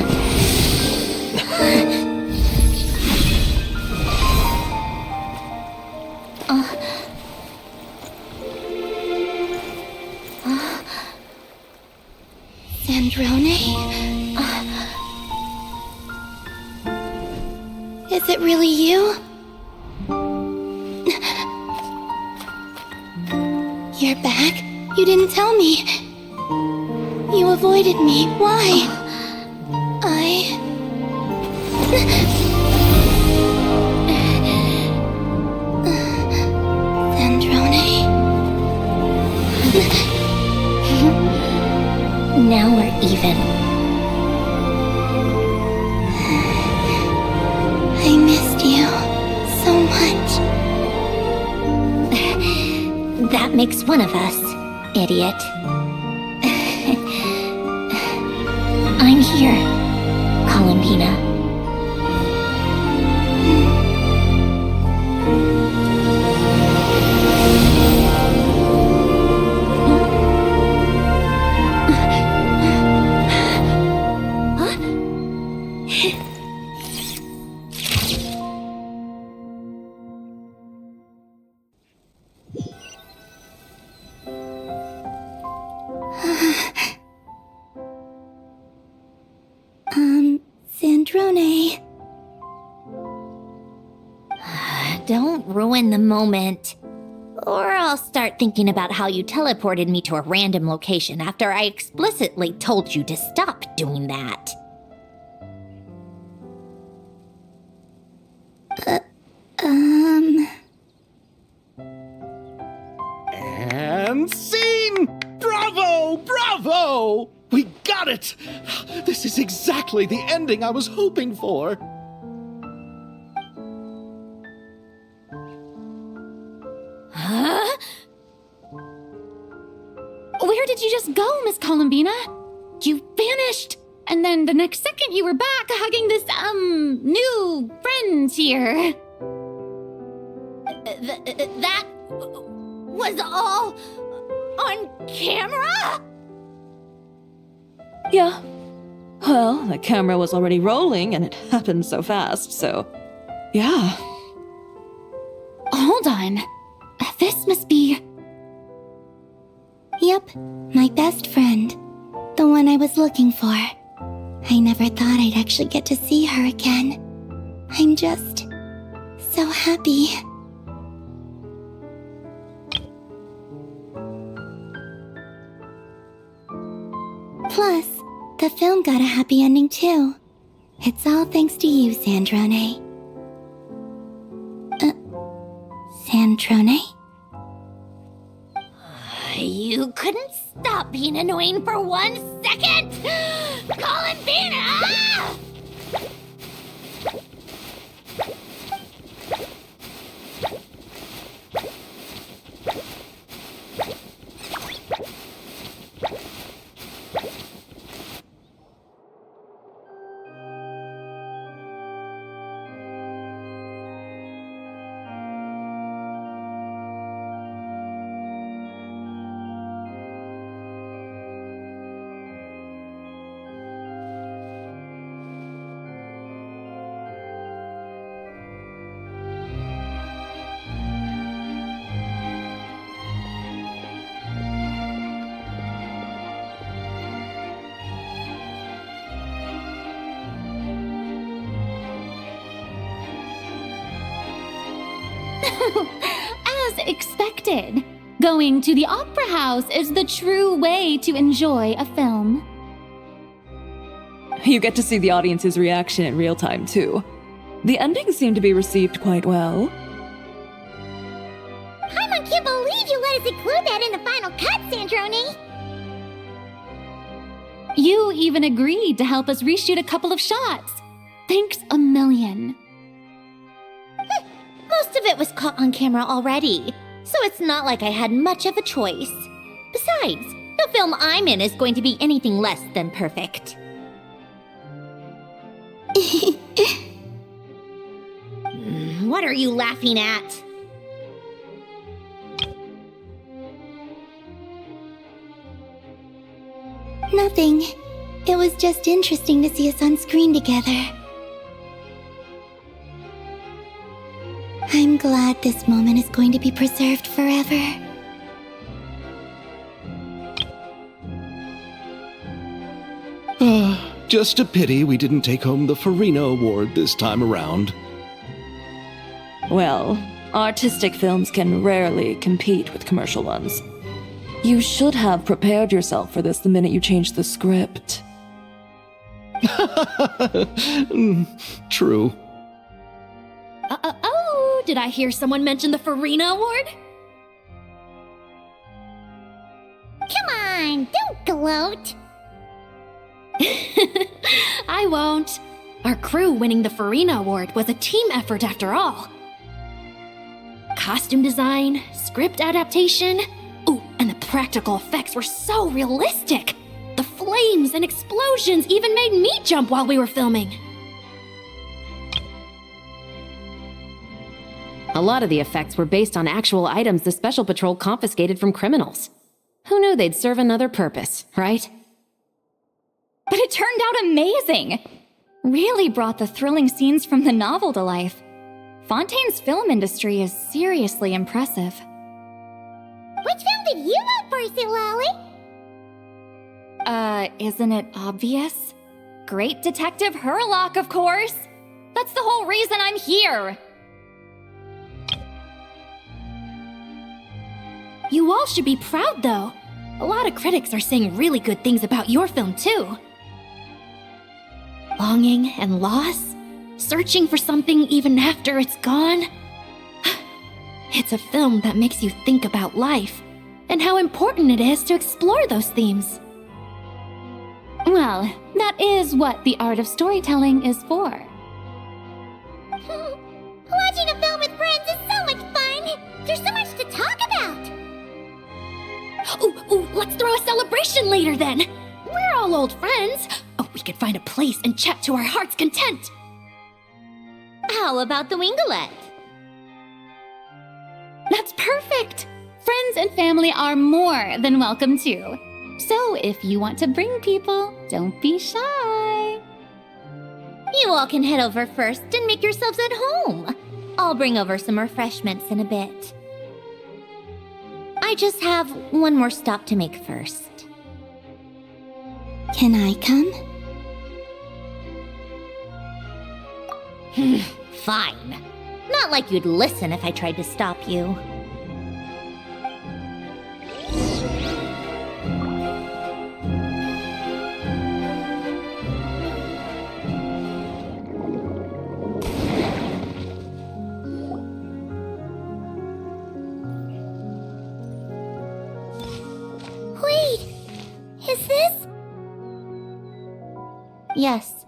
Sandrone? Is it really you? You're back? You didn't tell me. You avoided me. Why? Sandrone? Now we're even. I missed you so much. That makes one of us, idiot. I'm here, Columbina. Sandrone. Don't ruin the moment. Or I'll start thinking about how you teleported me to a random location after I explicitly told you to stop doing that. And scene! Bravo! Bravo! We got it! This is exactly the ending I was hoping for. Huh? Where did you just go, Miss Columbina? You vanished! And then the next second you were back hugging this, new friend here. That was all on camera? Yeah. Well, the camera was already rolling and it happened so fast, so. Yeah. Hold on. This must be. Yep, my best friend. The one I was looking for. I never thought I'd actually get to see her again. I'm just so happy. Plus, the film got a happy ending too. It's all thanks to you, Sandrone. Sandrone? You couldn't stop being annoying for 1 second! Columbina! Ah! As expected, going to the opera house is the true way to enjoy a film. You get to see the audience's reaction in real time, too. The ending seemed to be received quite well. Paimon can't believe you let us include that in the final cut, Sandrone! You even agreed to help us reshoot a couple of shots. Thanks a million. Most of it was caught on camera already, so it's not like I had much of a choice. Besides, the film I'm in is going to be anything less than perfect. What are you laughing at? Nothing. It was just interesting to see us on screen together. I'm glad this moment is going to be preserved forever. Just a pity we didn't take home the Farina Award this time around. Well, artistic films can rarely compete with commercial ones. You should have prepared yourself for this the minute you changed the script. True. Oh, did I hear someone mention the Farina Award? Come on, don't gloat! I won't. Our crew winning the Farina Award was a team effort after all. Costume design, script adaptation, ooh, and the practical effects were so realistic. The flames and explosions even made me jump while we were filming. A lot of the effects were based on actual items the Special Patrol confiscated from criminals. Who knew they'd serve another purpose, right? But it turned out amazing! Really brought the thrilling scenes from the novel to life. Fontaine's film industry is seriously impressive. Which film did you vote for, Silali? Isn't it obvious? Great Detective Herlock, of course! That's the whole reason I'm here! You all should be proud, though. A lot of critics are saying really good things about your film, too. Longing and loss, searching for something even after it's gone. It's a film that makes you think about life and how important it is to explore those themes. Well, that is what the art of storytelling is for. Watching a film with friends is so much fun! There's so much to talk about! Ooh, let's throw a celebration later then! We're all old friends! Oh, we could find a place and chat to our heart's content! How about the Wingalette? That's perfect! Friends and family are more than welcome too. So, if you want to bring people, don't be shy. You all can head over first and make yourselves at home. I'll bring over some refreshments in a bit. I just have one more stop to make first. Can I come? Fine. Not like you'd listen if I tried to stop you. Wait, is this? Yes.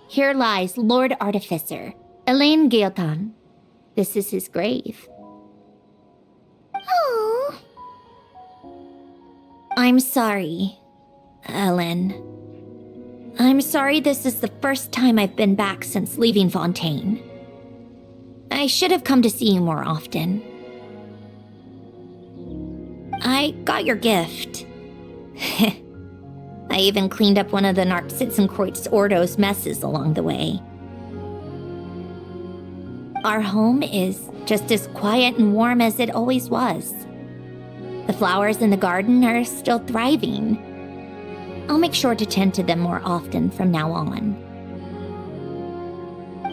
Here lies Lord Artificer, Elaine Gaeltan. This is his grave. Oh. I'm sorry, Ellen. I'm sorry this is the first time I've been back since leaving Fontaine. I should have come to see you more often. I got your gift. I even cleaned up one of the Narcitzenkreuz Ordo's messes along the way. Our home is just as quiet and warm as it always was. The flowers in the garden are still thriving. I'll make sure to tend to them more often from now on.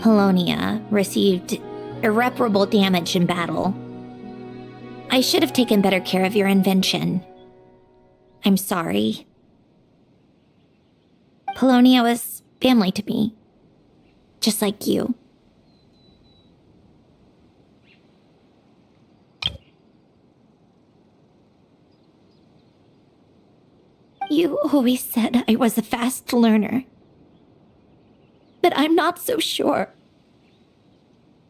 Polonia received irreparable damage in battle. I should have taken better care of your invention. I'm sorry. Polonia was family to me, just like you. You always said I was a fast learner, but I'm not so sure.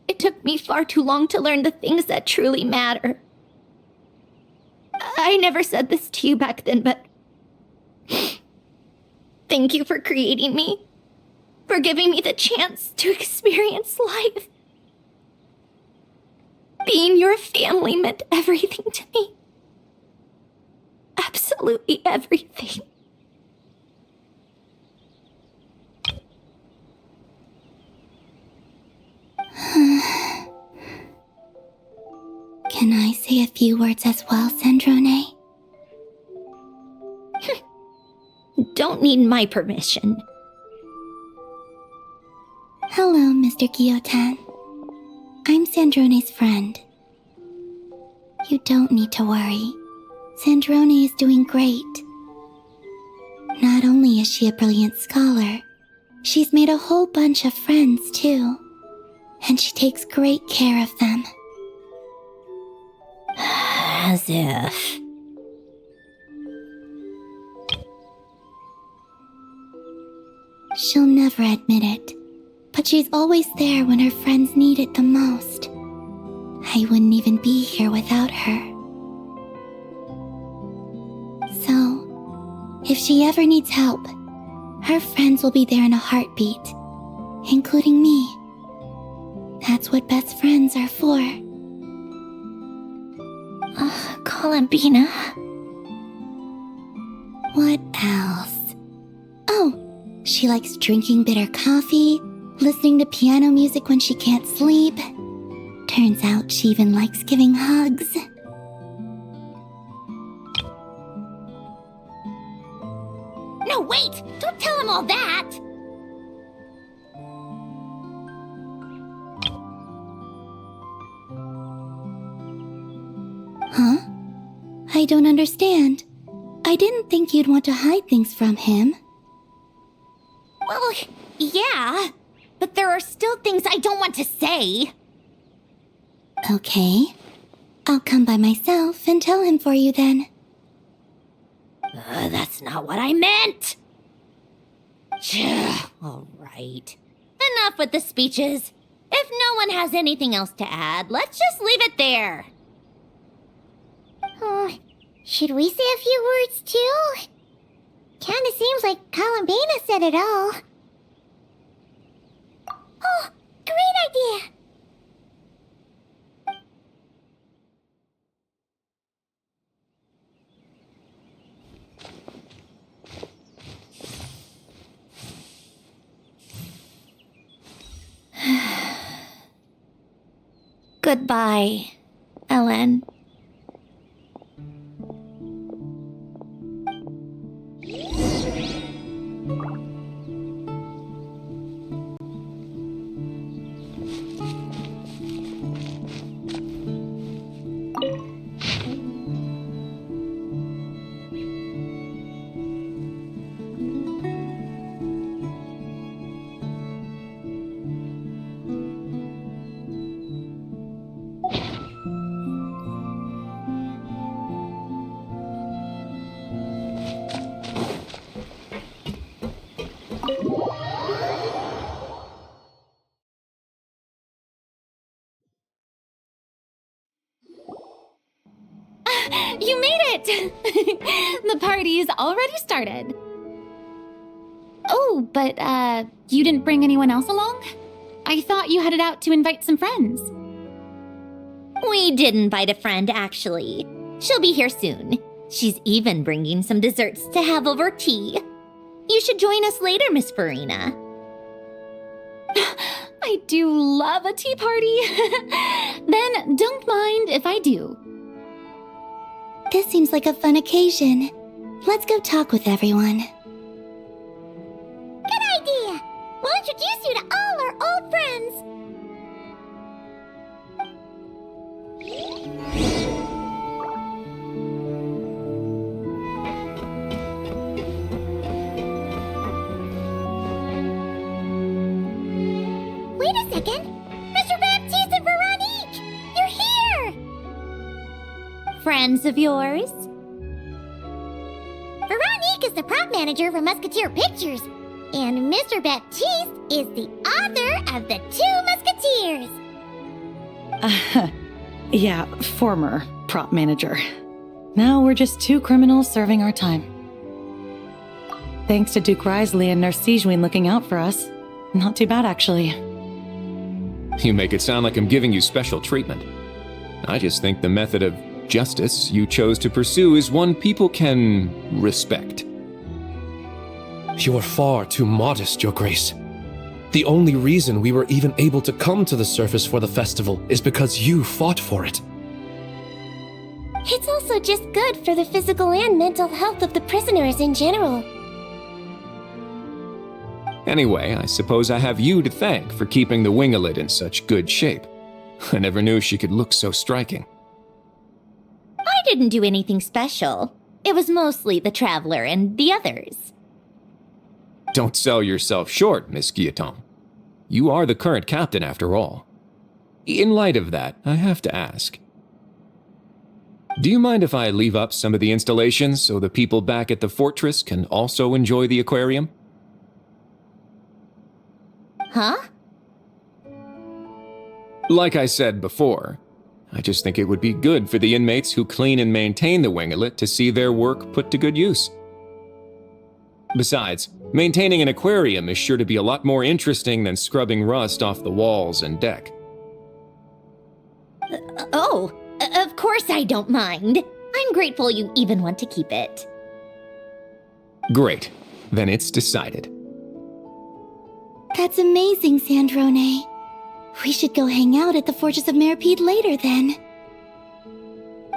It took me far too long to learn the things that truly matter. I never said this to you back then, but thank you for creating me, for giving me the chance to experience life. Being your family meant everything to me. Absolutely everything. Can I say a few words as well, Sandrone? Don't need my permission. Hello, Mr. Guillotin. I'm Sandrone's friend. You don't need to worry. Sandrone is doing great. Not only is she a brilliant scholar, she's made a whole bunch of friends, too. And she takes great care of them. As if. She'll never admit it, but she's always there when her friends need it the most. I wouldn't even be here without her. So, if she ever needs help, her friends will be there in a heartbeat, including me. That's what best friends are for. Columbina. What else? Oh, she likes drinking bitter coffee, listening to piano music when she can't sleep. Turns out she even likes giving hugs. No, wait! Don't tell him all that! Huh? I don't understand. I didn't think you'd want to hide things from him. Well, yeah, but there are still things I don't want to say. Okay. I'll come by myself and tell him for you then. That's not what I meant! All right. Enough with the speeches. If no one has anything else to add, let's just leave it there. Should we say a few words too? Kinda seems like Columbina said it all. Oh, great idea! Goodbye, Ellen. You made it! The party's already started. Oh, but, you didn't bring anyone else along? I thought you headed out to invite some friends. We did invite a friend, actually. She'll be here soon. She's even bringing some desserts to have over tea. You should join us later, Miss Farina. I do love a tea party. Then don't mind if I do. This seems like a fun occasion. Let's go talk with everyone. Good idea! We'll introduce you to all our old friends. Wait a second! Mr. Baptiste and Veronique! You're here! Friends of yours? Veronique is the prop manager for Musketeer Pictures, and Mr. Baptiste is the author of The Two Musketeers. Yeah, former prop manager. Now we're just two criminals serving our time. Thanks to Duke Risley and Nurse Sigewin looking out for us. Not too bad, actually. You make it sound like I'm giving you special treatment. I just think the method of justice you chose to pursue is one people can respect. You are far too modest, Your Grace. The only reason we were even able to come to the surface for the festival is because you fought for it. It's also just good for the physical and mental health of the prisoners in general. Anyway, I suppose I have you to thank for keeping the winglet in such good shape. I never knew she could look so striking. I didn't do anything special. It was mostly the Traveler and the others. Don't sell yourself short, Miss Guillotin. You are the current captain, after all. In light of that, I have to ask. Do you mind if I leave up some of the installations so the people back at the fortress can also enjoy the aquarium? Huh? Like I said before, I just think it would be good for the inmates who clean and maintain the winglet to see their work put to good use. Besides, maintaining an aquarium is sure to be a lot more interesting than scrubbing rust off the walls and deck. Of course I don't mind. I'm grateful you even want to keep it. Great. Then it's decided. That's amazing, Sandrone. We should go hang out at the Fortress of Meripede later, then.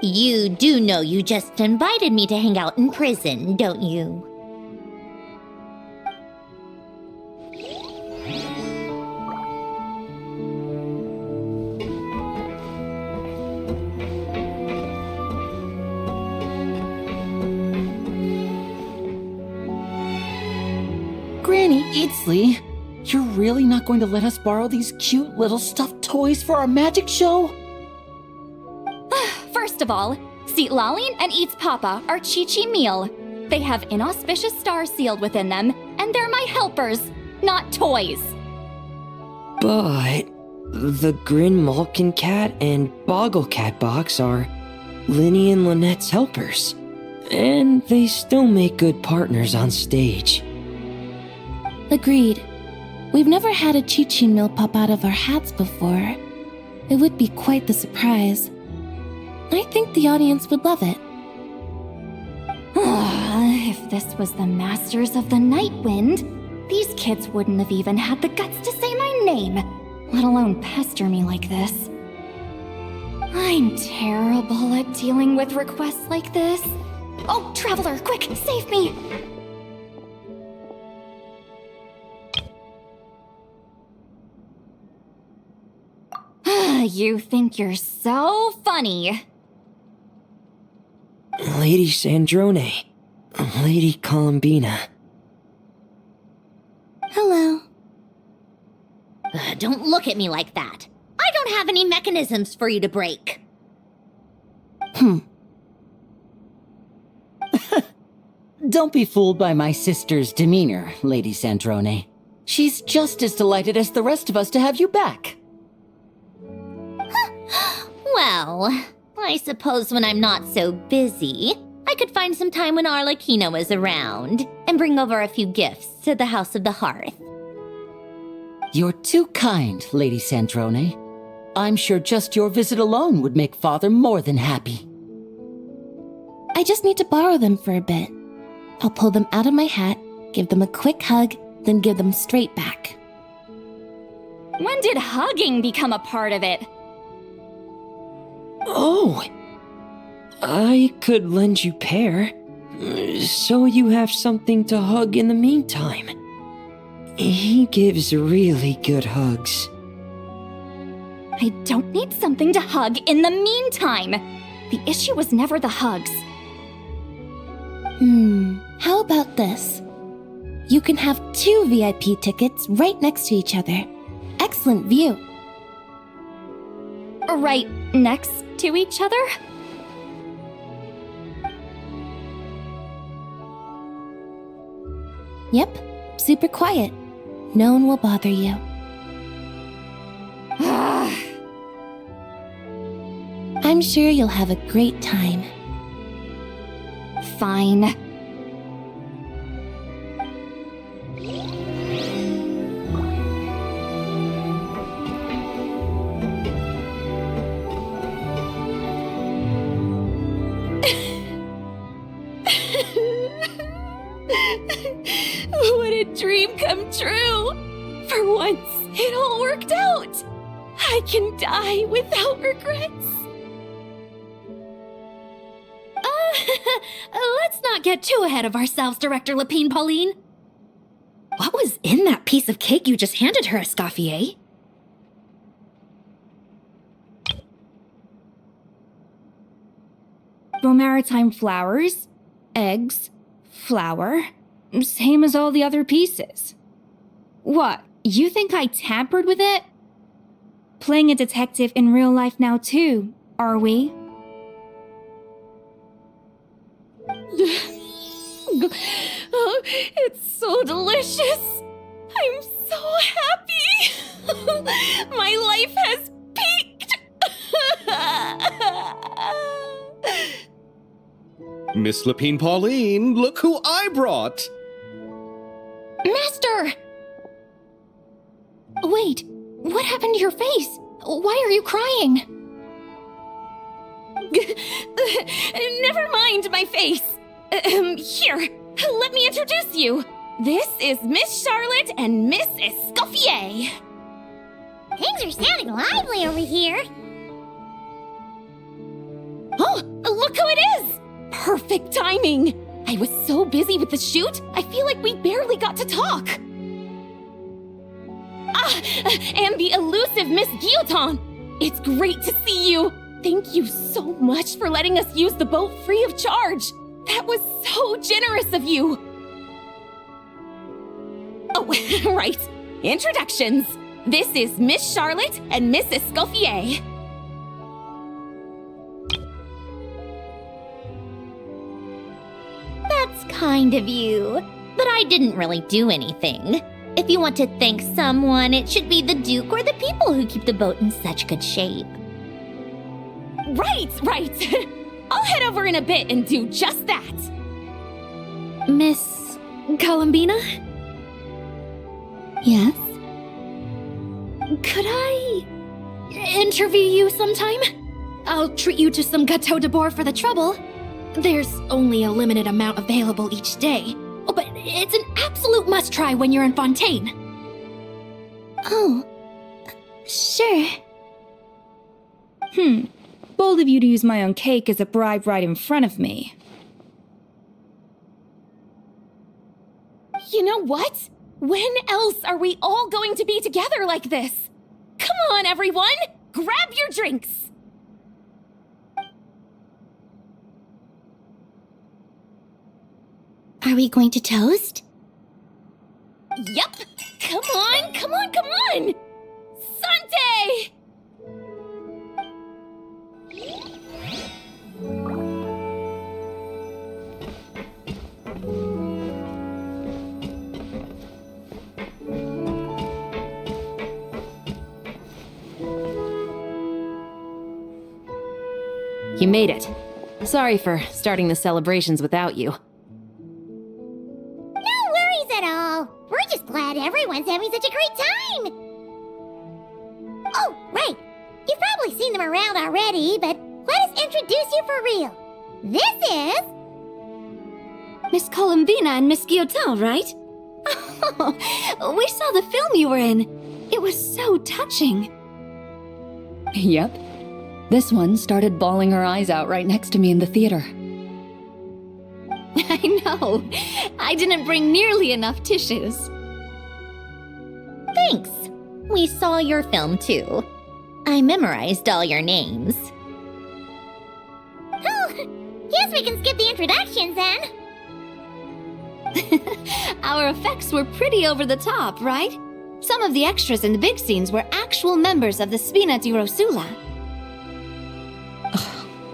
You do know you just invited me to hang out in prison, don't you? Granny Eatsley, you're really not going to let us borrow these cute little stuffed toys for our magic show? First of all, Seat Lalin and Eats Papa are Chi-Chi meal. They have inauspicious stars sealed within them, and they're my helpers, not toys. But the Grin Malkin Cat and Boggle Cat box are Linny and Lynette's helpers. And they still make good partners on stage. Agreed. We've never had a Chi-Chi meal pop out of our hats before. It would be quite the surprise. I think the audience would love it. If this was the Masters of the Night Wind, these kids wouldn't have even had the guts to say my name, let alone pester me like this. I'm terrible at dealing with requests like this. Oh, Traveler, quick, save me! You think you're so funny. Lady Sandrone. Lady Columbina. Hello. Don't look at me like that. I don't have any mechanisms for you to break. Don't be fooled by my sister's demeanor, Lady Sandrone. She's just as delighted as the rest of us to have you back. Well, I suppose when I'm not so busy, I could find some time when Arlecchino is around and bring over a few gifts to the House of the Hearth. You're too kind, Lady Sandrone. I'm sure just your visit alone would make Father more than happy. I just need to borrow them for a bit. I'll pull them out of my hat, give them a quick hug, then give them straight back. When did hugging become a part of it? Oh! I could lend you pair, so you have something to hug in the meantime. He gives really good hugs. I don't need something to hug in the meantime. The issue was never the hugs. How about this? You can have 2 VIP tickets right next to each other. Excellent view. Right next to each other? Yep, super quiet. No one will bother you. I'm sure you'll have a great time. Fine. What a dream come true! For once, it all worked out! I can die without regrets! Let's not get too ahead of ourselves, Director Lapine Pauline. What was in that piece of cake you just handed her, Escoffier? Maritime flowers, eggs, flour, same as all the other pieces. What, you think I tampered with it? Playing a detective in real life now too, are we? Oh, it's so delicious! I'm so happy! My life has peaked! Miss Lapine Pauline, look who I brought! Master! Wait, what happened to your face? Why are you crying? Never mind my face. Here, let me introduce you. This is Miss Charlotte and Miss Escoffier. Things are sounding lively over here. Oh, look who it is! Perfect timing! I was so busy with the shoot, I feel like we barely got to talk. And the elusive Miss Guillotin. It's great to see you. Thank you so much for letting us use the boat free of charge. That was so generous of you. Oh, right. Introductions. This is Miss Charlotte and Miss Escoffier. That's kind of you, but I didn't really do anything. If you want to thank someone, it should be the Duke or the people who keep the boat in such good shape. Right. I'll head over in a bit and do just that. Miss Columbina? Yes? Could I interview you sometime? I'll treat you to some gâteau de bord for the trouble. There's only a limited amount available each day. Oh, but it's an absolute must-try when you're in Fontaine. Oh, sure. Bold of you to use my own cake as a bribe right in front of me. You know what? When else are we all going to be together like this? Come on, everyone! Grab your drinks! Are we going to toast? Yep! Come on, come on, come on! Sante! You made it. Sorry for starting the celebrations without you. No worries at all. We're just glad everyone's having such a great time. Oh, right. You've probably seen them around already, but let us introduce you for real. This is... Miss Columbina and Miss Guillotin, right? Oh, we saw the film you were in. It was so touching. Yep. This one started bawling her eyes out right next to me in the theater. I know. I didn't bring nearly enough tissues. Thanks. We saw your film too. I memorized all your names. Oh, guess we can skip the introductions then. Our effects were pretty over the top, right? Some of the extras in the big scenes were actual members of the Spina di Rosula.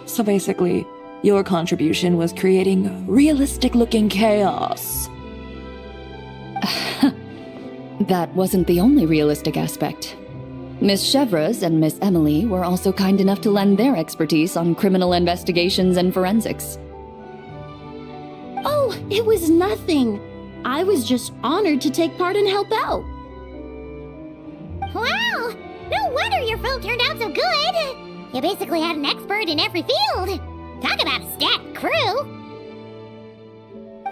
So basically, your contribution was creating realistic-looking chaos. That wasn't the only realistic aspect. Miss Chevres and Miss Emily were also kind enough to lend their expertise on criminal investigations and forensics. Oh, it was nothing. I was just honored to take part and help out. Wow! No wonder your film turned out so good! You basically had an expert in every field. Talk about a stacked crew!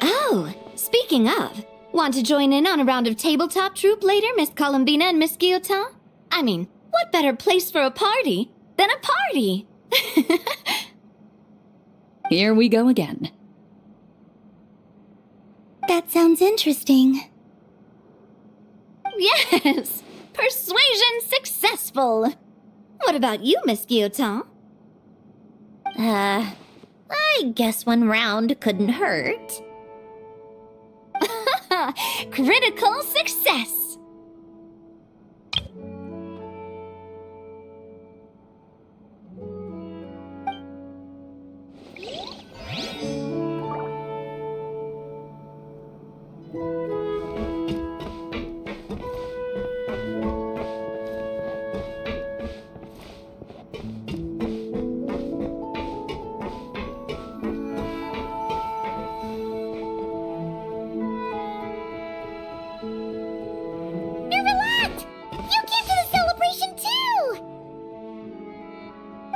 Oh, speaking of, want to join in on a round of tabletop troupe later, Miss Columbina and Miss Guillotin? I mean, what better place for a party than a party? Here we go again. That sounds interesting. Yes! Persuasion successful! What about you, Miss Guillotin? I guess one round couldn't hurt. Critical success!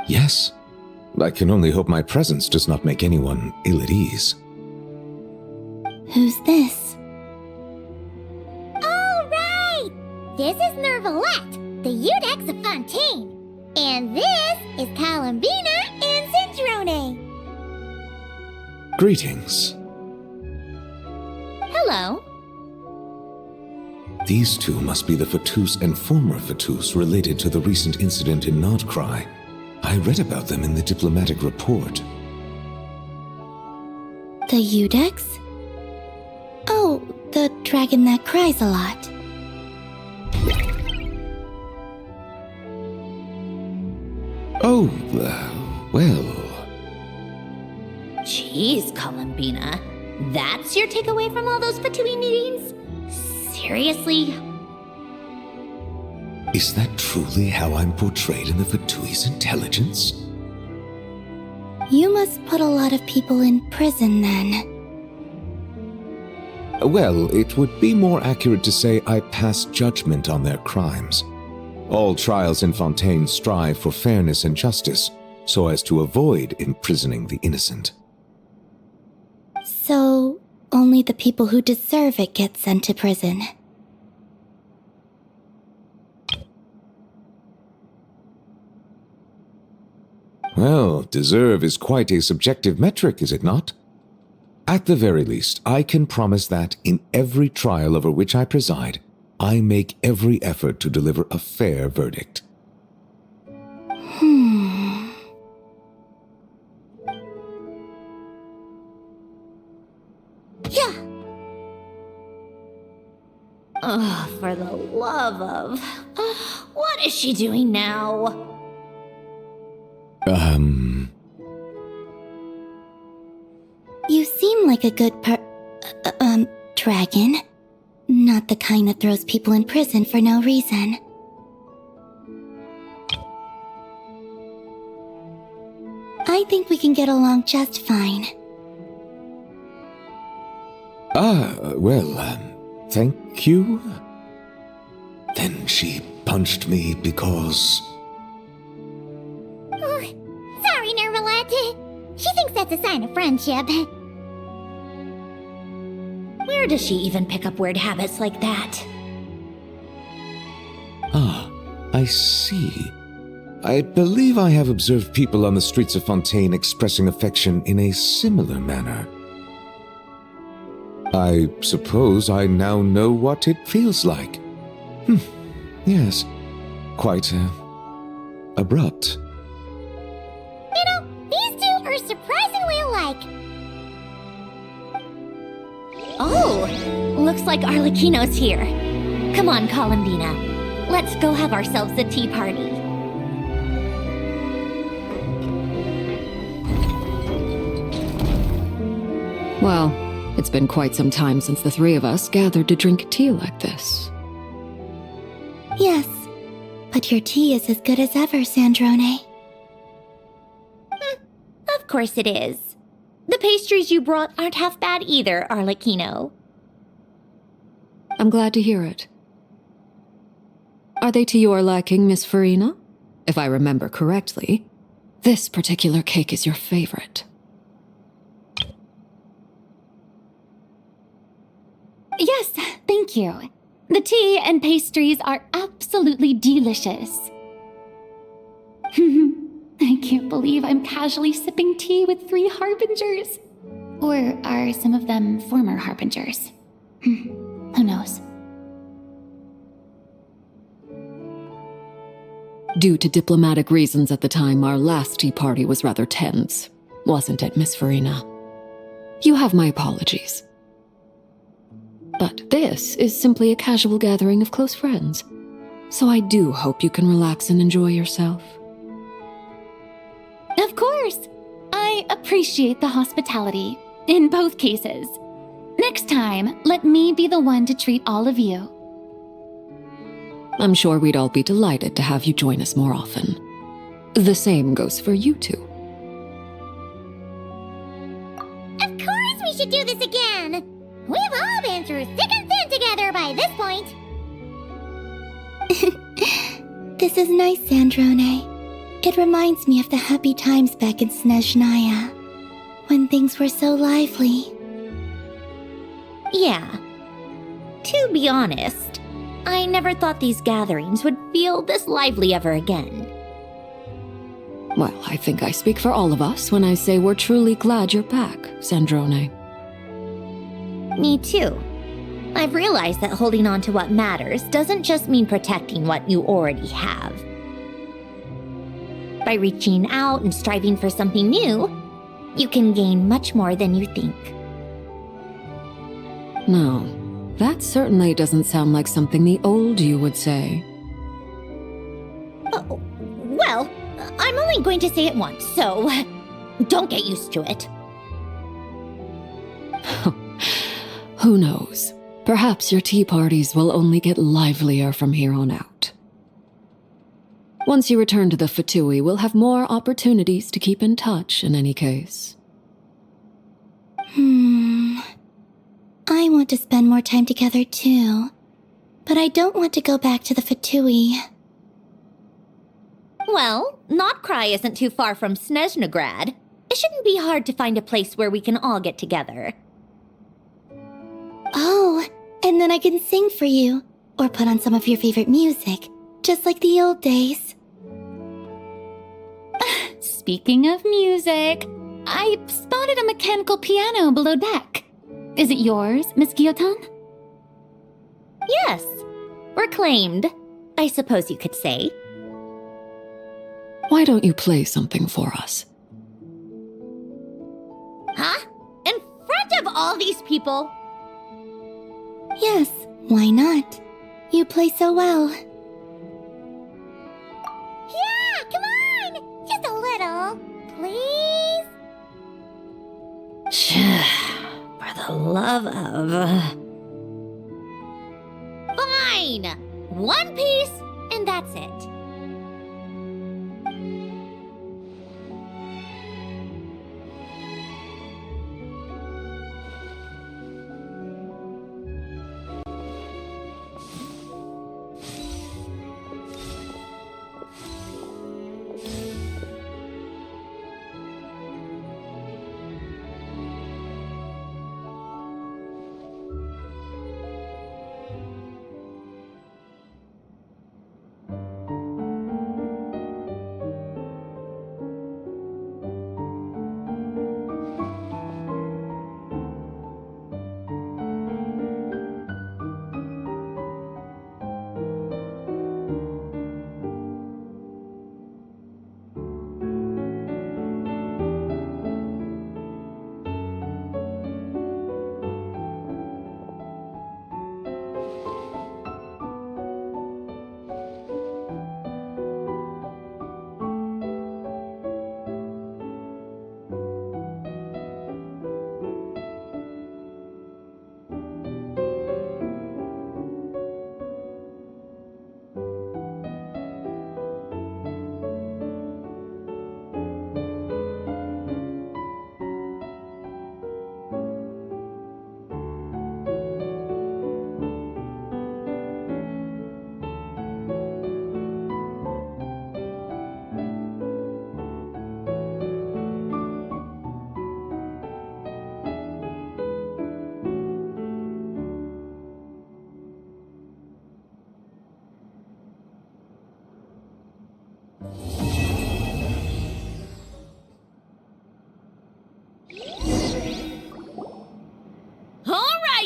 Yes. I can only hope my presence does not make anyone ill at ease. Who's this? All right! This is Nervalette, the Eudex of Fontaine. And this is Columbina and Cendrone. Greetings. Hello. These two must be the Fatus and former Fatus related to the recent incident in Nodcry. I read about them in the diplomatic report. The Eudex? Oh, the dragon that cries a lot. Oh, well... Jeez, Columbina. That's your takeaway from all those Fatui meetings? Seriously? Is that truly how I'm portrayed in the Fatui's intelligence? You must put a lot of people in prison then. Well, it would be more accurate to say I pass judgment on their crimes. All trials in Fontaine strive for fairness and justice, so as to avoid imprisoning the innocent. So, only the people who deserve it get sent to prison. Well, deserve is quite a subjective metric, is it not? At the very least, I can promise that in every trial over which I preside, I make every effort to deliver a fair verdict. Yeah. Oh, for the love of... what is she doing now? You seem like a good dragon. Not the kind that throws people in prison for no reason. I think we can get along just fine. Thank you. Then she punched me because... Sorry, Nervalette. She thinks that's a sign of friendship. Where does she even pick up weird habits like that? I see. I believe I have observed people on the streets of Fontaine expressing affection in a similar manner. I suppose I now know what it feels like. Yes, quite abrupt. You know, these two are surprisingly alike. Oh, looks like Arlecchino's here. Come on, Columbina. Let's go have ourselves a tea party. Well, it's been quite some time since the three of us gathered to drink tea like this. Yes, but your tea is as good as ever, Sandrone. Of course it is. The pastries you brought aren't half bad either, Arlecchino. I'm glad to hear it. Are they to your liking, Miss Farina? If I remember correctly, this particular cake is your favorite. Yes, thank you. The tea and pastries are absolutely delicious. I can't believe I'm casually sipping tea with 3 harbingers. Or are some of them former harbingers? Who knows? Due to diplomatic reasons at the time, our last tea party was rather tense, wasn't it, Miss Farina? You have my apologies. But this is simply a casual gathering of close friends, so I do hope you can relax and enjoy yourself. Of course! I appreciate the hospitality, in both cases. Next time, let me be the one to treat all of you. I'm sure we'd all be delighted to have you join us more often. The same goes for you two. Of course we should do this again! We've all been through thick and thin together by this point. This is nice, Sandrone. It reminds me of the happy times back in Snezhnaya, when things were so lively. Yeah. To be honest, I never thought these gatherings would feel this lively ever again. Well, I think I speak for all of us when I say we're truly glad you're back, Sandrone. Me too. I've realized that holding on to what matters doesn't just mean protecting what you already have. By reaching out and striving for something new, you can gain much more than you think. No, that certainly doesn't sound like something the old you would say. Well, I'm only going to say it once, so don't get used to it. Who knows? Perhaps your tea parties will only get livelier from here on out. Once you return to the Fatui, we'll have more opportunities to keep in touch in any case. I want to spend more time together too, but I don't want to go back to the Fatui. Well, Notcry isn't too far from Snezhnograd. It shouldn't be hard to find a place where we can all get together. Oh, and then I can sing for you, or put on some of your favorite music, just like the old days. Speaking of music, I spotted a mechanical piano below deck. Is it yours, Miss Guillotin? Yes. Reclaimed, I suppose you could say. Why don't you play something for us? Huh? In front of all these people? Yes, why not? You play so well. Yeah, come on! Just a little, please? For the love of... Fine! One piece, and that's it.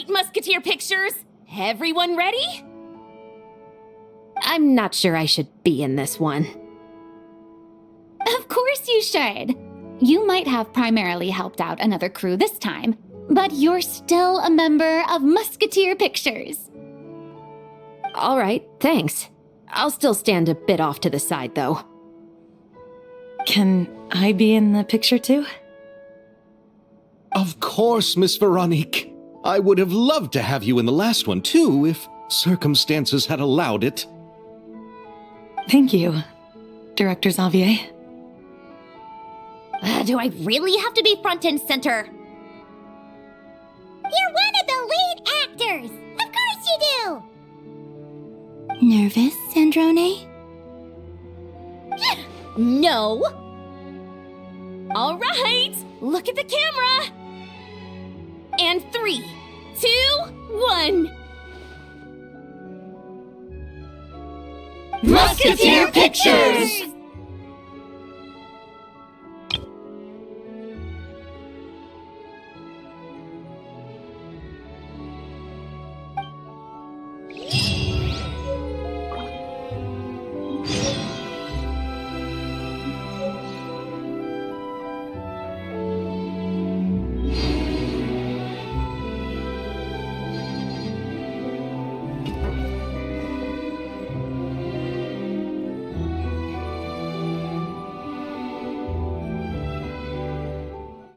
Musketeer pictures! Everyone ready? I'm not sure I should be in this one. Of course you should. You might have primarily helped out another crew this time, but you're still a member of Musketeer Pictures. All right, thanks. I'll still stand a bit off to the side, though. Can I be in the picture too? Of course, Miss Veronique. I would have loved to have you in the last one, too, if circumstances had allowed it. Thank you, Director Xavier. Do I really have to be front and center? You're one of the lead actors! Of course you do! Nervous, Sandrone? No! All right, look at the camera! And 3, 2, 1. Musketeer Pictures!